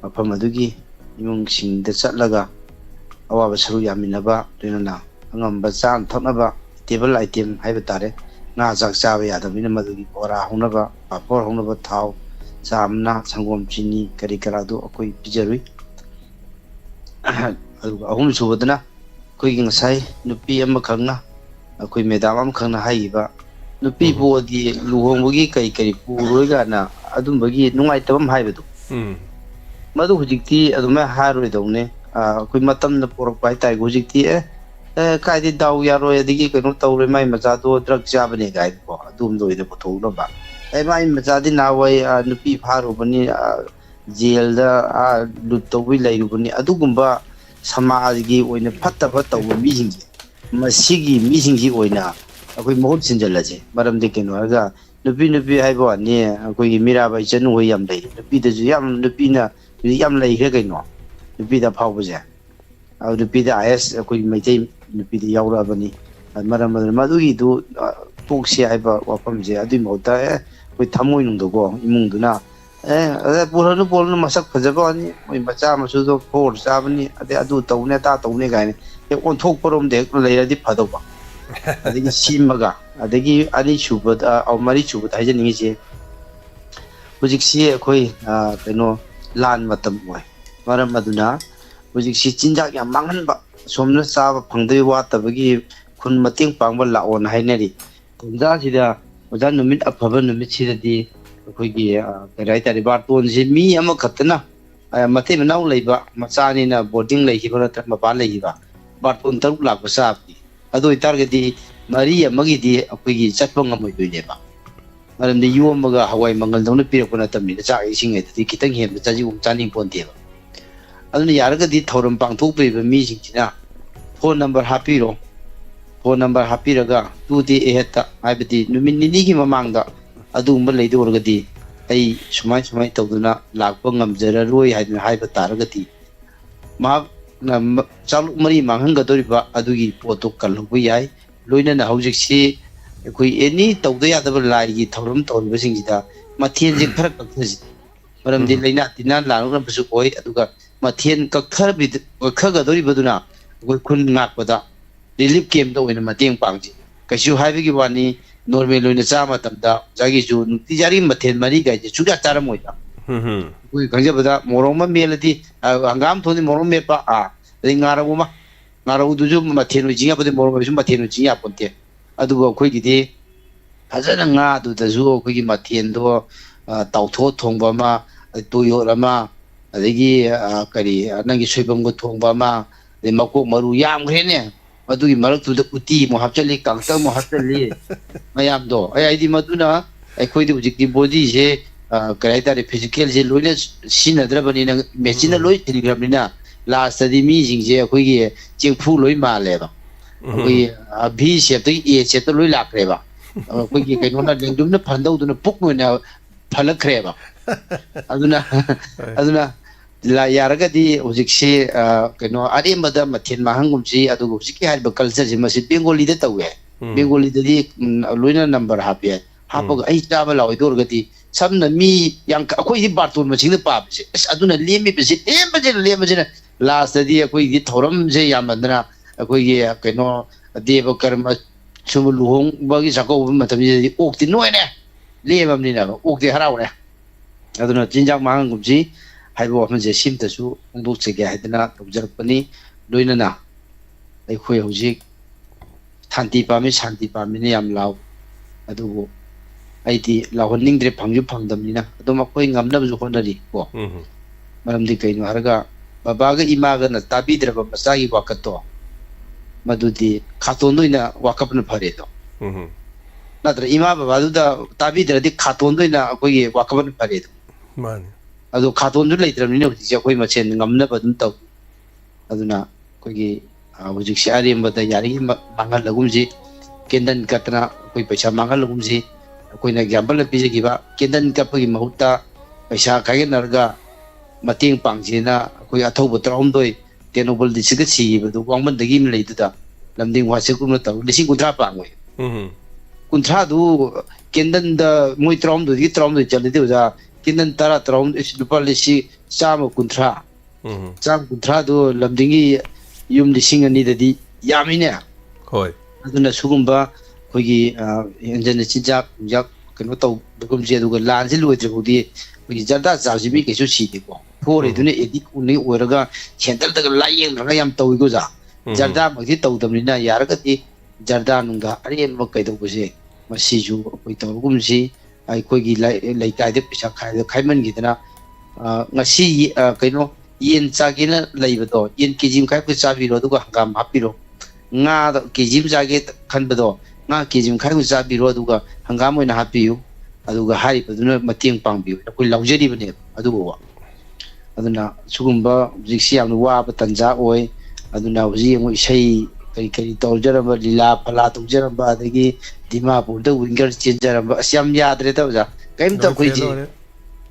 mafam adu gi imung sing de chatlaga awa ba saru yamina ba rena na angam ba chan thona ba table item hai ba tare na jak cha ba ya da mina madu gi ora hona ba papor hona ba thau samna sangom chini kari kara do akoi pijarui ahum subadana koi gi ngasai nupi am khangna akoi medam am khangna hai ba nupi bo di luhong bogi kai puroi ga na adum bagi nungai tabam hai ba do madu hujikti aduma haroi dawne akoi matam na porok pai tai hujikti kai di daw yaro yadigi kanu tawre mai maja do drug jabane gai ko adum do ide photo no ba mai maja di nawai nupi pharu bani jail da lutowi lairu bani adugumba samajigi oina phatta phatta mi jingi masigi mi jingi oina akoi mohut sinjalaje maram de kenu aga nupi haibo ani akoi mira bai chanu ho yam dai nupi da ju yam nupi na yam lai he kaino nupi da phau buje au nupi da is akoi mai nupi da yaura bani maram madugi du tokse haiba wapam je adi mota koi thamoi nung do go imung duna puranu masak phajaba ani oi bacha masu do for sabani ade adu tawne ta tawne gaine on thok porom de leiradi phadoba adigi simaga adigi ani chubad au mari chubad hajeningi je hujiksi koi keno lan matam oi maram aduna hujiksi chinjak yam manghan ba somna saba phangdei wa tabagi khun mating pangba laon hainari tonja sida ojan numit afaba numit sidadi koi gi kai tari bar ton ji mi ama khatna mate manau leiba machani na boarding lei hi bana ma ba lei ba bar ton taruk lak ba sa adu targeti mari amagi di koi gi chatpa ngamoi doine ba maram de yuamaga hawai mangal dawna pirakuna tamni cha ising ai di kitang hem cha ji chaning pon de ba aduna yaraga di thoram pangthok pe ba mi sing china phone number hapiraga 2 day ahead ta aibati numin nini gi mamang da adumba leidorgadi ꯑꯩ ꯁꯨꯃꯥꯏ ꯁꯨꯃꯥꯏ ꯇꯧꯗꯨꯅ ꯂꯥꯛꯄ ꯉꯝꯖꯔꯔꯣꯏ ꯍꯥꯏꯗꯅ ꯍꯥꯏꯕ ꯇꯥꯔꯒꯗꯤ ꯃꯍꯥꯛꯅ ꯆꯥꯂꯨꯛ ꯃꯔꯤ ꯃꯥꯡꯍꯟꯒꯗꯧꯔꯤꯕ ꯑꯗꯨꯒꯤ ꯄꯣꯠꯇꯣ ꯀꯜꯍꯧꯕ ꯌꯥꯏ ꯂꯣꯏꯅꯅ ꯍꯧꯖꯤꯛꯁꯤ ꯑꯩꯈꯣꯏ ꯑꯦꯅꯤ ꯇꯧꯗ ꯌꯥꯗꯕ ꯂꯥꯏꯒꯤ ꯊꯧꯔꯝ ꯇꯧꯔꯤꯕꯁꯤꯡꯁꯤꯗ ꯃꯊꯦꯜꯁꯦ ꯈꯔ ꯀꯛꯊꯁꯤ ꯃꯔꯝꯗꯤ ꯂꯩꯅꯥ ꯇꯤꯟꯅꯥ ꯂꯥꯛꯅꯕꯁꯨ ꯑꯣꯏ ꯑꯗꯨꯒ ꯃꯊꯦꯜ ꯀꯛꯊꯒꯗꯧꯔꯤꯕꯗꯨꯅ ꯑꯩꯈꯣꯏ ꯈꯨꯟ ꯉꯥꯛꯄꯗ ꯔꯤꯂꯤꯞ ꯀꯦꯝꯞꯇ ꯑꯣꯏꯅ ꯃꯇꯦꯡ ꯄꯥꯡꯁꯤ ꯀꯩꯁꯨ ꯍꯥꯏꯕꯒꯤ ꯋꯥꯅꯤ ꯅꯣꯔꯃꯦꯜ ꯑꯣꯏꯅ ꯆꯥꯕ ꯃꯇꯝꯗ ꯑꯣꯖꯥꯒꯤꯁꯨ ꯅꯨꯡꯇꯤꯖꯥꯒꯤ ꯃꯊꯦꯜ ꯃꯔꯤ ꯀꯥꯏꯁꯦ ꯁꯨꯡꯆꯥ ꯆꯥꯔꯝꯃꯣꯏꯗ ꯑꯩꯈꯣꯏ ꯈꯪꯖꯕꯗ ꯃꯣꯔꯣꯛ ꯑꯃ ꯃꯦꯜꯂꯗꯤ ꯍꯪꯒꯥꯝ ꯊꯣꯡꯗꯤ ꯃꯣꯔꯣꯛ ꯃꯦꯠꯄ ꯑꯗꯩ ꯉꯥꯔꯧ ꯑꯃ ꯉꯥꯔꯧꯗꯨꯁꯨ ꯃꯊꯦꯜ ꯑꯣꯏ ꯆꯤꯡꯉꯛꯄꯗꯤ ꯃꯣꯔꯣꯛ ꯑꯣꯏꯁꯨ ꯃꯊꯦꯜ ꯑꯣꯏ ꯆꯤꯡ ꯌꯥꯄꯣꯟꯇꯦ ꯑꯗꯨꯕꯨ ꯑꯩꯈꯣꯏꯒꯤꯗꯤ ꯐꯖꯅ ꯉꯥꯗꯨꯗꯁꯨ ꯑꯩꯈꯣꯏꯒꯤ ꯃꯊꯦꯜꯗꯣ ꯇꯥꯎꯊꯣꯛ ꯊꯣꯡꯕ ꯑꯃ ꯇꯣꯌꯣꯠ ꯑꯃ ꯑꯗꯒꯤ ꯀꯔꯤ ꯅꯪꯒꯤ ꯁꯣꯏꯕꯨꯝꯒ ꯊꯣꯡꯕ ꯑꯃ ꯑꯗꯩ ꯃꯀꯣꯛ ꯃꯔꯨ ꯌꯥꯝꯈ꯭ꯔꯦꯅꯦ ꯃꯗꯨꯒꯤ ꯃꯔꯛꯇꯨꯗ ꯎꯇꯤ ꯑꯃꯨꯛ ꯍꯥꯞꯆꯤꯜꯂꯤ ꯀꯥꯡꯇꯛ ꯑꯃꯨꯛ ꯍꯥꯞꯆꯤꯜꯂꯤ ꯃꯌꯥꯝꯗꯣ ꯑꯩꯗꯤ ꯃꯗꯨꯅ ꯑꯩꯈꯣꯏꯗꯤ ꯍꯧꯖꯤꯛꯇꯤ ꯕꯣꯗꯤꯁꯦ ꯀꯩ ꯍꯥꯏꯇꯥꯔꯦ ꯐꯤꯖꯤꯀꯦꯜꯁꯦ ꯂꯣꯏꯅ ꯁꯤꯖꯤꯟꯅꯗ꯭ꯔꯕꯅꯤ나 ꯃꯦꯆꯤꯟꯅ ꯂꯣꯏ ꯊꯤꯟꯈ꯭ꯔꯕꯅꯤꯅ ꯂꯥꯁꯇꯗꯤ ꯃꯤꯁꯤꯡꯁꯦ ꯑꯩꯈꯣꯏꯒꯤ ꯆꯦꯡꯐꯨ ꯂꯣꯏ ꯃꯥꯜꯂꯦꯕ ꯑꯩꯈꯣꯏꯒꯤ ꯚꯤ ꯁꯦꯞꯇꯒꯤ ꯑꯦ ꯁꯦꯞꯇ ꯂꯣꯏ ꯂꯥꯛꯈ꯭ꯔꯦꯕ ꯑꯩꯈꯣꯏꯒꯤ ꯀꯩꯅꯣꯅ ꯂꯦꯡꯗꯨꯝꯅ ꯐꯟꯗꯧꯗꯨꯅ ꯄꯨꯛ ꯑꯣꯏꯅ ꯐꯠꯂꯛꯈ꯭ꯔꯦꯕ ꯑꯗꯨꯅ ꯌꯥꯔꯒꯗꯤ ꯍꯧꯖꯤꯛꯁꯤ ꯀꯩꯅꯣ ꯑꯔꯦꯝꯕꯗ ꯃꯊꯦꯜ ꯃꯥꯡꯍꯟꯒꯨꯝꯁꯤ ꯑꯗꯨꯒ ꯍꯧꯖꯤꯛꯀꯤ ꯍꯥꯏꯔꯤꯕ ꯀꯜꯆꯔꯁꯤ ꯃꯁꯤ ꯕꯦꯡꯒꯣꯂꯤꯗ ꯇꯧꯋꯦ ꯕꯦꯡꯒꯣꯂꯤꯗꯗꯤ ꯂꯣꯏꯅ ꯅꯝꯕꯔ ꯍꯥꯞꯄꯦ ꯍꯥꯞꯄꯒ ꯑꯩ ꯆꯥꯕ ꯂꯥꯛꯑꯣꯏꯗꯧꯔꯒꯗꯤ ꯁꯝꯅ ꯃꯤ ꯑꯩꯈꯣꯏꯗꯤ ꯕꯥꯔꯇꯣꯟ ꯃꯁꯤꯡꯗ ꯄꯥꯕꯁꯦ ꯑꯁ ꯑꯗꯨꯅ ꯂꯦꯝꯃꯤꯕꯁꯤ ꯂꯦꯝꯕꯁꯤꯅ ꯂꯥꯁꯇꯗꯤ ꯑꯩꯈꯣꯏꯒꯤ ꯊꯧꯔꯝꯁꯦ ꯌꯥꯝꯃꯟꯗꯅ ꯑꯩꯈꯣꯏꯒꯤ ꯀꯩꯅꯣ ꯗꯦꯕ ꯀꯔꯃ ꯁꯨꯝꯕ ꯂꯨꯍꯣꯡꯕꯒꯤ ꯆꯥꯛꯀꯧꯕ ꯃꯇꯝꯁꯤꯗꯗꯤ ꯑꯣꯛꯇꯤ ꯅꯣꯏꯔꯦ ꯂꯦꯝꯃꯕꯅꯤꯅ ꯑꯣꯛꯇꯤ ꯍꯔꯥꯎꯔꯦ ꯑꯗꯨꯅ ꯆꯤꯟꯖꯥꯛ ꯃꯥꯡꯍꯟꯒꯨꯝꯁꯤ ꯍꯥꯏꯕ ꯋꯥꯐꯝꯁꯦ ꯁꯤꯃꯇꯁꯨ ꯐꯣꯡꯗꯣꯛꯆꯒꯦ ꯍꯥꯏꯗꯅ ꯇꯧꯖꯔꯛꯄꯅꯤ ꯂꯣꯏꯅꯅ ꯑꯩꯈꯣꯏ ꯍꯧꯖꯤꯛ ꯁꯥꯟꯇꯤ ꯄꯥꯝꯃꯤ ꯁꯥꯟꯇꯤ ꯄꯥꯝꯃꯤꯅ ꯌꯥꯝ ꯂꯥꯎ ꯑꯗꯨꯕꯨ ꯑꯩꯗꯤ ꯂꯥꯎꯍꯟꯅꯤꯡꯗ꯭ꯔꯦ ꯐꯪꯁꯨ ꯐꯪꯗꯕꯅꯤꯅ ꯑꯗꯨꯝ ꯑꯩꯈꯣꯏ ꯉꯝꯅꯕꯁꯨ ꯍꯣꯠꯅꯔꯤ ꯀꯣ ꯃꯔꯝꯗꯤ ꯀꯩꯅꯣ ꯍꯥꯏꯔꯒ ꯕꯕꯥꯒ ꯏꯃꯥꯒꯅ ꯇꯥꯕꯤꯗ꯭ꯔꯕ ꯃꯆꯥꯒꯤ ꯋꯥꯀꯠꯇꯣ ꯃꯗꯨꯗꯤ ꯈꯥꯇꯣꯟꯗ ꯑꯣꯏꯅ ꯋꯥꯀꯠꯄꯅ ꯐꯔꯦꯗꯣ ꯅꯠꯇ꯭ꯔ ꯏꯃꯥ ꯕꯕꯥꯗꯨꯗ ꯇꯥꯕꯤꯗ꯭ꯔꯗꯤ ꯈꯥꯇꯣꯟꯗ ꯑꯣꯏꯅ ꯑꯩꯈꯣꯏꯒꯤ ꯋꯥꯀꯠꯄꯅ ꯐꯔꯦꯗꯣ ꯃꯥꯅꯤ ꯑꯗꯣ ꯈꯥꯇꯣꯟꯁꯨ ꯂꯩꯇ꯭ꯔꯕꯅꯤꯅ ꯍꯧꯖꯤꯛꯁꯦ ꯑꯩꯈꯣꯏ ꯃꯁꯦꯟ ꯉꯝꯅꯕ ꯑꯗꯨꯝ ꯇꯧ ꯑꯗꯨꯅ ꯑꯩꯈꯣꯏꯒꯤ ꯍꯧꯖꯤꯛꯁꯦ ꯑꯔꯦꯝꯕꯗ ꯌꯥꯔꯤꯉꯩ ꯃꯥꯡꯍꯜꯂꯒꯨꯝꯁꯤ ꯀꯦꯟꯗꯜ ꯀꯠꯇꯅ ꯑꯩꯈꯣꯏ ꯄꯩꯁꯥ ꯃꯥꯡꯍꯜꯂꯒꯨꯝꯁꯤ ꯑꯩꯈꯣꯏꯅ ꯑꯦꯛꯖꯥꯝꯄꯜ ꯄꯤꯖꯈꯤꯕ ꯀꯦꯟꯗꯜ ꯀꯠꯄꯒꯤ ꯃꯍꯨꯠꯇ ꯄꯩꯁꯥ ꯈꯥꯏꯒꯠꯅꯔꯒ ꯃꯇꯦꯡ ꯄꯥꯡꯁꯦꯅ ꯑꯩꯈꯣꯏ ꯑꯊꯧꯕ 13 ꯇꯦꯡꯅꯧꯄꯜ ꯗꯤꯁꯇ꯭ꯔꯤꯛꯇ ꯁꯤꯈꯤꯕꯗꯨ ꯋꯥꯡꯕꯟꯗꯒꯤ ꯑꯃ ꯂꯩꯗꯨꯗ ꯂꯝꯗꯤꯡ ꯋꯥꯁꯦꯞꯀꯨꯝꯅ ꯇꯧ 50,000 ꯄꯥꯡꯉꯣꯏ 50,000ꯗꯨ ꯀꯦꯟꯗꯜꯗ ꯃꯣꯏ 13ꯗꯒꯤ 13 ꯆꯠꯂꯗꯤ ꯑꯣꯖꯥ ꯀꯦꯟꯗꯜ 10 ꯂꯨꯄꯥ 150 150,000ꯗꯨ ꯂꯝꯗꯤꯡꯒꯤ ꯌꯨꯝ 2,000ꯗꯗꯤ ꯌꯥꯝꯃꯤꯅꯦ ꯍꯣꯏ ꯑꯗꯨꯅ ꯁꯨꯒꯨꯝꯕ ꯑꯩꯈꯣꯏꯒꯤ ꯍꯦꯟꯖꯟꯅ ꯆꯤꯟꯖꯥꯛ ꯀꯩꯅꯣ ꯇꯧꯕꯒꯨꯝꯁꯤ ꯑꯗꯨꯒ ꯂꯥꯟꯁꯤ ꯂꯣꯏꯗ꯭ꯔꯤꯐꯥꯎꯗꯤ ꯑꯩꯈꯣꯏꯒꯤ ꯖꯔꯗꯥ ꯆꯥꯕꯁꯤ ꯃꯤ ꯀꯩꯁꯨ ꯁꯤꯗꯦꯀꯣ ꯐꯣꯔꯤꯗꯨꯅ ꯑꯦꯗꯤꯛ ꯑꯣꯏꯔꯒ ꯁꯦꯟꯇꯔꯗꯒ ꯂꯥꯏꯌꯦꯡꯗ꯭ꯔꯒ ꯌꯥꯝ ꯇꯧꯏꯀꯣ ꯑꯣꯖꯥ ꯖꯔꯗꯥꯃꯛꯇꯤ ꯇꯧꯗꯕꯅꯤꯅ ꯌꯥꯔꯒꯗꯤ ꯖꯔꯗꯥ ꯅꯨꯡꯗꯥ ꯑꯔꯦꯝꯕ ꯀꯩꯗꯧꯕꯁꯦ ꯃꯁꯤꯁꯨ ꯑꯩꯈꯣই ꯇꯧꯔꯒꯨꯝꯁꯤ ꯑꯩꯈꯣꯏꯒꯤ ꯂꯩꯀꯥꯏꯗ ꯄꯩꯁꯥ ꯈꯥꯏꯃꯟꯈꯤꯗꯅ ꯉꯁꯤ ꯀꯩꯅꯣ ꯌꯦꯟ ꯆꯥꯒꯦꯅ ꯂꯩꯕꯗꯣ ꯌꯦꯟ ꯀꯦꯖꯤ ꯃꯈꯥꯏ ꯆꯥꯕꯤꯔꯣ ꯑꯗꯨꯒ ꯍꯪꯒꯥꯝ ꯍꯥꯞꯄꯤꯔꯣ ꯉꯥꯗ ꯀꯦꯖꯤ ꯑꯃ ꯆꯥꯒꯦ ꯈꯟꯕꯗꯣ ꯉꯥ ꯀꯦꯖꯤ ꯃꯈꯥꯏ ꯆꯥꯕꯤꯔꯣ ꯑꯗꯨꯒ ꯍꯪꯒꯥꯝ ꯑꯣꯏꯅ ꯍꯥꯞꯄꯤꯌꯨ ꯑꯗꯨꯒ ꯍꯥꯏꯔꯤꯕꯗꯨꯅ ꯃꯇꯦꯡ ꯄꯥꯡꯕꯤꯌꯨ ꯑꯩꯈꯣꯏ ꯂꯧꯖꯔꯤꯕꯅꯦꯕ ꯑꯗꯨꯕꯨ ꯑꯗꯨꯅ ꯁꯤꯒꯨꯝꯕ ꯍꯧꯖꯤꯛꯁꯤ ꯌꯥꯝꯅ ꯋꯥꯕ ꯇꯥꯟꯖꯥ ꯑꯣꯏ ꯑꯗꯨꯅ ꯍꯧꯖꯤꯛ ꯑꯃꯨꯛ ꯏꯁꯩ ꯀꯔꯤ ꯇꯧꯖꯔꯝꯕ ꯂꯤꯂꯥ ꯐꯂꯥ ꯇꯧꯖꯔꯝꯕ ꯑꯗꯒꯤ ꯗꯤꯃꯥꯄꯨꯔꯗ ꯋꯤꯡꯒꯔ ꯆꯦꯟꯖꯔꯝꯕ ꯑꯁ ꯌꯥꯝ ꯌꯥꯗ꯭ꯔꯦꯗ ꯑꯣꯖꯥ ꯀꯔꯤꯝꯇ ꯑꯩꯈꯣꯏꯁꯦ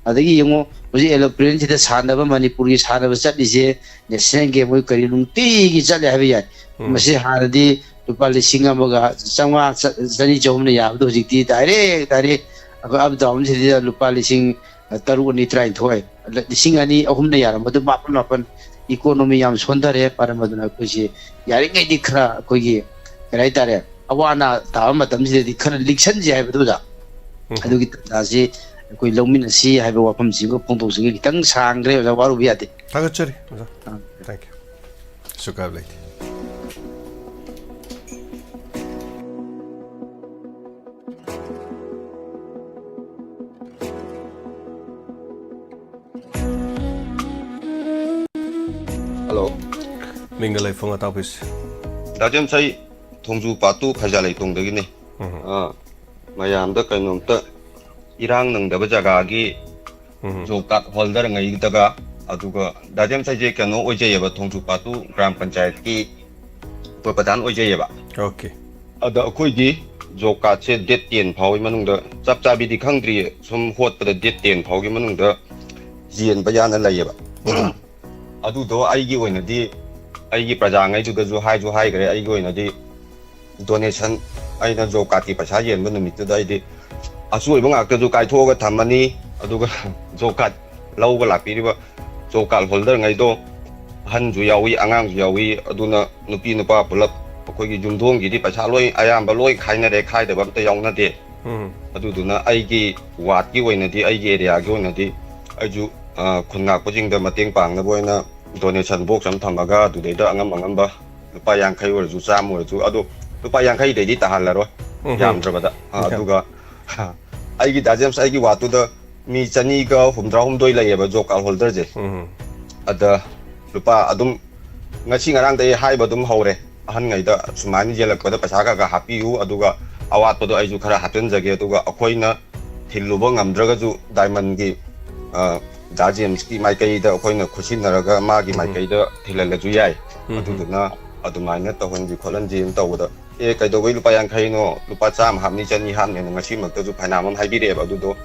ꯑꯗꯒꯤ ꯌꯦꯡꯉꯣ ꯍꯧꯖꯤꯛ ꯑꯦꯂꯣꯄ꯭ꯔꯦꯟꯁꯤꯗ ꯁꯥꯟꯅꯕ ꯃꯅꯤꯄꯨꯔꯒꯤ ꯁꯥꯟꯅꯕ ꯆꯠꯂꯤꯁꯦ ꯅꯦꯁꯅꯦꯜ ꯒꯦꯝ ꯑꯣꯏ ꯀꯔꯤ ꯅꯨꯡꯇꯤꯒꯤ ꯆꯠꯂꯦ ꯍꯥꯏꯕ ꯌꯥꯏ ꯃꯁꯤ ꯍꯥꯟꯅꯗꯤ ꯂꯨꯄꯥ 1,500 200 300 ꯌꯥꯕꯗꯣ ꯍꯧꯖꯤꯛꯇꯤ ꯗꯥꯏꯔꯦꯛ ꯑꯩꯈꯣꯏ ꯑꯞ ꯗꯥꯎꯟꯁꯤꯗ ꯂꯨꯄꯥ 3,000 2,000 3,000 ꯌꯥꯔꯝꯕꯗꯨ 9 इकोनॉमी याम सोंदरे परमदुना कुछि यारिंगैदि खरा कोगी करै तारे अवाना ताव मतमसिदि खरा लिक्सन जे हाइबदुदा अदुगि तासि कोई लौमिनसि हाइबा वाफम सिगो फोंदोसिगि खितंग सांग्रे ओजा वारुबि यादे थागचरी ओजा थैंक यू सुकाबले हेलो मिंगल फोन अतापिस दाजम साई थोंजू पातु खजा लेतोंदगिने मयाम द कैनोमत इरांग नंगदब जगागी job card holder ngaidaga aduga दाजम साई जे कनो ओजेयबा थोंजू पातु ग्राम पंचायत की प्रधान ओजेयबा ओके अदा अखोइगी job card se date 10 phau gi manung da chap cha bi di khangdri sum hot pa date 10 phau gi manung da yen ba yana lai ba adu do ai gi oina di ai gi praja ngai du da ju hai gre ai gi oina di donation ai na job card ki paisa yen ba numit da ai di asui ba ngak ta ju kai tho ga thamani adu ga job card lau ba lak pi ri ba job card holder ngai do han ju yawi angang ju yawi aduna nupi nupa pulap ꯑꯩꯈꯣꯏꯒꯤ ꯌꯨꯝꯊꯣꯡꯒꯤꯗꯤ ꯄꯩꯁꯥ ꯂꯣꯏ ꯑꯌꯥꯝꯕ ꯂꯣꯏ ꯈꯥꯏꯅꯔꯦ ꯈꯥꯏꯗꯕ ꯑꯝꯇ ꯌꯥꯎꯅꯗꯦ ꯑꯗꯨꯗꯨꯅ ꯑꯩꯒꯤ ꯋꯥꯔꯗꯀꯤ ꯑꯣꯏꯅꯗꯤ ꯑꯩꯒꯤ ꯑꯦꯔꯤꯌꯥꯒꯤ ꯑꯣꯏꯅꯗꯤ ꯑꯩꯁꯨ ꯈꯨꯟ ꯉꯥꯛꯄꯁꯤꯡꯗ ꯃꯇꯦꯡ ꯄꯥꯡꯅꯕ ꯑꯣꯏꯅ ꯗꯣꯅꯦꯁꯟ ꯕꯣꯛꯁ ꯑꯃ ꯊꯝꯃꯒ ꯑꯗꯨꯗꯩꯗ ꯑꯉꯝꯕ ꯂꯨꯄꯥ 50 ꯑꯣꯏꯔꯁꯨ 100 ꯑꯣꯏꯔꯁꯨ ꯑꯗꯣ ꯂꯨꯄꯥ 50ꯗꯩꯗꯤ ꯇꯥꯍꯜꯂꯔꯣꯏ ꯌꯥꯝꯗ꯭ꯔꯕꯗ ꯑꯗꯨꯒ ꯑꯩꯒꯤ ꯗꯥꯖꯦꯝꯁ ꯑꯩꯒꯤ ꯋꯥꯔꯗꯇꯨꯗ ꯃꯤ 263 ꯂꯩꯌꯦꯕ ꯖꯣꯕ ꯀꯥꯔꯗ ꯍꯣꯜꯗꯔꯁꯦ ꯑꯗ ꯂꯨꯄꯥ ꯑꯗꯨꯝ ngasi ngarang dai hai badum hore ahan ngai da sumani jelak pada pasa ka happy aduga awat pado aiju khara hapen jage aduga akoina thilubo ngamdraga ju diamond gi da james ki mai kai da akoina khusin naraga ma gi mai kai da thilala ju yai aduduna adumaina tawon ji kholan ji tawda e kai do lupa yang khai no lupa cham hamni chani ham ne ngasi mak da ju phainamam haibire ba adudo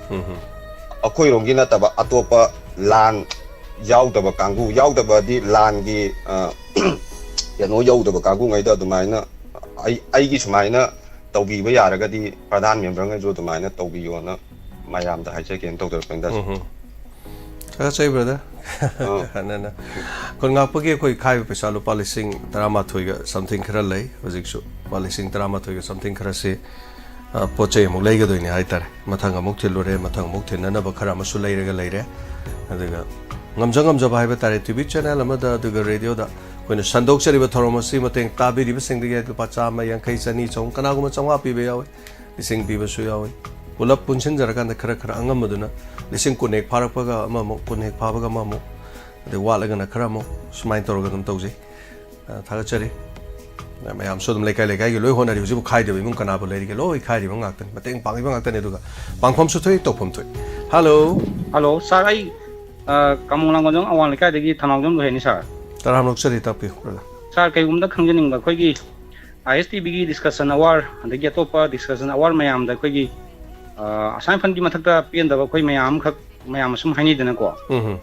akoi rongi na taba atopa lan yaudaba kangu yaudaba di lan gi yano yaudaba kangu ngai da adumaina ai gi sumaina tawbi ba yaragadi pradhan member ngai jo adumaina tawbi yona mayam da haije ken tawdar penda ka chai brother hanana kon ngapagi koi khai pesa lupa lising 13 ga something khara lei hojik su lupa lising 13 ga something khara se poche mu leiga doini haitare mathang amuk thilure mathang muk thinana ba khara masu leiraga leire aduga ngamja ba haiba tare tv channel amada aduga radio da koina sandok chariba thoromasi mateng tabiri ba singdige lupa chama yang khai chani chong kana guma changwa pi be yawi lising pi ba su yawi pulap punsin jarakan da khara angam maduna lising kunek pharakpaga ama mo kunek phabaga ma mo de walaga na khara mo sumain toroga dum tawji thaga chari mayam sodum lekai gi loi honari huji bu khai de mung kana bu leiri ge loi khai ri bang aktan mateng pangi bang aktan eduga pangkhom su thoi topom thoi hello sir ai kamung lang gonjong awang lekai de gi thanang jom lo heni sir taram lok chari tapi sir kai gum da khangjening ba khoi gi ISTB gi discussion hour andagi atopa discussion hour mayam da khoi gi assign fund gi mathakta pen da khoi mayam khak mayam sum haini dena ko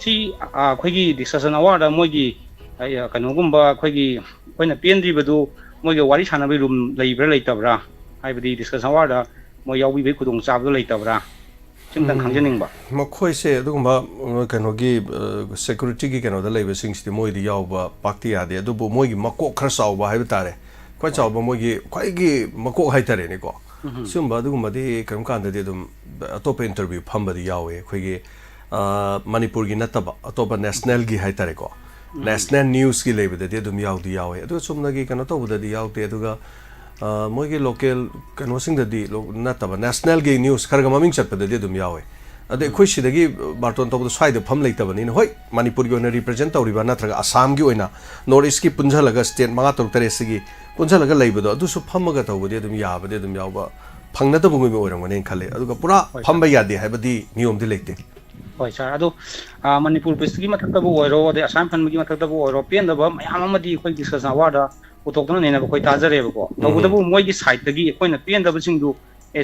si khoi gi discussion hour da moi gi kano gumba khoi gi khoina pen ri badu moi gi wari sana bai room leibra leitabra hai badi discussion hour da moi yawi bai khudong chab do leitabra chimdang khangjening ba makhoi se adugumba kano gi security gi kano da leiba sing sti moi di yawba pakti ade adubu moi gi makok khara sawba hai batare kwai chawba moi gi kwai gi makok hai tare ni ko sumba adugumba di kam kan da dum atopa interview phamba di yawe khoi gi manipur gi nataba atopa national gi hai tare ko national news ki leiba de dum yaw di yawe adu sumna gi kano to da di yawte aduga moi gi local kano sing da di nataba national gi news kharga maming chat pa de dum yawe ade khoi si da gi barton to da swai da pham leitaba ni hoi manipur gi ona represent tawri ba natraga assam gi oina north east ki punjalaga state manga tok tare sigi punjalaga leiba do adu su phammaga taw de dum yaaba de dum yawba phangna da bungi oirang ne khale aduga pura phamba yade haibadi niyom di leite hoi sir adu manipur district gi mathakta bu oiro de assam fan gi mathakta bu oiro pen da ba mayam amadi khoi discussion award utokna ne na khoi tajare ba ko tabu da bu moi gi side da gi khoi na pen da bu sing du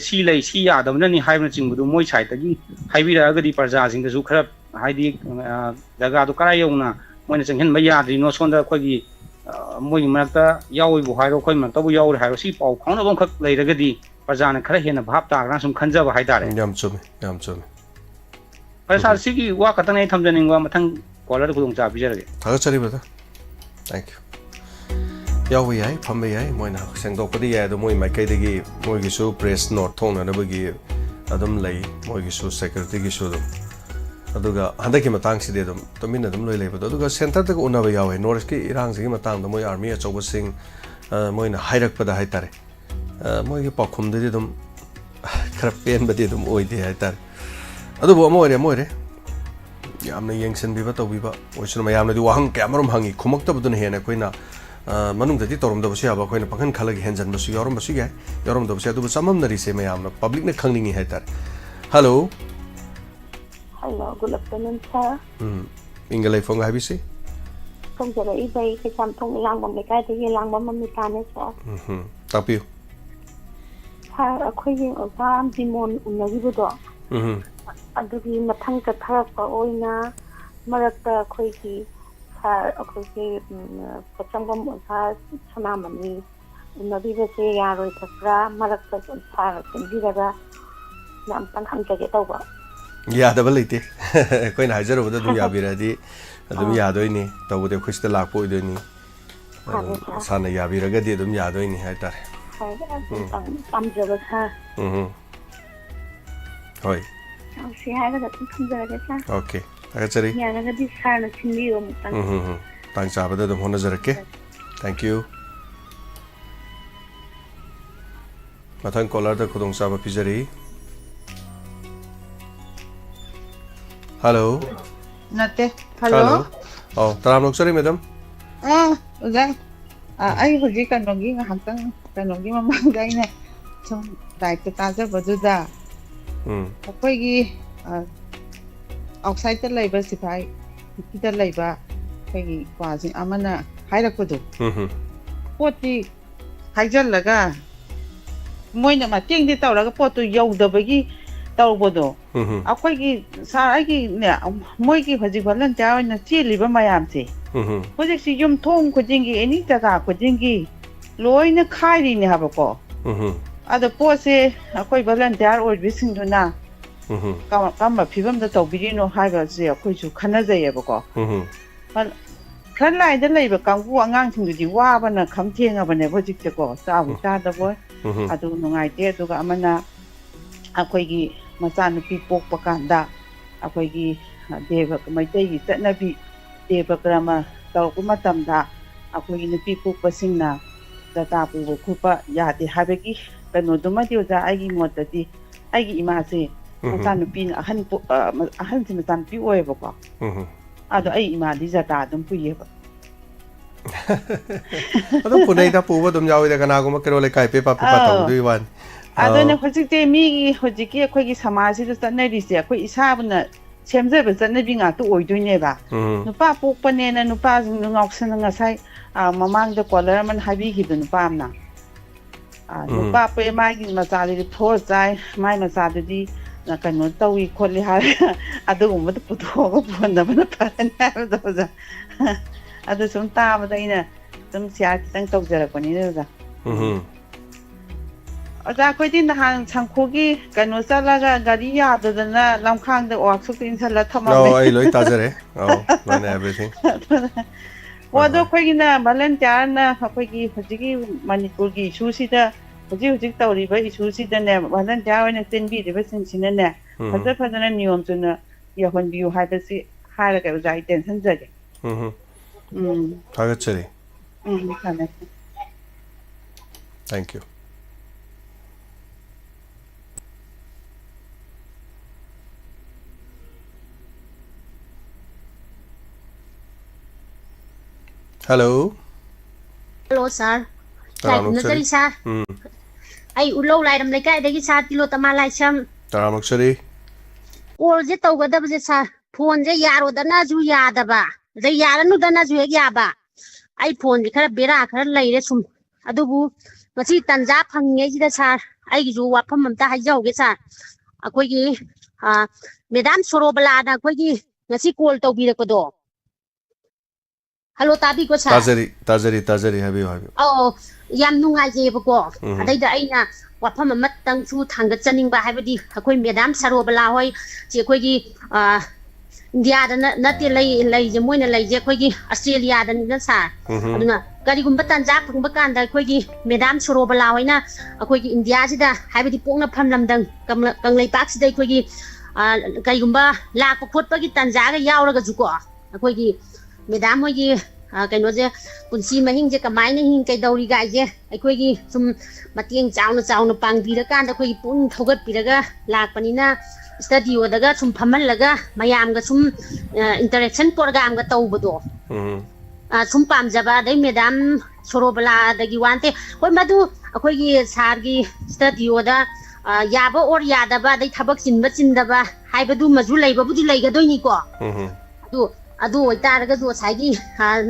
si lei si ya da na ni haibna ching bu moi side da gi haibira ga di parja sing da su khara haidi daga du kara yong na moi na changhen ba ya dri no son da khoi gi moi gi makta yawi bu hairo khoi makta bu yawi hairo si pau khong na bom khak lei raga di parja na khara hena bhap ta gra sum khanja ba haidare yam chumi sir sigi wa katang nei thamjaning wa mathang caller khudong cha bijarage thaga chari brother thank you yawi ai phambe ai moina sengdok padi ya do moi mai kai de gi moi gi su press note thong na ba gi adum lei moi gi su security gi su do aduga handaki matang si de dum tomin adum loi lei ba aduga center ta una ba yawi north ki irang si matang do moi army achoba sing moina hairak pada hai tare moi gi pakhum de dum khara pen ba de dum oi de hai tare adubu moire yamna yengsen biba to biba oisun mayamna di wahang kamarum hangi khumak ta budun hena koina manung dati torom da basi aba koina pakhan khalagi henjan basu yorom basu ga yorom da basi adubu samam nari se mayamna public na khangningi haitar hello good afternoon sir ingalai phong habi se không giờ đấy bây cái chăm thông lang bằng cái thì lang bằng mình ta nữa sir tapiu ꯁꯥꯔ ꯑꯩꯈꯣꯏꯒꯤ ꯑꯣꯖꯥ ꯗꯤꯃꯣꯟ ꯎꯅꯈꯤꯕꯗꯣ ꯑꯗꯨꯒꯤ ꯃꯊꯪ ꯆꯠꯊꯔꯛꯄ ꯑꯣꯏꯅ ꯃꯔꯛꯇ ꯑꯩꯈꯣꯏꯒꯤ ꯁꯥꯔ ꯑꯩꯈꯣꯏꯒꯤ ꯄꯣꯠꯁꯪꯐꯝ ꯑꯣꯖꯥ ꯁꯅꯥꯃꯅꯤ ꯎꯅꯕꯤꯕꯁꯦ ꯌꯥꯔꯣꯏꯗꯕ꯭ꯔꯥ ꯃꯔꯛꯇ ꯁꯥꯔ ꯁꯤꯟꯕꯤꯔꯒ ꯌꯥꯝꯇꯪ ꯍꯪꯖꯒꯦ ꯇꯧꯕ ꯌꯥꯗꯕ ꯂꯩꯇꯦ ꯑꯩꯈꯣꯏꯅ ꯍꯥꯏꯖꯔꯨꯕꯗ ꯑꯗꯨꯝ ꯌꯥꯕꯤꯔꯗꯤ ꯑꯗꯨꯝ ꯌꯥꯗꯣꯏꯅꯤ ꯇꯧꯕꯗꯤ ꯑꯩꯈꯣꯏ ꯁꯤꯗ ꯂꯥꯛꯄ ꯑꯣꯏꯗꯣꯏꯅꯤ ꯁꯥꯔꯅ ꯌꯥꯕꯤꯔꯒꯗꯤ ꯑꯗꯨꯝ ꯌꯥꯗꯣꯏꯅꯤ ꯍꯥꯏꯇꯥꯔꯦ ꯄꯥꯝꯖꯕ ꯁꯥꯔ ꯍꯣꯏ ꯁꯤ ꯍꯥꯏꯔꯒ ꯑꯗꯨꯝ ꯊꯝꯖꯔꯒꯦ ꯁꯥꯔ ꯑꯣꯀꯦ ꯊꯥꯒꯠꯆꯔꯤ ꯌꯥꯔꯒꯗꯤ ꯁꯥꯔꯅ ꯁꯤꯟꯕꯤꯌꯨ ꯑꯃꯨꯛꯇꯪ ꯇꯥꯡ ꯆꯥꯕꯗ ꯑꯗꯨꯝ ꯍꯣꯠꯅꯖꯔꯛꯀꯦ ꯊꯦꯡꯛ ꯌꯨ ꯃꯊꯪ ꯀꯣꯂꯔꯗ ꯈꯨꯗꯣꯡꯆꯥꯕ ꯄꯤꯖꯔꯤ ꯍꯜꯂꯣ नते हेलो ꯑꯧ ꯇꯔꯥꯝ ꯅꯣꯛꯆꯔꯤ ꯃꯦꯗꯝ ꯑꯣꯖꯥ ꯑꯩ ꯍꯧꯖꯤꯛ ꯀꯩꯅꯣꯒꯤ ꯉꯥꯏꯍꯥꯛꯇꯪ ꯀꯩꯅꯣꯒꯤ ꯃꯃꯥꯡꯗ ꯑꯩꯅ ꯁꯨꯝ ꯂꯥꯏꯞꯇ ꯇꯥꯖꯕꯗꯨꯗ ꯑꯩꯈꯣꯏꯒꯤ ꯑꯥꯎꯠꯁꯥꯏꯗꯇ ꯂꯩꯕ ꯁꯤꯐꯥꯏ ꯅꯨꯄꯤꯗ ꯂꯩꯕ ꯑꯩꯈꯣꯏꯒꯤ ꯀ꯭ꯋꯥꯁꯤꯡ ꯑꯃꯅ ꯍꯥꯏꯔꯛꯄꯗꯣ ꯄꯣꯠꯇꯤ ꯍꯥꯏꯖꯜꯂꯒ ꯃꯣꯏꯅ ꯃꯇꯦꯡꯗꯤ ꯇꯧꯔꯒ ꯄꯣꯠꯇꯨ ꯌꯧꯗꯕꯒꯤ ꯇꯧꯕꯗꯣ ꯑꯩꯈꯣꯏꯒꯤ ꯁꯥꯔ ꯑꯩꯒꯤꯅꯦ ꯃꯣꯏꯒꯤ ꯍꯧꯖꯤꯛ ꯚꯣꯂꯟꯇꯤꯌꯥꯔ ꯑꯣꯏꯅ ꯆꯦꯜꯂꯤꯕ ꯃꯌꯥꯝꯁꯦ ꯍꯧꯖꯤꯛꯁꯤ ꯌꯨꯝꯊꯣꯡ ꯈꯨꯗꯤꯡꯒꯤ ꯑꯦꯅꯤ ꯖꯒꯥ ꯈꯨꯗꯤꯡꯒꯤ ꯂꯣꯏꯅ ꯈꯥꯏꯔꯤꯅꯦ ꯍꯥꯏꯕꯀꯣ ꯑꯗꯣ ꯄꯣꯠꯁꯦ ꯑꯩꯈꯣꯏ ꯚꯣꯂꯟꯇꯤꯌꯥꯔ ꯑꯣꯏꯕꯁꯤꯡꯗꯨꯅ ꯀꯔꯝꯕ ꯐꯤꯕꯝꯗ ꯇꯧꯕꯤꯔꯤꯅꯣ ꯍꯥꯏꯕꯁꯦ ꯑꯩꯈꯣꯏꯁꯨ ꯈꯟꯅꯖꯩꯌꯦꯕꯀꯣ ꯐ꯭ꯔꯟ ꯂꯥꯏꯟꯗ ꯂꯩꯕ ꯀꯥꯡꯕꯨ ꯑꯉꯥꯡꯁꯤꯡꯗꯨꯗꯤ ꯋꯥꯕꯅ ꯈꯝ ꯊꯦꯡꯉꯕꯅꯦꯕ ꯍꯧꯖꯤꯛꯁꯦꯀꯣ ꯆꯥꯕꯨ ꯆꯥꯗꯕꯣꯏ ꯑꯗꯨ ꯅꯨꯡꯉꯥꯏꯇꯦ ꯑꯗꯨꯒ ꯑꯃꯅ ꯑꯩꯈꯣꯏꯒꯤ ꯃꯆꯥꯅꯨꯄꯤ ꯄꯣꯛꯄ ꯀꯥꯟꯗ ꯑꯩꯈꯣꯏꯒꯤ ꯗꯦꯕ ꯃꯩꯇꯩꯒꯤ ꯆꯠꯅꯕꯤ ꯗꯦꯕ ꯀꯔꯃ ꯇꯧꯔꯛꯄ ꯃꯇꯝꯗ ꯑꯩꯈꯣꯏꯒꯤ ꯅꯨꯄꯤ ꯄꯣꯛꯄꯁꯤꯡꯅ ꯗꯇꯥ ꯄꯨꯕ ꯈꯣꯠꯄ ꯌꯥꯗꯦ ꯍꯥꯏꯕꯒꯤ ꯀꯩꯅꯣꯗꯨꯃꯗꯤ ꯑꯣꯖꯥ ꯑꯩꯒꯤ ꯃꯣꯠꯇꯗꯤ ꯑꯩꯒꯤ ꯏꯃꯥꯁꯦ ꯃꯆꯥꯅꯨꯄꯤꯅ ꯑꯍꯟꯁꯤ ꯃꯆꯥꯅꯨꯄꯤ ꯑꯣꯏꯌꯦꯕꯀꯣ ꯑꯗꯣ ꯑꯩ ꯏꯃꯥꯗꯤ ꯖꯇꯥ ꯑꯗꯨꯝ ꯄꯨꯏꯌꯦꯕ ꯑꯗꯨꯝ ꯄꯨꯅꯩꯗ ꯄꯨꯕ ꯑꯗꯨꯝ ꯌꯥꯎꯋꯤꯗ ꯀꯅꯥꯒꯨꯝꯕ ꯀꯩꯔꯣꯜ ꯂꯩꯀꯥꯏ ꯄꯦꯄꯥ ꯄꯦꯄꯥ ꯇꯧꯗꯣꯏ ꯋꯥꯅꯤ ꯑꯗꯨꯅ ꯍꯧꯖꯤꯛꯇꯤ ꯃꯤꯒꯤ ꯍꯧꯖꯤꯛꯀꯤ ꯑꯩꯈꯣꯏꯒꯤ ꯁꯃꯥꯖꯁꯤꯗ ꯆꯠꯅꯔꯤꯁꯦ ꯑꯩꯈꯣꯏ ꯏꯁꯥꯕꯨꯅ ꯁꯦꯝꯖꯕ ꯆꯠꯅꯕꯤ ꯉꯥꯛꯇ ꯑꯣꯏꯗꯣꯏꯅꯦꯕ ꯅꯨꯄꯥ ꯄꯣꯛꯄꯅꯦꯅ ꯅꯨꯄꯥꯁꯤꯡꯗꯣ ꯉꯥꯎꯁꯟꯅ ꯉꯁꯥꯏ ꯃꯃꯥꯡꯗ ꯀꯣꯂꯔ ꯑꯃꯅ ꯍꯥꯏꯕꯤꯈꯤꯕꯗꯣ ꯅꯨꯄꯥ ꯑꯃꯅ ꯅꯨꯄꯥ ꯄꯣꯛꯑꯦ ꯃꯥꯒꯤ ꯃꯆꯥꯗꯨꯗꯤ ꯐꯣꯔ ꯆꯥꯏ ꯃꯥꯏ ꯃꯆꯥꯗꯨꯗꯤ ꯀꯩꯅꯣ ꯇꯧꯏ ꯈꯣꯠꯂꯤ ꯍꯥꯏꯔꯒ ꯑꯗꯨꯒꯨꯝꯕꯗꯣ ꯄꯨꯊꯣꯛꯑꯒ ꯄꯨꯍꯟꯗꯕꯅ ꯐꯔꯅꯤ ꯍꯥꯏꯕꯗꯣ ꯑꯣꯖꯥ ꯑꯗꯨ ꯁꯨꯝ ꯇꯥꯕꯗ ꯑꯩꯅ ꯁꯨꯝ ꯁꯤꯌꯥꯔ ꯈꯤꯇꯪ ꯇꯧꯖꯔꯛꯄꯅꯤꯅ ꯑꯣꯖꯥ ꯑꯣꯖꯥ ꯑꯩꯈꯣꯏꯗꯤ ꯅꯍꯥꯟ ꯁꯪꯈꯨꯒꯤ ꯀꯩꯅꯣ ꯆꯠꯂꯒ ꯒꯥꯔꯤ ꯌꯥꯗꯗꯅ ꯂꯝꯈꯥꯡꯗ ꯋꯥꯛꯁꯣꯞꯇ ꯏꯟꯁꯜꯂ ꯊꯝꯃꯝꯃꯦ ꯑꯩ ꯂꯣꯏ ꯇꯥꯖꯔꯦ ꯂꯣꯏꯅ ꯑꯦꯚ꯭ꯔꯤꯊꯤꯡ ꯑꯣ ꯑꯗꯣ ꯑꯩꯈꯣꯏꯒꯤꯅ ꯚꯣꯂꯟꯇꯤꯌꯥꯔꯅ ꯑꯩꯈꯣꯏꯒꯤ ꯍꯧꯖꯤꯛꯀꯤ ꯃꯅꯤꯄꯨꯔꯒꯤ ꯏꯁꯨꯁꯤꯗ ꯍꯧꯖꯤꯛ ꯇꯧꯔꯤꯕ ꯏꯁꯨꯁꯤꯗꯅꯦ ꯚꯣꯂꯟꯇꯤꯌꯥꯔ ꯑꯣꯏꯅ ꯆꯦꯟꯕꯤꯔꯤꯕꯁꯤꯡꯁꯤꯅꯅꯦ ꯐꯖꯅ ꯅꯤꯌꯣꯝ ꯆꯨꯝꯅ ꯌꯧꯍꯟꯕꯤꯌꯨ ꯍꯥꯏꯕꯁꯤ ꯍꯥꯏꯔꯒ ꯑꯣꯖꯥ ꯑꯩ ꯇꯦꯟꯁꯟꯖꯒꯦ ꯊꯥꯒꯠꯆꯔꯤ ꯊꯝꯃꯦ thank you hello hello sir नजरी सर आई उल्लौ लाइरम लेकाइदगी सर तिलो तमा लाइसम तरामक्षरी कॉल जे तौगदबजे सर फोन जे यारोदनाजु यादबा जे यारनुदनाजु हेक याबा आई फोन जे खरा बेरा खरा लैरे सुम अदुबु मसी तंजा फंगे जिदा सर आई जु वाफम ममता हाइजाउगे सर अखोइगी मैडम सोरोबलाना अखोइगी ngasi call tawbirakpado Hello tabi ko sa Tazari habiyo yam nungaijebako adaida aina wafam amatang su thangatchaning ba haibadi akoi madam sarobala hoi che akoigi India da nati lay je moina lay je akoigi Australia da na sa aduna karigumba tanja phangba kanda akoigi madam sarobala hoina akoigi India sida haibadi pokna phamlamdang kanglai pak sida akoigi karigumba lakpa khotpagi tanja ga yauraga juko akoigi Madam hoigi kainoje punsi mahing je kamaina hing kai dauri ga je aikoigi sum matieng chauna pangbira kanda khoi pun thogat piraga lakpanina studio daga sum phamallaga mayam ga sum interaction program ga tawbado sum pamjaba dai madam sorobala dagi wante hoi madu akoigi sargi studio da yaba or yadaba dai thabak cindaba haibadu maju leibabudi leigadoi ko adu oitaraga do saigi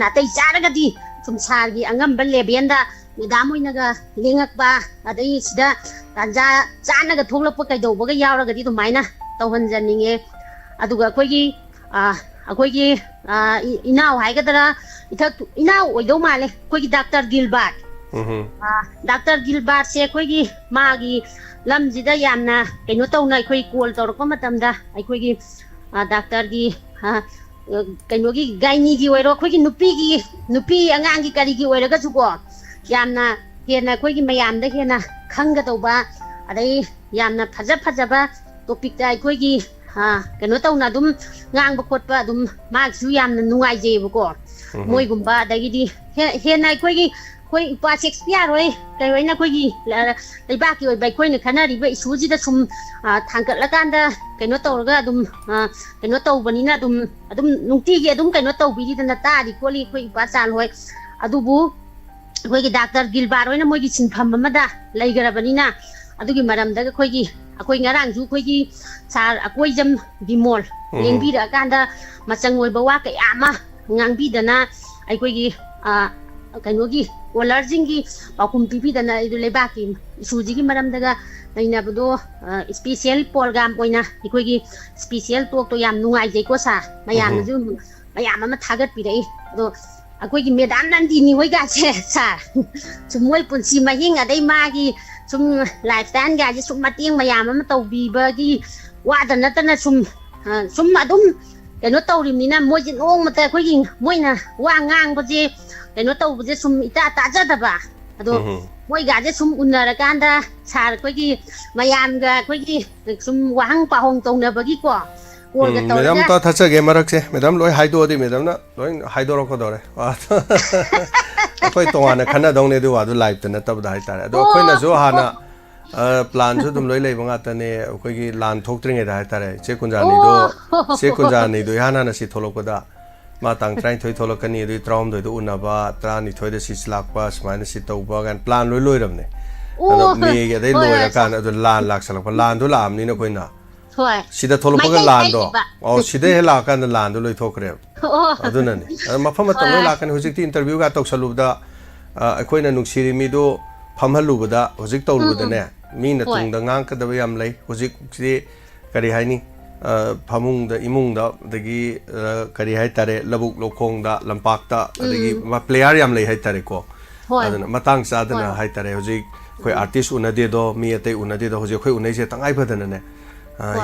natai charagadi sum sargi angamba lebenda madam oinaga lengakba adai sida ꯇꯥꯟꯖꯥ ꯆꯥꯅꯒ ꯊꯣꯛꯂꯛꯄ ꯀꯩꯗꯧꯕꯒ ꯌꯥꯎꯔꯒꯗꯤ ꯑꯗꯨꯃꯥꯏꯅ ꯇꯧꯍꯟꯖꯅꯤꯡꯉꯦ ꯑꯗꯨꯒ ꯑꯩꯈꯣꯏꯒꯤ ꯏꯅꯥꯎ ꯍꯥꯏꯒꯗ꯭ꯔꯥ ꯏꯅꯥꯎ ꯑꯣꯏꯗꯧ ꯃꯥꯜꯂꯦ ꯑꯩꯈꯣꯏꯒꯤ ꯗꯥꯛꯇꯔ ꯒꯤꯜꯕꯥꯔꯠ ꯗꯥꯛꯇꯔ ꯒꯤꯜꯕꯥꯔꯠꯁꯦ ꯑꯩꯈꯣꯏꯒꯤ ꯃꯥꯒꯤ ꯂꯝꯁꯤꯗ ꯌꯥꯝꯅ ꯀꯩꯅꯣ ꯇꯧꯅ ꯑꯩꯈꯣꯏ ꯀꯣꯜ ꯇꯧꯔꯛꯄ ꯃꯇꯝꯗ ꯑꯩꯈꯣꯏꯒꯤ ꯗꯥꯛꯇꯔꯒꯤ ꯀꯩꯅꯣꯒꯤ ꯒꯥꯏꯅꯤꯒꯤ ꯑꯣꯏꯔꯣ ꯑꯩꯈꯣꯏꯒꯤ ꯅꯨꯄꯤ ꯑꯉꯥꯡꯒꯤ ꯀꯔꯤꯒꯤ ꯑꯣꯏꯔꯒꯁꯨꯀꯣ ꯌꯥꯝꯅ ꯍꯦꯟꯅ ꯑꯩꯈꯣꯏꯒꯤ ꯃꯌꯥꯝꯗ ꯍꯦꯟꯅ ꯈꯪꯒꯗꯧꯕ ꯑꯗꯩ ꯌꯥꯝꯅ ꯐꯖꯕ ꯇꯣꯄꯤꯛꯇ ꯑꯩꯈꯣꯏꯒꯤ ꯀꯩꯅꯣ ꯇꯧꯅ ꯑꯗꯨꯝ ꯉꯥꯡꯕ ꯈꯣꯠꯄ ꯑꯗꯨꯝ ꯃꯥꯒꯤꯁꯨ ꯌꯥꯝꯅ ꯅꯨꯡꯉꯥꯏꯖꯩꯑꯕꯀꯣ ꯃꯣꯏꯒꯨꯝꯕ ꯑꯗꯒꯤꯗꯤ ꯍꯦꯟꯅ ꯑꯩꯈꯣꯏ ꯎꯄꯥ ꯁꯦꯛꯁꯄꯤꯌꯥꯔ ꯍꯣꯏ ꯀꯩ ꯑꯣꯏꯅ ꯑꯩꯈꯣꯏꯒꯤ ꯂꯩꯕꯥꯛꯀꯤ ꯑꯣꯏꯕ ꯑꯩꯈꯣꯏꯅ ꯈꯟꯅꯔꯤꯕ ꯏꯁꯨꯁꯤꯗ ꯁꯨꯝ ꯊꯥꯡꯒꯠꯂꯀꯥꯟꯗ ꯀꯩꯅꯣ ꯇꯧꯔꯒ ꯑꯗꯨꯝ ꯀꯩꯅꯣ ꯇꯧꯕꯅꯤꯅ ꯑꯗꯨꯝ ꯅꯨꯡꯇꯤꯒꯤ ꯑꯗꯨꯝ ꯀꯩꯅꯣ ꯇꯧꯕꯤꯔꯤꯗꯅ ꯇꯥꯔꯤ ꯈꯣꯠꯂꯤ ꯑꯩꯈꯣꯏ ꯏꯄꯥꯆꯥꯟ ꯍꯣꯏ ꯑꯗꯨꯕꯨ ꯑꯩꯈꯣꯏꯒꯤ ꯗꯥꯛꯇꯔ ꯒꯤꯜꯕꯥꯔꯠ ꯍꯣꯏꯅ ꯃꯣꯏꯒꯤ ꯁꯤꯟꯐꯝ ꯑꯃꯗ ꯂꯩꯈ꯭ꯔꯕꯅꯤna ꯑꯗꯨꯒꯤ ꯃꯔꯝꯗ ꯑꯩꯈꯣꯏ ꯉꯔꯥꯡꯁꯨ ꯑꯩꯈꯣꯏꯒꯤ ꯁꯥꯔ ꯑꯀꯣꯏꯖꯝ ꯕꯤꯃꯣꯜ ꯂꯦꯡꯕꯤꯔꯛꯑꯀꯥꯟꯗ ꯃꯆꯪ ꯑꯣꯏꯕ ꯋꯥ ꯀꯌꯥ ꯑꯃ ꯉꯥꯡꯕꯤꯗꯅ ꯑꯩꯈꯣꯏꯒꯤ ꯀꯩꯅꯣꯒꯤ ꯀꯣꯂꯔꯁꯤꯡꯒꯤ ꯄꯥꯎꯈꯨꯝ ꯄꯤꯕꯤꯗꯅ ꯂꯩꯕꯥꯛꯀꯤ ꯏꯁꯨꯁꯤꯒꯤ ꯃꯔꯝꯗꯒ ꯅꯩꯅꯕꯗꯣ ꯏꯁꯄꯤꯁꯦꯜ ꯄ꯭ꯔꯣꯒ꯭ꯔꯥꯝ ꯑꯣꯏꯅ ꯑꯩꯈꯣꯏꯒꯤ ꯏꯁꯄꯤꯁꯦꯜ ꯇꯣꯛꯇꯣ ꯌꯥꯝ ꯅꯨꯡꯉꯥꯏꯖꯩꯀꯣ ꯁꯥꯔ ꯃꯌꯥꯝꯅꯁꯨ ꯃꯌꯥꯝ ꯑꯃ ꯊꯥꯒꯠꯄꯤꯔꯛꯏ ꯑꯗꯣ ꯑꯩꯈꯣꯏꯒꯤ ꯃꯦꯗꯥꯝ ꯅꯟꯗꯤꯅꯤ ꯍꯣꯏꯒꯥꯁꯦ ꯁꯥꯔ ꯁꯨꯝ ꯃꯣꯏ ꯄꯨꯟꯁꯤ ꯃꯍꯤꯡ ꯑꯗꯩ ꯃꯥꯒꯤ ꯁꯨꯝ ꯂꯥꯏꯐ ꯁ꯭ꯇꯥꯏꯜꯒꯥꯁꯦ ꯁꯨꯝ ꯃꯇꯦꯡ ꯃꯌꯥꯝ ꯑꯃ ꯇꯧꯕꯤꯕꯒꯤ ꯋꯥꯗ ꯅꯠꯇꯅ ꯁꯨꯝ ꯑꯗꯨꯝ ꯀꯩꯅꯣ ꯇꯧꯔꯤꯕꯅꯤꯅ ꯃꯣꯏꯁꯦ ꯅꯣꯡꯃꯇ ꯑꯩꯈꯣꯏꯒꯤ ꯃꯣꯏꯅ ꯋꯥ ꯉꯥꯡꯕꯁꯦ ꯀꯩꯅꯣ ꯇꯧꯕꯁꯦ ꯁꯨꯝ ꯇꯥꯖꯗꯕ ꯑꯗꯣ ꯃꯣꯏꯒꯥꯁꯦ ꯁꯨꯝ ꯎꯅꯔꯀꯥꯟꯗ ꯁꯥꯔ ꯑꯩꯈꯣꯏꯒꯤ ꯃꯌꯥꯝꯒ ꯑꯩꯈꯣꯏꯒꯤ ꯁꯨꯝ ꯋꯥꯍꯪ ꯄꯥꯎꯍꯪ ꯇꯧꯅꯕꯒꯤꯀꯣ ꯀꯣꯜꯒ ꯃꯦꯗꯥꯝ ꯇꯧꯔꯒ ꯊꯠꯆꯒꯦ ꯃꯔꯛꯁꯦ ꯃꯦꯗꯥꯝ ꯂꯣꯏ ꯍꯥꯏꯗꯣꯛꯑꯗꯤ ꯃꯦꯗꯥꯝꯅ ꯂꯣꯏ ꯍꯥꯏꯗꯣꯔꯛꯀꯗꯧꯔꯦ ꯑꯩꯈꯣꯏ ꯇꯣꯉꯥꯟꯅ ꯈꯟꯅꯗꯧꯅꯦ ꯑꯗꯨ ꯋꯥꯗꯨ ꯂꯥꯏꯚꯇ ꯅꯠꯇꯕꯗ ꯍꯥꯏꯇꯥꯔꯦ ꯑꯗꯣ ꯑꯩꯈꯣꯏꯅꯁꯨ ꯍꯥꯟꯅ ꯄ꯭ꯂꯥꯟꯁꯨ ꯑꯗꯨꯝ ꯂꯣꯏ ꯂꯩꯕ ꯉꯥꯛꯇꯅꯦ ꯑꯩꯈꯣꯏꯒꯤ ꯂꯥꯟ ꯊꯣꯛꯇ꯭ꯔꯤꯉꯩꯗ ꯍꯥꯏꯇꯥꯔꯦ ꯆꯦ ꯀꯨꯟꯖꯥꯅꯤꯗꯣ ꯆꯦ ꯀꯨꯟꯖꯥꯅꯤꯗꯣ ꯏꯍꯥꯟ ꯍꯥꯟꯅ ꯁꯤ ꯊꯣꯛꯂꯛꯄꯗ ꯃꯥ ꯇꯥꯡ 19 ꯊꯣꯛꯂꯛꯀꯅꯤ ꯑꯗꯨꯒꯤ 12ꯗ ꯎꯅꯕ 12ꯗ ꯁꯤ ꯂꯥꯛꯄ ꯁꯨꯃꯥꯏꯅ ꯁꯤ ꯇꯧꯕ ꯀꯥꯏꯅ ꯄ꯭ꯂꯥꯟ ꯂꯣꯏ ꯂꯣꯏꯔꯕꯅꯦ ꯑꯗꯣ ꯃꯦꯒꯤ ꯑꯗꯩ ꯂꯣꯏꯔꯀꯥꯟꯗ ꯑꯗꯨ ꯂꯥꯟ ꯂꯥꯛꯁꯜꯂꯛꯄ ꯂꯥꯟꯗꯣ ꯂꯥꯛꯑꯕꯅꯤꯅ ꯑꯩꯈꯣꯏꯅ ꯁꯤꯗ ꯊꯣꯛꯂꯛꯄꯒ ꯂꯥꯟꯗꯣ ꯁꯤꯗ ꯍꯦꯛ ꯂꯥꯛꯑꯀꯥꯟꯗ ꯂꯥꯟꯗꯣ ꯂꯣꯏꯊꯣꯛꯈ꯭ꯔꯦꯕ ꯑꯗꯨꯅꯅꯤ ꯃꯐꯝ ꯃꯇꯝ ꯂꯣꯏ ꯂꯥꯛꯀꯅꯤ ꯍꯧꯖꯤꯛꯇꯤ ꯏꯟꯇꯔꯚꯤꯌꯨꯒ ꯇꯧꯁꯜꯂꯨꯕꯗ ꯑꯩꯈꯣꯏꯅ ꯅꯨꯡꯁꯤꯔꯤ ꯃꯤꯗꯣ ꯐꯝꯍꯜꯂꯨꯕꯗ ꯍꯧꯖꯤꯛ ꯇꯧꯔꯨꯕꯗꯅꯦ ꯃꯤꯅ ꯇꯨꯡꯗ ꯉꯥꯡꯀꯗꯕ ꯌꯥꯝ ꯂꯩ ꯍꯧꯖꯤꯛꯁꯤ ꯀꯔꯤ ꯍꯥꯏꯅꯤ ꯐꯃꯨꯡꯗ ꯏꯃꯨꯡꯗ ꯑꯗꯒꯤ ꯀꯔꯤ ꯍꯥꯏꯇꯥꯔꯦ ꯂꯧꯕꯨꯛ ꯂꯧꯈꯣꯡꯗ ꯂꯝꯄꯥꯛꯇ ꯑꯗꯒꯤ ꯄ꯭ꯂꯦꯌꯥꯔ ꯌꯥꯝ ꯂꯩ ꯍꯥꯏꯇꯥꯔꯦꯀꯣ ꯑꯗꯨꯅ ꯃꯇꯥꯡ ꯆꯥꯗꯅ ꯍꯥꯏꯇꯥꯔꯦ ꯍꯧꯖꯤꯛ ꯑꯩꯈꯣꯏ ꯑꯥꯔꯇꯤꯁ ꯎꯅꯗꯦꯗꯣ ꯃꯤ ꯑꯇꯩ ꯎꯅꯗꯦꯗꯣ ꯍꯧꯖꯤꯛ ꯑꯩꯈꯣꯏ ꯎꯅꯩꯁꯦ ꯇꯉꯥꯏ ꯐꯗꯅꯅꯦ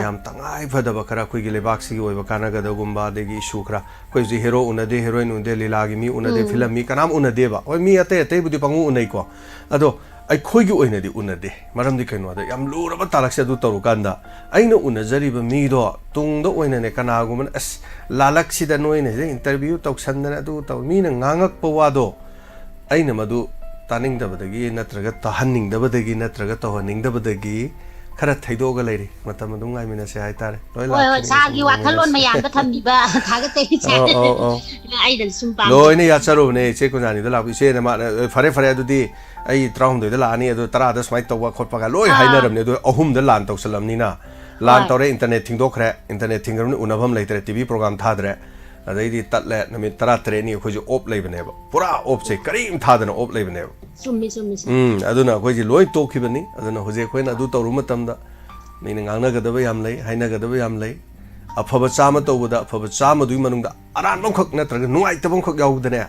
ꯌꯥꯝ ꯇꯉꯥꯏ ꯐꯗꯕ ꯈꯔ ꯑꯩꯈꯣꯏꯒꯤ ꯂꯩꯕꯥꯛꯁꯤꯒꯤ ꯑꯣꯏꯕ ꯀꯥꯟꯅꯒꯗꯕꯒꯨꯝꯕ ꯑꯗꯒꯤ ꯏꯁꯨ ꯈꯔ ꯑꯩꯈꯣꯏ ꯍꯧꯖꯤꯛ ꯍꯦꯔꯣ ꯎꯅꯗꯦ ꯍꯦꯔꯣꯏꯟ ꯎꯅꯗꯦ ꯂꯤꯂꯥꯒꯤ ꯃꯤ ꯎꯅꯗꯦ ꯐꯤꯂꯝ ꯃꯤ ꯀꯅꯥꯝ ꯎꯅꯗꯦꯕ ꯍꯣꯏ ꯃꯤ ꯑꯇꯩꯕꯨꯗꯤ ꯄꯪꯎ ꯎꯅꯩꯀꯣ ꯑꯗꯣ ꯑꯩꯈꯣꯏꯒꯤ ꯑꯣꯏꯅꯗꯤ ꯎꯅꯗꯦ ꯃꯔꯝꯗꯤ ꯀꯩꯅꯣꯗ ꯌꯥꯝ ꯂꯨꯔꯕ ꯇꯥꯔꯛꯁꯦ ꯑꯗꯨ ꯇꯧꯔꯨꯀꯥꯟꯗ ꯑꯩꯅ ꯎꯅꯖꯔꯤꯕ ꯃꯤꯗꯣ ꯇꯨꯡꯗ ꯑꯣꯏꯅꯅꯦ ꯀꯅꯥꯒꯨꯝꯕꯅ ꯑꯁ ꯂꯥꯜꯂꯛꯁꯤꯗ ꯅꯣꯏꯅ ꯁꯤꯗ ꯏꯟꯇꯔꯚꯤꯌꯨ ꯇꯧꯁꯟꯗꯅ ꯑꯗꯨ ꯇꯧ ꯃꯤꯅ ꯉꯥꯡꯉꯛꯄ ꯋꯥꯗꯣ ꯑꯩꯅ ꯃꯗꯨ ꯇꯥꯅꯤꯡꯗꯕꯗꯒꯤ ꯅꯠꯇ꯭ꯔꯒ ꯇꯥꯍꯟꯅꯤꯡꯗꯕꯗꯒꯤ ꯅꯠꯇ꯭ꯔꯒ ꯇꯧꯍꯟꯅꯤꯡꯗꯕꯗꯒꯤ ꯈꯔ ꯊꯩꯗꯣꯛꯑꯒ ꯂꯩꯔꯤ ꯃꯇꯝ ꯑꯗꯨꯝ ꯉꯥꯏꯃꯤꯟꯅꯁꯦ ꯍꯥꯏꯇꯥꯔꯦ ꯂꯣꯏ ꯂꯥꯛꯈꯤꯅꯤ ꯁꯥꯔꯒꯤ ꯋꯥꯈꯜꯂꯣꯟ ꯃꯌꯥꯝꯗ ꯊꯝꯕꯤꯕ ꯊꯥꯒꯠꯆꯔꯤ ꯑꯩꯅ ꯁꯨꯝ ꯂꯣꯏꯅ ꯌꯥꯠꯆꯔꯨꯕꯅꯦ ꯏꯆꯦ ꯀꯨꯟꯖꯥꯅꯤꯗ ꯂꯥꯛꯄ ꯏꯆꯦꯅ ꯃꯥꯅ ꯐꯔꯦ ꯑꯗꯨꯗꯤ ꯑꯩ 13ꯗ ꯂꯥꯛꯑꯅꯤ ꯑꯗꯨ 10ꯗ ꯁꯨꯃꯥꯏꯅ ꯇꯧꯕ ꯈꯣꯠꯄꯒ ꯂꯣꯏ ꯍꯥꯏꯅꯔꯕꯅꯦ ꯑꯗꯨ 3ꯗ ꯂꯥꯟ ꯇꯧꯁꯜꯂꯝꯅꯤꯅ ꯂꯥꯟ ꯇꯧꯔꯦ ꯏꯟꯇꯔꯅꯦꯠ ꯊꯤꯡꯗꯣꯛꯈ꯭ꯔꯦ ꯏꯟꯇꯔꯅꯦꯠ ꯊꯤꯡꯈ꯭ꯔꯕꯅꯤꯅ ꯎꯅꯐꯝ ꯂꯩꯇ꯭ꯔꯦ ꯇꯤꯚꯤ ꯄ꯭रोग्राꯝ ꯊꯥꯗ꯭ꯔꯦ ꯑꯗꯩꯗꯤ ꯇꯠꯂꯦ ꯅꯨꯃꯤꯠ 13ꯅꯤ ꯑꯩꯈꯣꯏꯁꯨ ꯑꯣꯞ ꯂꯩꯕꯅꯦꯕ ꯄꯨꯔꯥ ꯑꯣꯞꯁꯦ ꯀꯔꯤꯝ ꯊꯥꯗꯅ ꯑꯣꯞ ꯂꯩꯕꯅꯦꯕ ꯆꯨꯝꯃꯤ ꯑꯗꯨꯅ ꯑꯩꯈꯣꯏꯁꯦ ꯂꯣꯏ ꯇꯣꯛꯈꯤꯕꯅꯤ ꯑꯗꯨꯅ ꯍꯧꯖꯤꯛ ꯑꯩꯈꯣꯏꯅ ꯑꯗꯨ ꯇꯧꯔꯨ ꯃꯇꯝꯗ ꯃꯤꯅ ꯉꯥꯡꯅꯒꯗꯕ ꯌꯥꯝ ꯂꯩ ꯍꯥꯏꯅꯒꯗꯕ ꯌꯥꯝ ꯂꯩ ꯑꯐꯕ 100 ꯇꯧꯕꯗ ꯑꯐꯕ 100ꯗꯨꯒꯤ ꯃꯅꯨꯡꯗ ꯑꯔꯥꯟꯕ ꯑꯃꯈꯛ ꯅꯠꯇ꯭ꯔꯒ ꯅꯨꯡꯉꯥꯏꯇꯕ ꯑꯃꯈꯛ ꯌꯥꯎꯕꯗꯅꯦ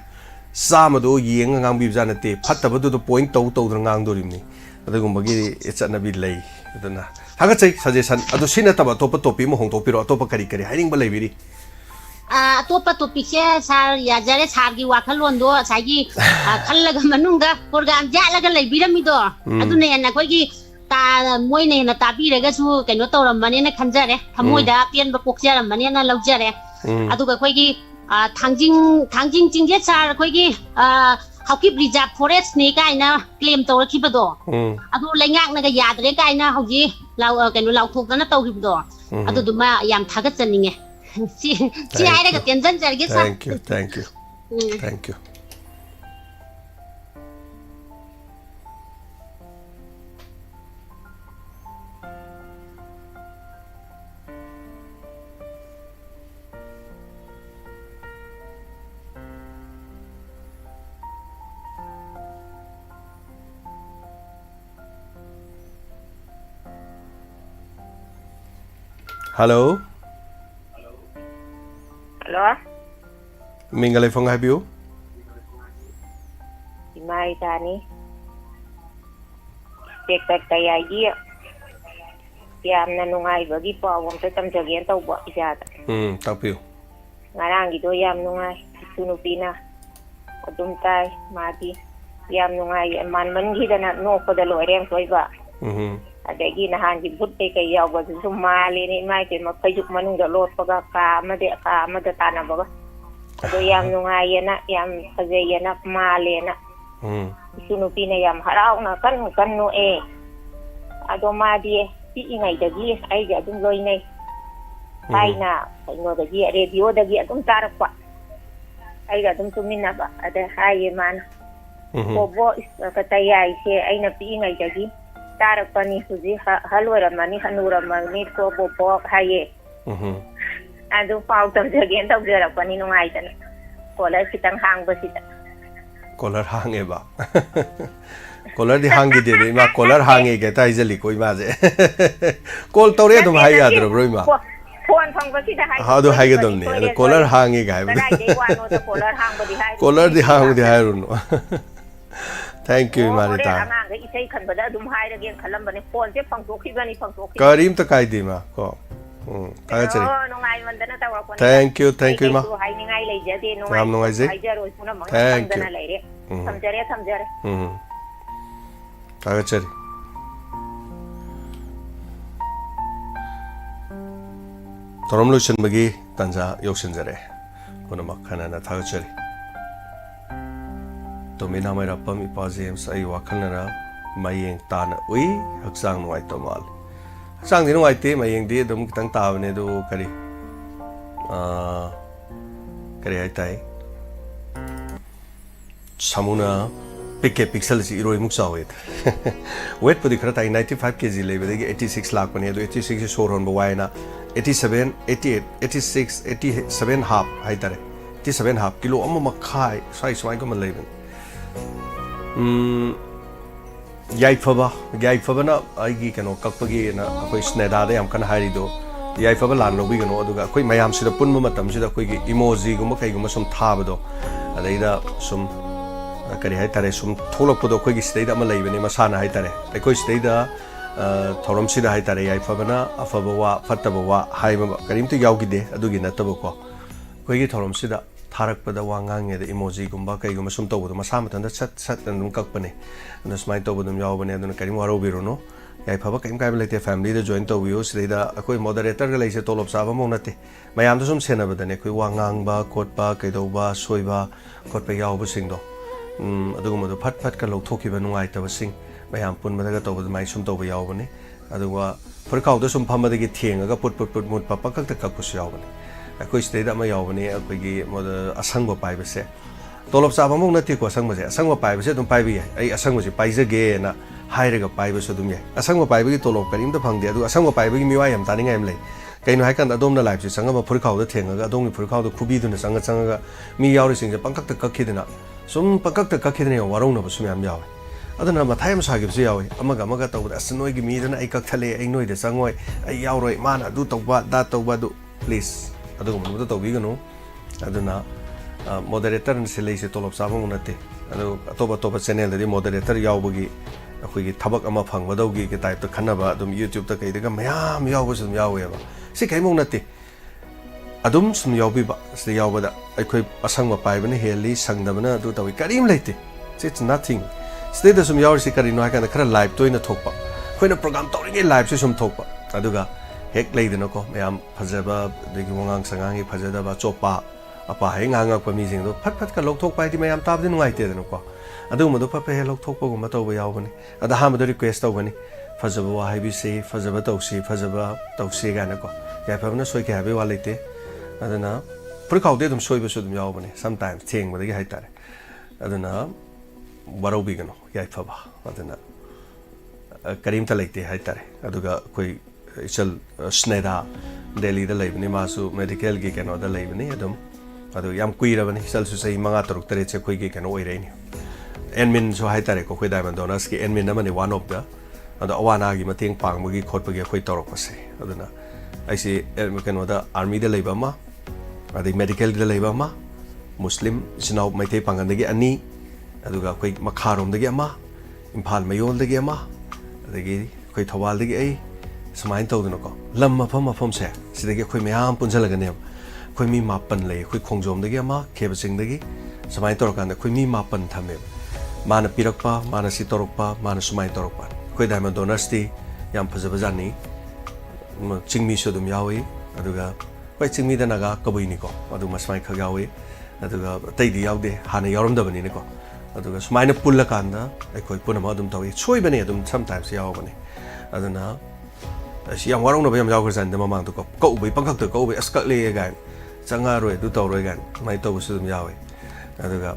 100ꯗꯣ ꯌꯦꯡꯉ ꯉꯥꯡꯕꯤꯕꯖꯥ ꯅꯠꯇꯦ ꯐꯠꯇꯕꯗꯨꯗ ꯄꯣꯏꯟꯠ ꯇꯧꯗꯅ ꯉꯥꯡꯗꯣꯔꯤꯕꯅꯤ ꯑꯗꯨꯒꯨꯝꯕꯒꯤ ꯆꯠꯅꯕꯤ ꯂꯩ ꯑꯗꯨꯅ ꯊꯥꯒꯠꯆꯩ ꯁꯖꯦꯁꯟ ꯑꯗꯨ ꯁꯤ ꯅꯠꯇꯕ ꯑꯇꯣꯞꯄ ꯇꯣꯄꯤꯛ ꯑꯃ ꯍꯣꯡꯗꯣꯛꯄꯤꯔꯣ ꯑꯇꯣꯞꯄ ꯀꯔꯤ ꯍꯥꯏꯅꯤꯡꯕ ꯂꯩꯕꯤꯔꯤ ꯑꯇꯣꯞꯄ ꯇꯣꯄꯤꯛꯁꯦ ꯁꯥꯔ ꯌꯥꯖꯔꯦ ꯁꯥꯔꯒꯤ ꯋꯥꯈꯜꯂꯣꯟꯗꯣ ꯉꯁꯥꯏꯒꯤ ꯈꯜꯂꯒ ꯃꯅꯨꯡꯗ ꯄ꯭ꯔꯣꯒ꯭ꯔꯥꯝ ꯌꯥꯠꯂꯒ ꯂꯩꯕꯤꯔꯝꯃꯤꯗꯣ ꯑꯗꯨꯅ ꯍꯦꯟꯅ ꯑꯩꯈꯣꯏꯒꯤ ꯃꯣꯏꯅ ꯍꯦꯟꯅ ꯇꯥꯕꯤꯔꯒꯁꯨ ꯀꯩꯅꯣ ꯇꯧꯔꯝꯃꯅꯤꯅ ꯈꯟꯖꯔꯦ ꯊꯃꯣꯏꯗ ꯄꯦꯟꯕ ꯄꯣꯛꯆꯔꯝꯃꯅꯤꯅ ꯂꯧꯖꯔꯦ ꯑꯗꯨꯒ ꯑꯩꯈꯣꯏꯒꯤ ꯊꯥꯡꯖꯤꯡ ꯆꯤꯡꯖꯦꯠ ꯁꯥꯔ ꯑꯩꯈꯣꯏꯒꯤ ꯍꯥꯎꯀꯤꯞ ꯔꯤꯖꯥꯔꯚ ꯐꯣꯔꯦꯁꯅꯤ ꯀꯥꯏꯅ ꯀ꯭ꯂꯦꯝ ꯇꯧꯔꯛꯈꯤꯕꯗꯣ ꯑꯗꯨ ꯂꯩꯉꯥꯛꯅꯒ ꯌꯥꯗ꯭ꯔꯦ ꯀꯥꯏꯅ ꯍꯧꯖꯤꯛ ꯀꯩꯅꯣ ꯂꯥꯎꯊꯣꯛꯇꯅ ꯇꯧꯈꯤꯕꯗꯣ ꯑꯗꯨꯗꯨꯃ ꯌꯥꯝ ꯊꯥꯒꯠꯆꯅꯤꯡꯉꯦ ꯁꯤ ꯍꯥꯏꯔꯒ ꯇꯦꯟꯖꯟꯖꯔꯒꯦ sir thank you hello hello mingalai phong hai biu mai tani tek kaya gi yamna nungai bagi paw am ta tamjage tawba ijada tapiu ngarang gido yam nungai sunupina adum tai magi yam nungai man gi dana no ko da loireng soiba adagi nahan gi butte kay yaw ba sumali ni mai ke mapajuk manung da lot paga ka amade tana baga do yam nungai yana yam kaje yana male na sunupina yam harau na kan no ado madi ti ingai dagi ai ga dum loi nei ai na no dagi radio dagi adum tarakwa ai ga dum tumina ba ada haye man bo katayai se ai na pi ingai dagi tarakwa ni suji halwara mani hanura mani ko bo haye ado pau tam dagi en taw jara pani no ngai tan kola kitang hang ba sita kolar hang eba kolar di hangi de ma kolar hangi ke tai jali koi ma je kol tore dum hai ya dro bro ma phone phang ba si da hai ha do hai ga dum ni kolar hangi ga hai kolar di hang di hai ru no thank you marita amang ga isai khan ba da dum hai ra gen khalam bane phone je phang to khi bani phang to khi karim ta kai di ma ko ka chari thank you ma hai ni ngai lai je de no ram no ngai je thank you samjare ka chari torom lu chen bagi tanja yokshin jare kono makhana na tha chari to me na mai rapam ipa james ai wakhalna ra mayeng tan ui haksang noi to mal sang dinu ai te mayeng di dum kitang taw ne do kari ai tai samuna pikke pixel si iroi muk saw it weight pudi khara tai 95 kg level de 86 lakh pane do 86 shor hon bawai na 87 88 86 87 half hai tare 87 half kilo amma makhai sai swai ko man level yai phaba na ai gi kano kakpagi na akoi sneda de am kan hari do yai phaba lan lo bi gano aduga akoi mayam sida punma matam sida akoi gi emoji guma kai guma sum thaba do adaida sum kari hai tare sum tholok podo akoi gi sida ama leibani masana hai tare akoi sida thorom sida hai tare yai phaba na afaba wa fataba wa hai ma karim tu yaw gi de adugi nataba ko akoi gi thorom sida tharak pada wangang nge de emoji gumba kai guma sum tawdo masa matanda sat dum kakpane na smai tawdum yaw bane aduna karim waro biro no yai phaba kaim kai lete family de join tawiyo sida akoi moderator ga leise tolop saba mo nate mayam to sum sena badane koi wangang ba kot ba kai do ba soiba kot pa yaw bu sing do aduguma do phat ka lok thoki ba nungai ta ba sing mayam pun ma ga tawdo mai sum tawba yaw bane aduwa phurkhaw do sum phama de gi thenga ga put mut pa kak ta kak pus yaw bane akoi state ama yaw bane akoi gi mod asang ba pai ba se tolop saba mo nate ko asang ba se asang ba pai ba se dum pai bi ai asang ba se pai je ge na hairaga paiba so dum ye asangwa paiba gi tolop karim da phangde adu asangwa paiba gi miwa yam tani ngam le kaino hai kan adom na live se sanga ma phurkhaw da thenga ga adom gi phurkhaw da khubi du na sanga ga mi yawri sing je pangkak ta kakhidina sum pangkak ta kakhidina warong na ba sum yam yaw aduna ma thayam sa gi se yawi amaga taw da asnoi gi mi dana ai kak thale ai noi de sangoi ai yawroi mana du tawba da tawba du please adu mo da tawbi ga no aduna moderator se le se tolop sa mo nate adu atoba channel da moderator yawbagi अखोई थबक अमा फंगबदौगी के type तो खनबा अदुम YouTube ता कइदगा मयाम यावबो सुम यावेबा सि कइमों नते अदुम सुम यावबिबा से यावबदा अखोई असंगमा पाइबने heli संगदबना अदु तवि करीम लेते इट्स नथिंग स्टे द सुम यावरसि करिनो हाकन खरा लाइव तोइना थोकपा खोइना प्रोग्राम तौरिगे लाइव से सुम थोकपा अदुगा हेक लेदनको मयाम फजबा देगी वंगांग संगांगी फजदबा चोपा apa hai nganga pa mi jing do phat ka lok thok pai ti mayam tab din ngai te den ko adu mo do pa pe lok thok pa gum to ba yaw bani ada ha ma do request to bani fazaba wa hai bi se fazaba to se ga na ko ya pa na soi ke ha be wa lete adana pur khaw de dum soi ba so dum yaw bani sometimes thing ba de hai tare adana waro bi ga no ya pa ba adana karim ta lete hai tare aduga koi ichal sneda delhi da leibani ma su medical gi ke no da leibani adum adu yam kuirabani sal su sei manga taruk tare che khoi gi kan oi reini admin so hai tare ko khoi diamond donors ki admin na mani one of the adu awana gi mateng pang gi khot pagi khoi torok pase aduna ꯑꯩꯁꯤ ꯀꯩꯅꯣꯗ ꯑꯥꯔꯃꯤꯗ ꯂꯩꯕ ꯑꯃ ꯑꯗꯩ ꯃꯦꯗꯤꯀꯦꯜꯗ ꯂꯩꯕ ꯑꯃ ꯃꯨꯁꯂꯤꯝ ꯏꯆꯤꯟ ꯏꯅꯥꯎ ꯃꯩꯇꯩ ꯄꯥꯡꯒꯜꯗꯒꯤ ꯑꯅꯤ ꯑꯗꯨꯒ ꯑꯩꯈꯣꯏ ꯃꯈꯥꯔꯣꯝꯗꯒꯤ ꯑꯃ ꯏꯝꯐꯥꯜ ꯃꯌꯣꯜꯗꯒꯤ ꯑꯃ ꯑꯗꯒꯤ ꯑꯩꯈꯣꯏ ꯊꯧꯕꯥꯜꯗꯒꯤ ꯑꯩ ꯁꯨꯃꯥꯏꯅ ꯇꯧꯗꯅꯀꯣ ꯂꯝ ꯃꯐꯝꯁꯦ ꯁꯤꯗꯒꯤ ꯑꯩꯈꯣꯏ ꯃꯌꯥꯝ ꯄꯨꯟꯁꯤꯜꯂꯒꯅꯦꯕ ꯑꯩꯈꯣꯏ ꯃꯤ 9 ꯂꯩ ꯑꯩꯈꯣꯏ ꯈꯣꯡꯖꯣꯝꯗꯒꯤ ꯑꯃ ꯈꯦꯕ ꯆꯤꯡꯗꯒꯤ ꯁꯨꯃꯥꯏꯅ ꯇꯧꯔꯀꯥꯟꯗ ꯑꯩꯈꯣꯏ ꯃꯤ 9 ꯊꯝꯃꯦꯕ ꯃꯥꯅ ꯄꯤꯔꯛꯄ ꯃꯥꯅ ꯁꯤ ꯇꯧꯔꯛꯄ ꯃꯥꯅ ꯁꯨꯃꯥꯏꯅ ꯇꯧꯔꯛꯄ ꯑꯩꯈꯣꯏ ꯗꯥꯏꯃꯟ ꯗꯣꯅꯔꯁꯇꯤ ꯌꯥꯝ ꯐꯖꯕꯖꯥꯠꯅꯤ ꯆꯤꯡꯃꯤꯁꯨ ꯑꯗꯨꯝ ꯌꯥꯎꯏ ꯑꯗꯨꯒ ꯍꯣꯏ ꯆꯤꯡꯃꯤꯗ ꯅꯥꯒꯥ ꯀꯕꯨꯏꯅꯤꯀꯣ ꯑꯗꯨ ꯁꯨꯃꯥꯏꯅ ꯈꯛ ꯌꯥꯎꯏ ꯑꯗꯨꯒ ꯑꯇꯩꯗꯤ ꯌꯥꯎꯗꯦ ꯍꯥꯟꯅ ꯌꯥꯎꯔꯝꯗꯕꯅꯤꯅꯀꯣ ꯑꯗꯨꯒ ꯁꯨꯃꯥꯏꯅ ꯄꯨꯜꯂꯀꯥꯟꯗ ꯑꯩꯈꯣꯏ ꯄꯨꯝꯅꯃꯛ ꯑꯗꯨꯝ ꯇꯧꯏ ꯁꯣꯏꯕꯅꯦ ꯑꯗꯨꯝ ꯁꯝꯇꯥꯏꯝꯁ ꯌꯥꯎꯕꯅꯦ ꯑꯗꯨꯅ ꯑꯁꯤ ꯌꯥꯝ ꯋꯥꯔꯧꯅꯕ ꯌꯥꯝ ꯌꯥꯎꯈ꯭ꯔꯖꯥꯠꯅꯤꯗ ꯃꯃꯥꯡꯗꯀꯣ ꯀꯛꯎꯕꯩ ꯄꯪꯀꯛꯇ ꯀꯛꯎꯕꯩ ꯑꯁ ꯀꯛꯂꯦ ꯒꯥꯏꯅ ꯆꯪꯉꯛꯑꯔꯣꯏ ꯑꯗꯨ ꯇꯧꯔꯣꯏ ꯒꯥꯏꯅ ꯑꯗꯨꯃꯥꯏꯅ ꯇꯧꯕꯁꯨ ꯑꯗꯨꯝ ꯌꯥꯎꯏ ꯑꯗꯨꯒ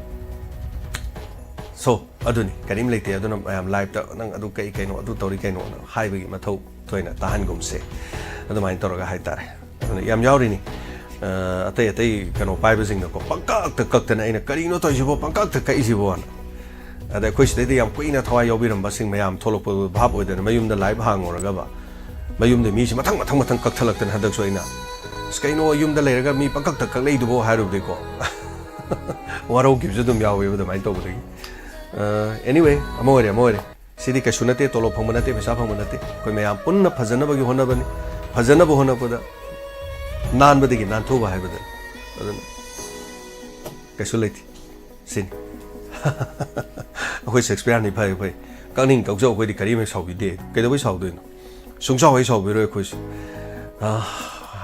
ꯁꯣ ꯑꯗꯨꯅꯤ ꯀꯔꯤꯝ ꯂꯩꯇꯦ ꯑꯗꯨꯅ ꯃꯌꯥꯝ ꯂꯥꯏꯚꯇ ꯅꯪ ꯑꯗꯨ ꯀꯩꯅꯣ ꯑꯗꯨ ꯇꯧꯔꯤ ꯀꯩꯅꯣ ꯍꯥꯏꯕꯒꯤ ꯃꯊꯧ ꯊꯣꯏꯅ ꯇꯥꯍꯟꯒꯨꯝꯁꯦ ꯑꯗꯨꯃꯥꯏꯅ ꯇꯧꯔꯒ ꯍꯥꯏꯇꯥꯔꯦ ꯑꯗꯨꯅ ꯌꯥꯝ ꯌꯥꯎꯔꯤꯅꯤ ꯑꯇꯩ ꯀꯩꯅꯣ ꯄꯥꯏꯕꯁꯤꯡꯅꯀꯣ ꯄꯪꯀꯛꯇ ꯀꯛꯇꯅ ꯑꯩꯅ ꯀꯔꯤꯅꯣ ꯇꯧꯔꯤꯁꯤꯕꯣ ꯄꯪꯀꯛꯇ ꯀꯛꯏꯁꯤꯕꯣꯅ ꯑꯗ ꯑꯩꯈꯣꯏ ꯁꯤꯗꯩꯗ ꯌꯥꯝ ꯀꯨꯏꯅ ꯊꯋꯥꯏ ꯌꯥꯎꯕꯤꯔꯝꯕꯁꯤꯡ ꯃꯌꯥꯝ ꯊꯣꯛꯂꯛꯄ ꯚꯥꯞ ꯑꯣꯏꯗꯅ ꯃꯌꯨꯝꯗ ꯂꯥꯏꯚ ꯍꯥꯡꯉꯨꯔꯒꯕ ꯃꯌꯨꯝꯗ ꯃꯤꯁꯤ ꯃꯊꯪ ꯀꯛꯊꯠꯂꯛꯇꯅ ꯍꯟꯗꯛꯁꯨ ꯑꯩꯅ ꯑꯁ ꯀꯩꯅꯣ ꯌꯨꯝꯗ ꯂꯩꯔꯒ ꯃꯤ ꯄꯪꯀꯛꯇ ꯀꯛꯂꯛꯏꯗꯨꯕꯣ ꯍꯥꯏꯔꯨꯕꯗꯤꯀꯣ ꯋꯥꯔꯧꯈꯤꯕꯁꯨ ꯑꯗꯨꯝ ꯌꯥꯎꯋꯦꯕ ꯑꯗꯨꯃꯥꯏꯅ ꯇꯧꯕꯗꯒꯤ anyway ama oire sidi kaisu nate tolo phangba nate pesa phangba nate koi mayam punna phajanabagi honabani phajanaba honabada nanbadagi nanthoba haibada aduna kaisu leiti sin akoi Shakespeare ni phai phai kaning kaujau koi di kari me saubi de kaidabai saudoino sungsau hai saubi ro khoi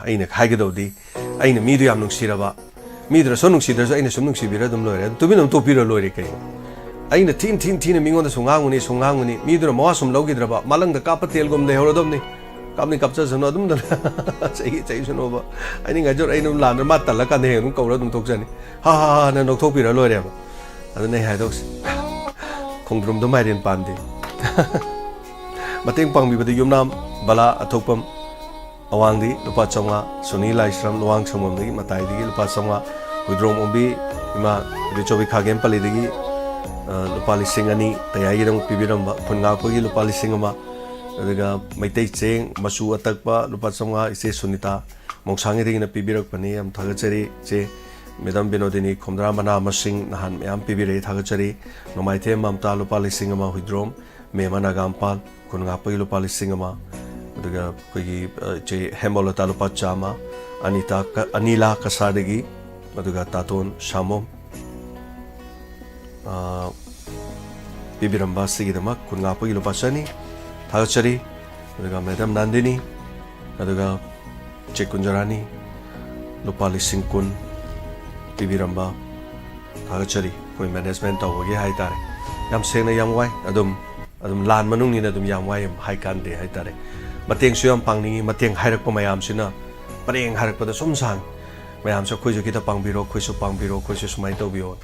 aina haigedodi aina mi du yam nungsiraba mi dra so nungsidrasu aina sum nungsibira dum loire tubinam topira loire kai aina tin mingon da sunganguni mi dra mawa sum logidra malang da kapatel gum de horodom ni kapni kapcha sano dum da chai sano ba ani ngajor aina landra ma talaka ne nung kaura dum tokjani ha na nok thopira loire ba adune hai doks khongdrum da mairen pande mateng pangbi bada yumnam bala athopam awangdi lupa chonga suni laisram luang chomam digi matai digi lupa chonga hudrom umbi ima richobi khagem pali digi lupa lising ani tayagi dong pibiramba phunga pogi lupa lising ama adaga maitai cheng masu atakpa lupa chonga ise sunita mongsangi digi na pibirak pani am thagachari che Madam Binodini Komdra Mana Masing Nahan Yam Pibire Thagachari Nomaite Mamta lupa lising ama hudrom Memana Gampal Kungapogi lupa lising ama aduga kogi che hemolata lupa chama anila kasadagi aduga taton shamom bibiramba sigidama kunga pagi lupa chani thagachari aduga Madam Nandini aduga che kunjarani lupa lising kun bibiramba thagachari koi management tawagi haitare yam sena yam wai adum lan manung ni adum yam wai hai kan de haitare mateng suyam pangni mateng hairak pa mayam sina pareng harak pa da sum sang mayam sa khoi jo kita pangbiro khoi su pangbiro khoi su sumai to bio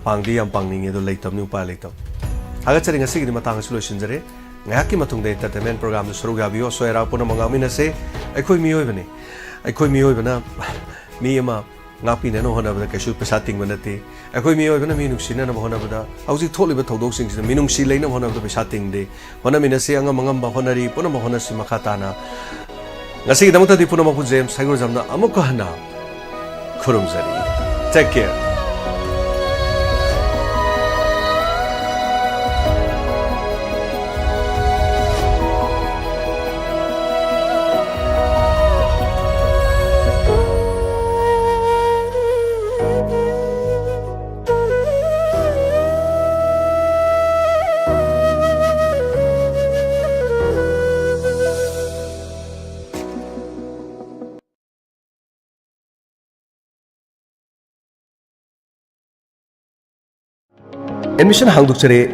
pangdi yam pangni nge do leitam ni upa leitam aga chari ngasi gi matang su losin jare ngaki matung de entertainment program du suru ga bio soera puna mangami na se aikhoi mioi bana mi ama ngapi ne no hona ba kaisu pesa ting banate akoi mi oi bana mi nuksina na hona ba hauji tholi ba thodok sing sina minung si leina hona ba pesa ting de hona mina se anga mangam ba honari puna ma hona si makhata na ngasi damata di puna ma ku james saigor jamna amuk hana khurum zari take care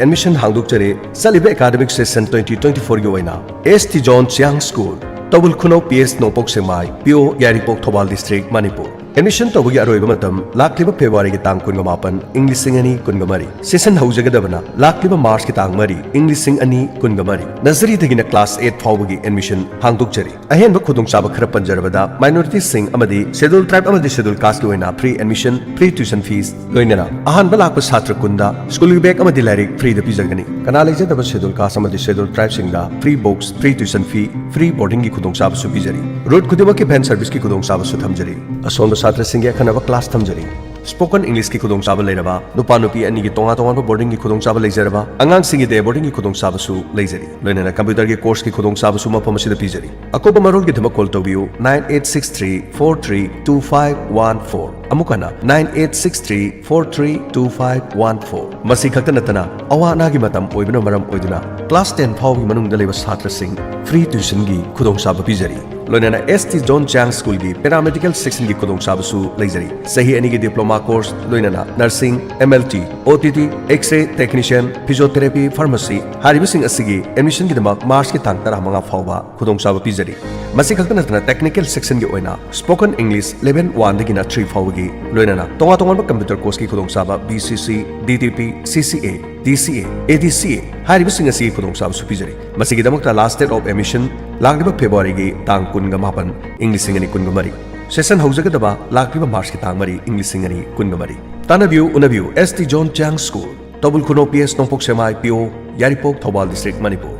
Admission hangdukchare salibe academic session 2024 gi oina ST John Chiang School Tobul Khuno PS Nopok Semai PO Yaripok Thobal District Manipur admission तौबगी अरोइबा मतम लाक्लिबा फेब्रुवारी की तांग 18 English सिंग अनि 19 session हौजगदबना लाक्लिबा March की तांग 3 English सिंग अनि 19 नर्सरी दगिना क्लास 8 फाउबगी एडमिशन हांगदोकचरी अहेनबा खुदोंचाबा खरा पंजरबदा माइनॉरिटी सिंग अमदी शेड्यूल ट्राइब अमदी शेड्यूल कास्ट की ओइना free admission free tuition fees लोइनना अहानबा लाकपा छात्र कुंदा स्कूल बैग अमदी लाइरिक फ्री द पिजगनी कना लेजदबा शेड्यूल कास्ट अमदी शेड्यूल ट्राइब सिंगदा free books free tuition fee free boarding की खुदोंचाबा सु पिजरी रोड खुदिमा की वैन सर्विस की खुदोंचाबा सु थमजरी असोंद छात्र सिंह अखनब क्लास थमजरी स्पोकन इंग्लिश की खुदोंचाबा लेरबा नुपा नुपी अनि की तोंगा तोंगा बोर्डिंग की खुदोंचाबा लेजरबा अंगांग सिंह दे बोर्डिंग की खुदोंचाबा सु लेजरी लोइना कंप्यूटर की कोर्स की खुदोंचाबा सु मफम सिदा पिजरी अकोबा मरोल की धमक कॉल तोबियो 9863432514 अमुकना 9863432514 मसी खक्त नतना अवाना की मतम ओइबना मरम ओइदुना क्लास 10 फाउ की मनुंग दलेबा छात्र सिंह फ्री ट्यूशन की खुदोंचाबा पिजरी लोइना एसटी जॉन चांग स्कूल की पैरामेडिकल सेक्शन की खुदोंचाबा सु लेजरी सही अनि की डिप्लोमा कोर्स लोइना nursing MLT OTT x-ray technician physiotherapy pharmacy हारिबसिंग असिगी एडमिशन की दमक मार्च की तांग 15 फाउबा खुदोंचाबा पिजरी मसी खक्त नतना टेक्निकल सेक्शन की ओइना स्पोकन इंग्लिश लेवल 1 दगिना 3 फाउगी लोइना तोंगा तोंगा कंप्यूटर कोर्स की खुदोंचाबा BCC DTP CCA DCA, ADCA, हारिबसिंग असि खुदोंचाबा सु पिजरी मसी की दमक लास्ट डेट ऑफ एडमिशन लाक्लिबा फेब्रुवारी की तांग 19 इंग्लिश सिंग अनि 19 सेशन हौजगदबा लाक्लिबा मार्च की तांग 3 इंग्लिश सिंग अनि 19 तानबियु उनबियु एसटी जॉन चांग स्कूल तबुल खुनो PS Nongpok Sekmai PO Yairipok Thoubal district Manipur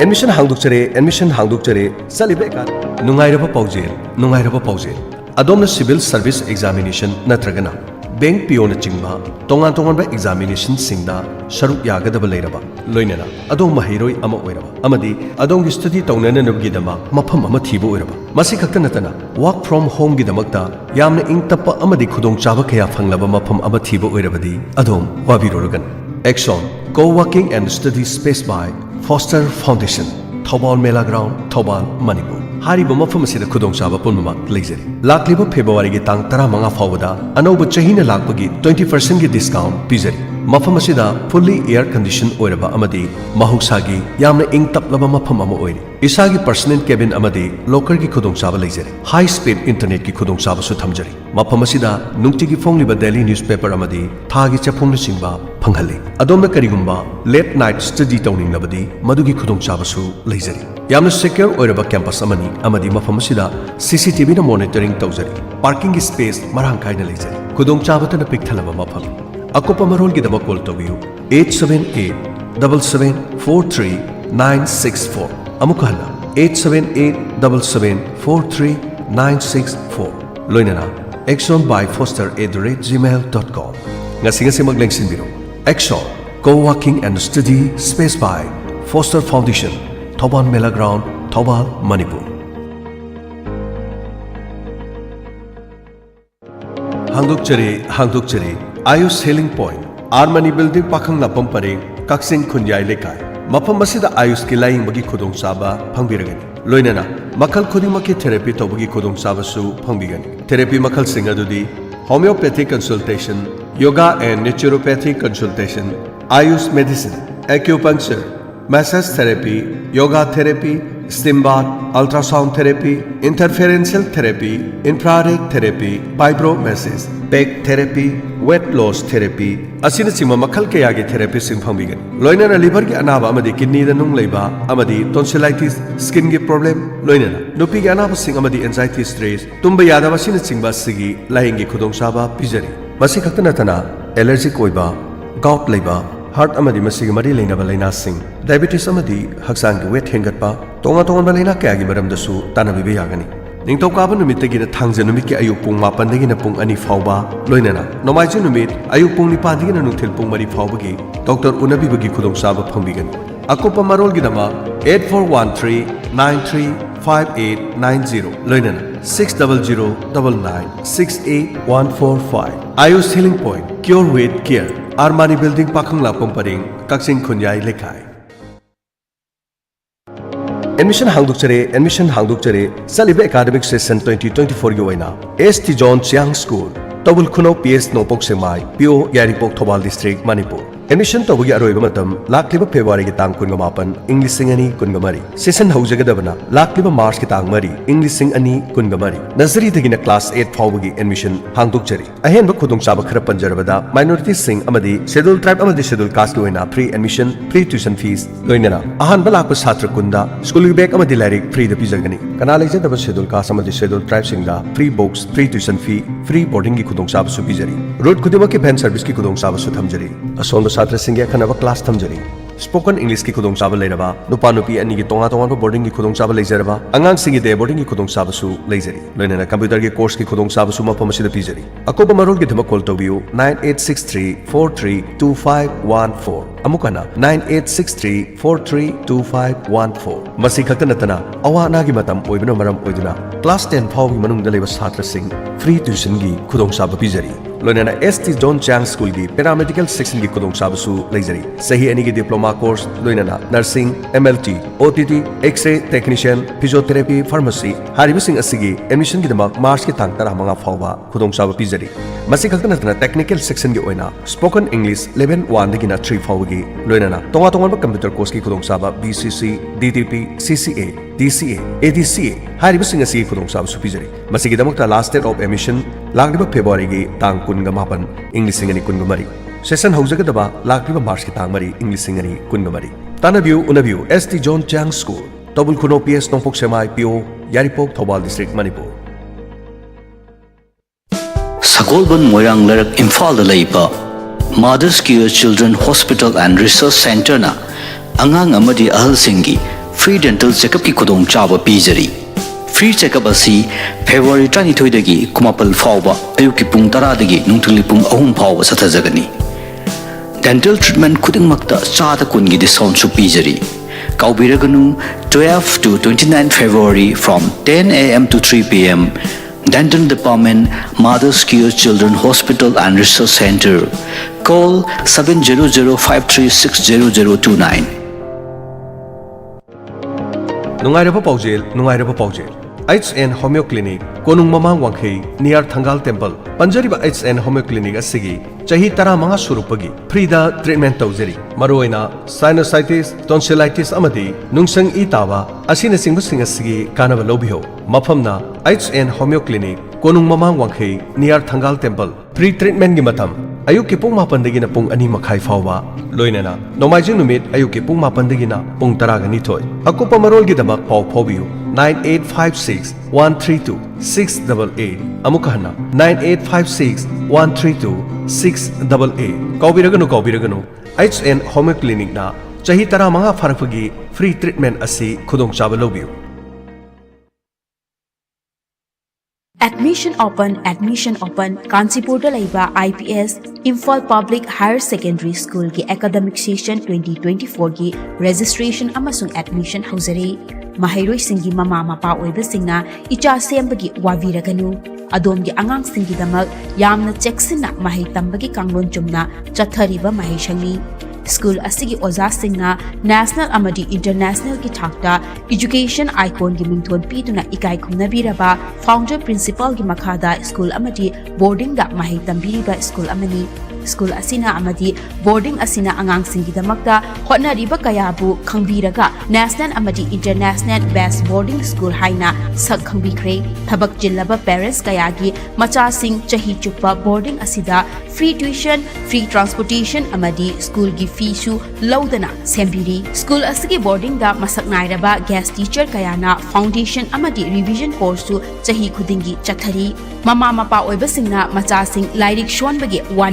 admission हांगदोकचरे सलिबे का नुंगाइरबा पाउजेल अदोमना सिविल सर्विस एग्जामिनेशन नत्रगना बैंक पियोन चिंबा तोंगान तोंगान एग्जामिनेशन सिंगदा शरुक यागदब लेरबा लोइनना अदोम महिरोय अमा ओइरबा अमदी अदोम की स्टडी तौनननबगी दमा मफम अमा थीबो ओइरबा मसी खक्त नतना वर्क फ्रॉम होम की दमकता यामना इंग तप्पा अमदी खुदोंग चाबा कया फंगलबा मफम अमा थीबो ओइरबदी अदोम वाबिरोरगन action coworking and study space by Foster foundation Thoubal Mela ground Thoubal Manipur हारिबा मफम असिदा खुदोंचाबा पुनमक लेजरी लाक्लिबा फेब्रुवारी की तांग 15 फाउबदा अनौब चहीना लाकपगी 20% की डिस्काउंट पिजरी मफम असिदा फुल्ली एयर कंडीशन ओइरबा अमदी महौसागी यामना इंग तपलबा मफम अमा ओइरी इसागी पर्सनल केबिन अमदी लोकर की खुदोंचाबा लेजरी हाई स्पीड इंटरनेट की खुदोंचाबा सु थमजरी मफम असिदा नुंगतिगी फोंगलिबा डेली न्यूज़पेपर अमदी थागी चफोंग सिंबा फंगहली अदोमना करिगुंबा लेट नाइट स्टडी तौनिंगबदी मदुगी खुदोंचाबा सु लेजरी यामना सिक्योर ओइरबा कैंपस अमनी अमदी मफम असिदा सीसीटीवी ना मॉनिटरिंग तौजरी पार्किंग की स्पेस मरांग कायना लेजरी खुदोंचाबतना पिकथलबा मफम अकोपा मरोल की दमक कॉल तोबियो 878-7743-964 अमुकहना 878-7743-964 लोइनना axonbyfoster@gmail.com ngasi maglengsingbiro Axon co-working and study space by Foster Foundation Thoban Mela Ground Thobal Manipur हांगदोकचरे Ayush healing point Armani building पाखंग लापम परेंग कक्सिंग खुंजाई लेकाय मफम मसिदा आयुष की लाइंग बगी खुदोंचाबा फंगबिरगनी लोइनना मखल खुदिमकी थेरेपी तौबगी खुदोंचाबासु फंगबिगनी थेरेपी मखल सिंग अदुदी homeopathic consultation yoga and naturopathic consultation Ayush medicine acupuncture massage therapy yoga therapy steam bath ultrasound therapy interferential therapy infrared therapy fibromesis back therapy weight loss therapy असिनचिमा मखल कयागी थेरेपी सिंग फंगबिगनी लोइनना लिवर की अनाबा अमदी किडनी द नुंग लेबा अमदी टॉन्सिलाइटिस स्किन की problem लोइनना नुपी की अनाबा सिंग अमदी एंजाइटी स्ट्रेस तुम्बा यादवा सिनचिंबा सिगी लाइंगी खुदोंचाबा पिजरी मसी खक्त नतना एलर्जिक ओइबा गाउट लेबा हार्ट अमदी मसिगी मरी लेनबा लेना सिंग डायबिटीज अमदी हक्सांग की वेट हेंगटपा तोंगा तोंगा लेना कयागी मरमदसु तानबिबे यागनी निंगथौकाबा नुमितगिना थांजे नुमित की अयुक पुंग 9 दगिना पुंग 2 फाउबा लोइनना नोमाइजे नुमित अयुक पुंग 9 दगिना नुंथिल पुंग 3 फाउबगी डॉक्टर उनबिबगी खुदोंचाबा फंगबिगनी अकोपा मरोल गिदमा 8413935890 लोइनना 6009968145 Ayush healing point cure with care Armani building पाखंग लापम परेंग कक्सिंग खुंजाई लेखाय एडमिशन हांगदोकचरे सलिबे एकेडमिक सेशन 2024 की ओइना एसटी जॉन चांग स्कूल तबुल खुनो PS Nongpok Sekmai PO Yairipok Thoubal district Manipur Admission tawagi aroiba matam lakliba February ki tang 18 English sing ani 13 session haujagadabana lakliba March ki tang 3 English sing ani 13 nursery thagina class 8 fawagi admission hangdokjari ahenba khudong chaba khara panjarabada minority sing amadi schedule tribe amadi schedule caste ki oina free admission free tuition fees loinana ahanba lakpa chhatra kunda school ki bag amadi lairik free da pijagani kana leijadaba schedule caste amadi schedule tribe singda free books free tuition fee free boarding ki khudong chaba su pijari road khudima ki van service ki khudong chaba su thamjari asonda छात्र Singh खनब class थमजरी spoken English की खुदों चाब लेरबा नुपा नुपी अनि की तोंगा तोंगा boarding की खुदों चाब लेजरबा अंगांग सिंह दे boarding की खुदों चाब सु लेजरी लोइना कंप्यूटर के कोर्स की खुदों चाब सु मफम सिद पीजरी अकोब मरोल की धमक कॉल तोबियो 9863432514 अमुकना 9863432514 मसी खक्त नतना अवाना की मतम ओइबनो मरम ओइदुना क्लास 10 फाव की मनुंग दलेब छात्र सिंह फ्री ट्यूशन की खुदों चाब पीजरी लोइना ST John Chang School की पैरामेडिकल सेक्शन की खुदों चाब सु लेजरी सही अनि की डिप्लोमा कोर्स लोइना nursing MLT OTT x-ray technician physiotherapy pharmacy हारिबसिंग असिगी एडमिशन की दमक मार्च की तांग 15 फावबा खुदों चाब पीजरी मसी खक्त नतना टेक्निकल सेक्शन की ओइना स्पोकन इंग्लिश लेवल 1 दगिना 3 फावगी लोइना तोंगा तोंगा कंप्यूटर कोर्स की खुदों चाब BCC DTP CCA DCA ADCA हारिबसिंग असिगी खुदों चाब सु पीजरी मसी की दमक लास्ट डेट ऑफ एडमिशन लाग फेब्रुआरी की तांग 19 इंग्लिश सिंगनी 19 सेशन हौजगदबा लाक्लिबा मार्च की तांग 3 इंग्लिश सिंगनी 19 तानबियु उनबियु ST John Chang School तबुल खुनो PS Nongpok Sekmai PO Yairipok Thoubal district Manipur Sagolban Moirang Larak Imphal da leiba Mother's Care Children Hospital and Research Center na angang amadi ahal singi free dental checkup ki khudong chaba pijari free checkup asi February 23 dagi kumapal fawba ayuki pung 10 dagi nungtuli pung 3 fawba sathajagani dental treatment khuding makta chada kungi discount su pijari kaubiraganu 12 to 29 February from 10 AM to 3 PM Dental Department, Mother's Care Children Hospital and Research Center. Call 700-536-0029. Nungairaba Paujel. HN Homeo Clinic, Konung Mamang Wangkei, near Thangal Temple. Panjariba HN Homeo Clinic asigi, Chahi Tara Manga Surupagi, Frida treatment tauzeri. Maroina, sinusitis, tonsillitis amadi, Nungsang Itawa, Asina Singusing asigi, Kanava Lobio. Mapamna, HN Homeo Clinic, Konung Mamang Wangkei, near Thangal Temple. Free treatment gimatam. Ayuki pung mapandagina pung ani makai fawa. Loinana, Nomaijing numit Ayuki pung mapandagina pung taragani toy. Ako pamarol gidamak pau pobiu. 9856-132-688 Amukahana 9856-132-688 Kaubiraganu HN Home Clinic na Chahi Tara Manga Farfagi free treatment asi khudong chaba lobiu Admission open Kanchipur laiba IPS Imphal Public Higher Secondary School ki academic session 2024 ki registration amasung admission hauzari Mahairoi singi mama mapa oiba singna icha sembagi waviraganu adomgi angang singi damak yamna checksina mahai tambagi kanglon chumna chathariba mahai shangni School asigi oza singna national amadi international ki thakta education icon gi mingthon pituna ikai khumna biraba founder principal gi makhada school amadi boarding da mahai tambiriba school amani school asina amadi boarding asina angang singi damakta hotna riba kayabu khangbiraga national amadi international best boarding school haina sak khangbikre thabak jillaba parents kayagi macha sing chahi chuppa boarding asida free tuition free transportation amadi school gi fee su laudana sembiri school asigi boarding da masak nairaba guest teacher kayana foundation amadi revision course su chahi khudingi chathari mama mapa oiba singna macha sing lairik shonbagi wani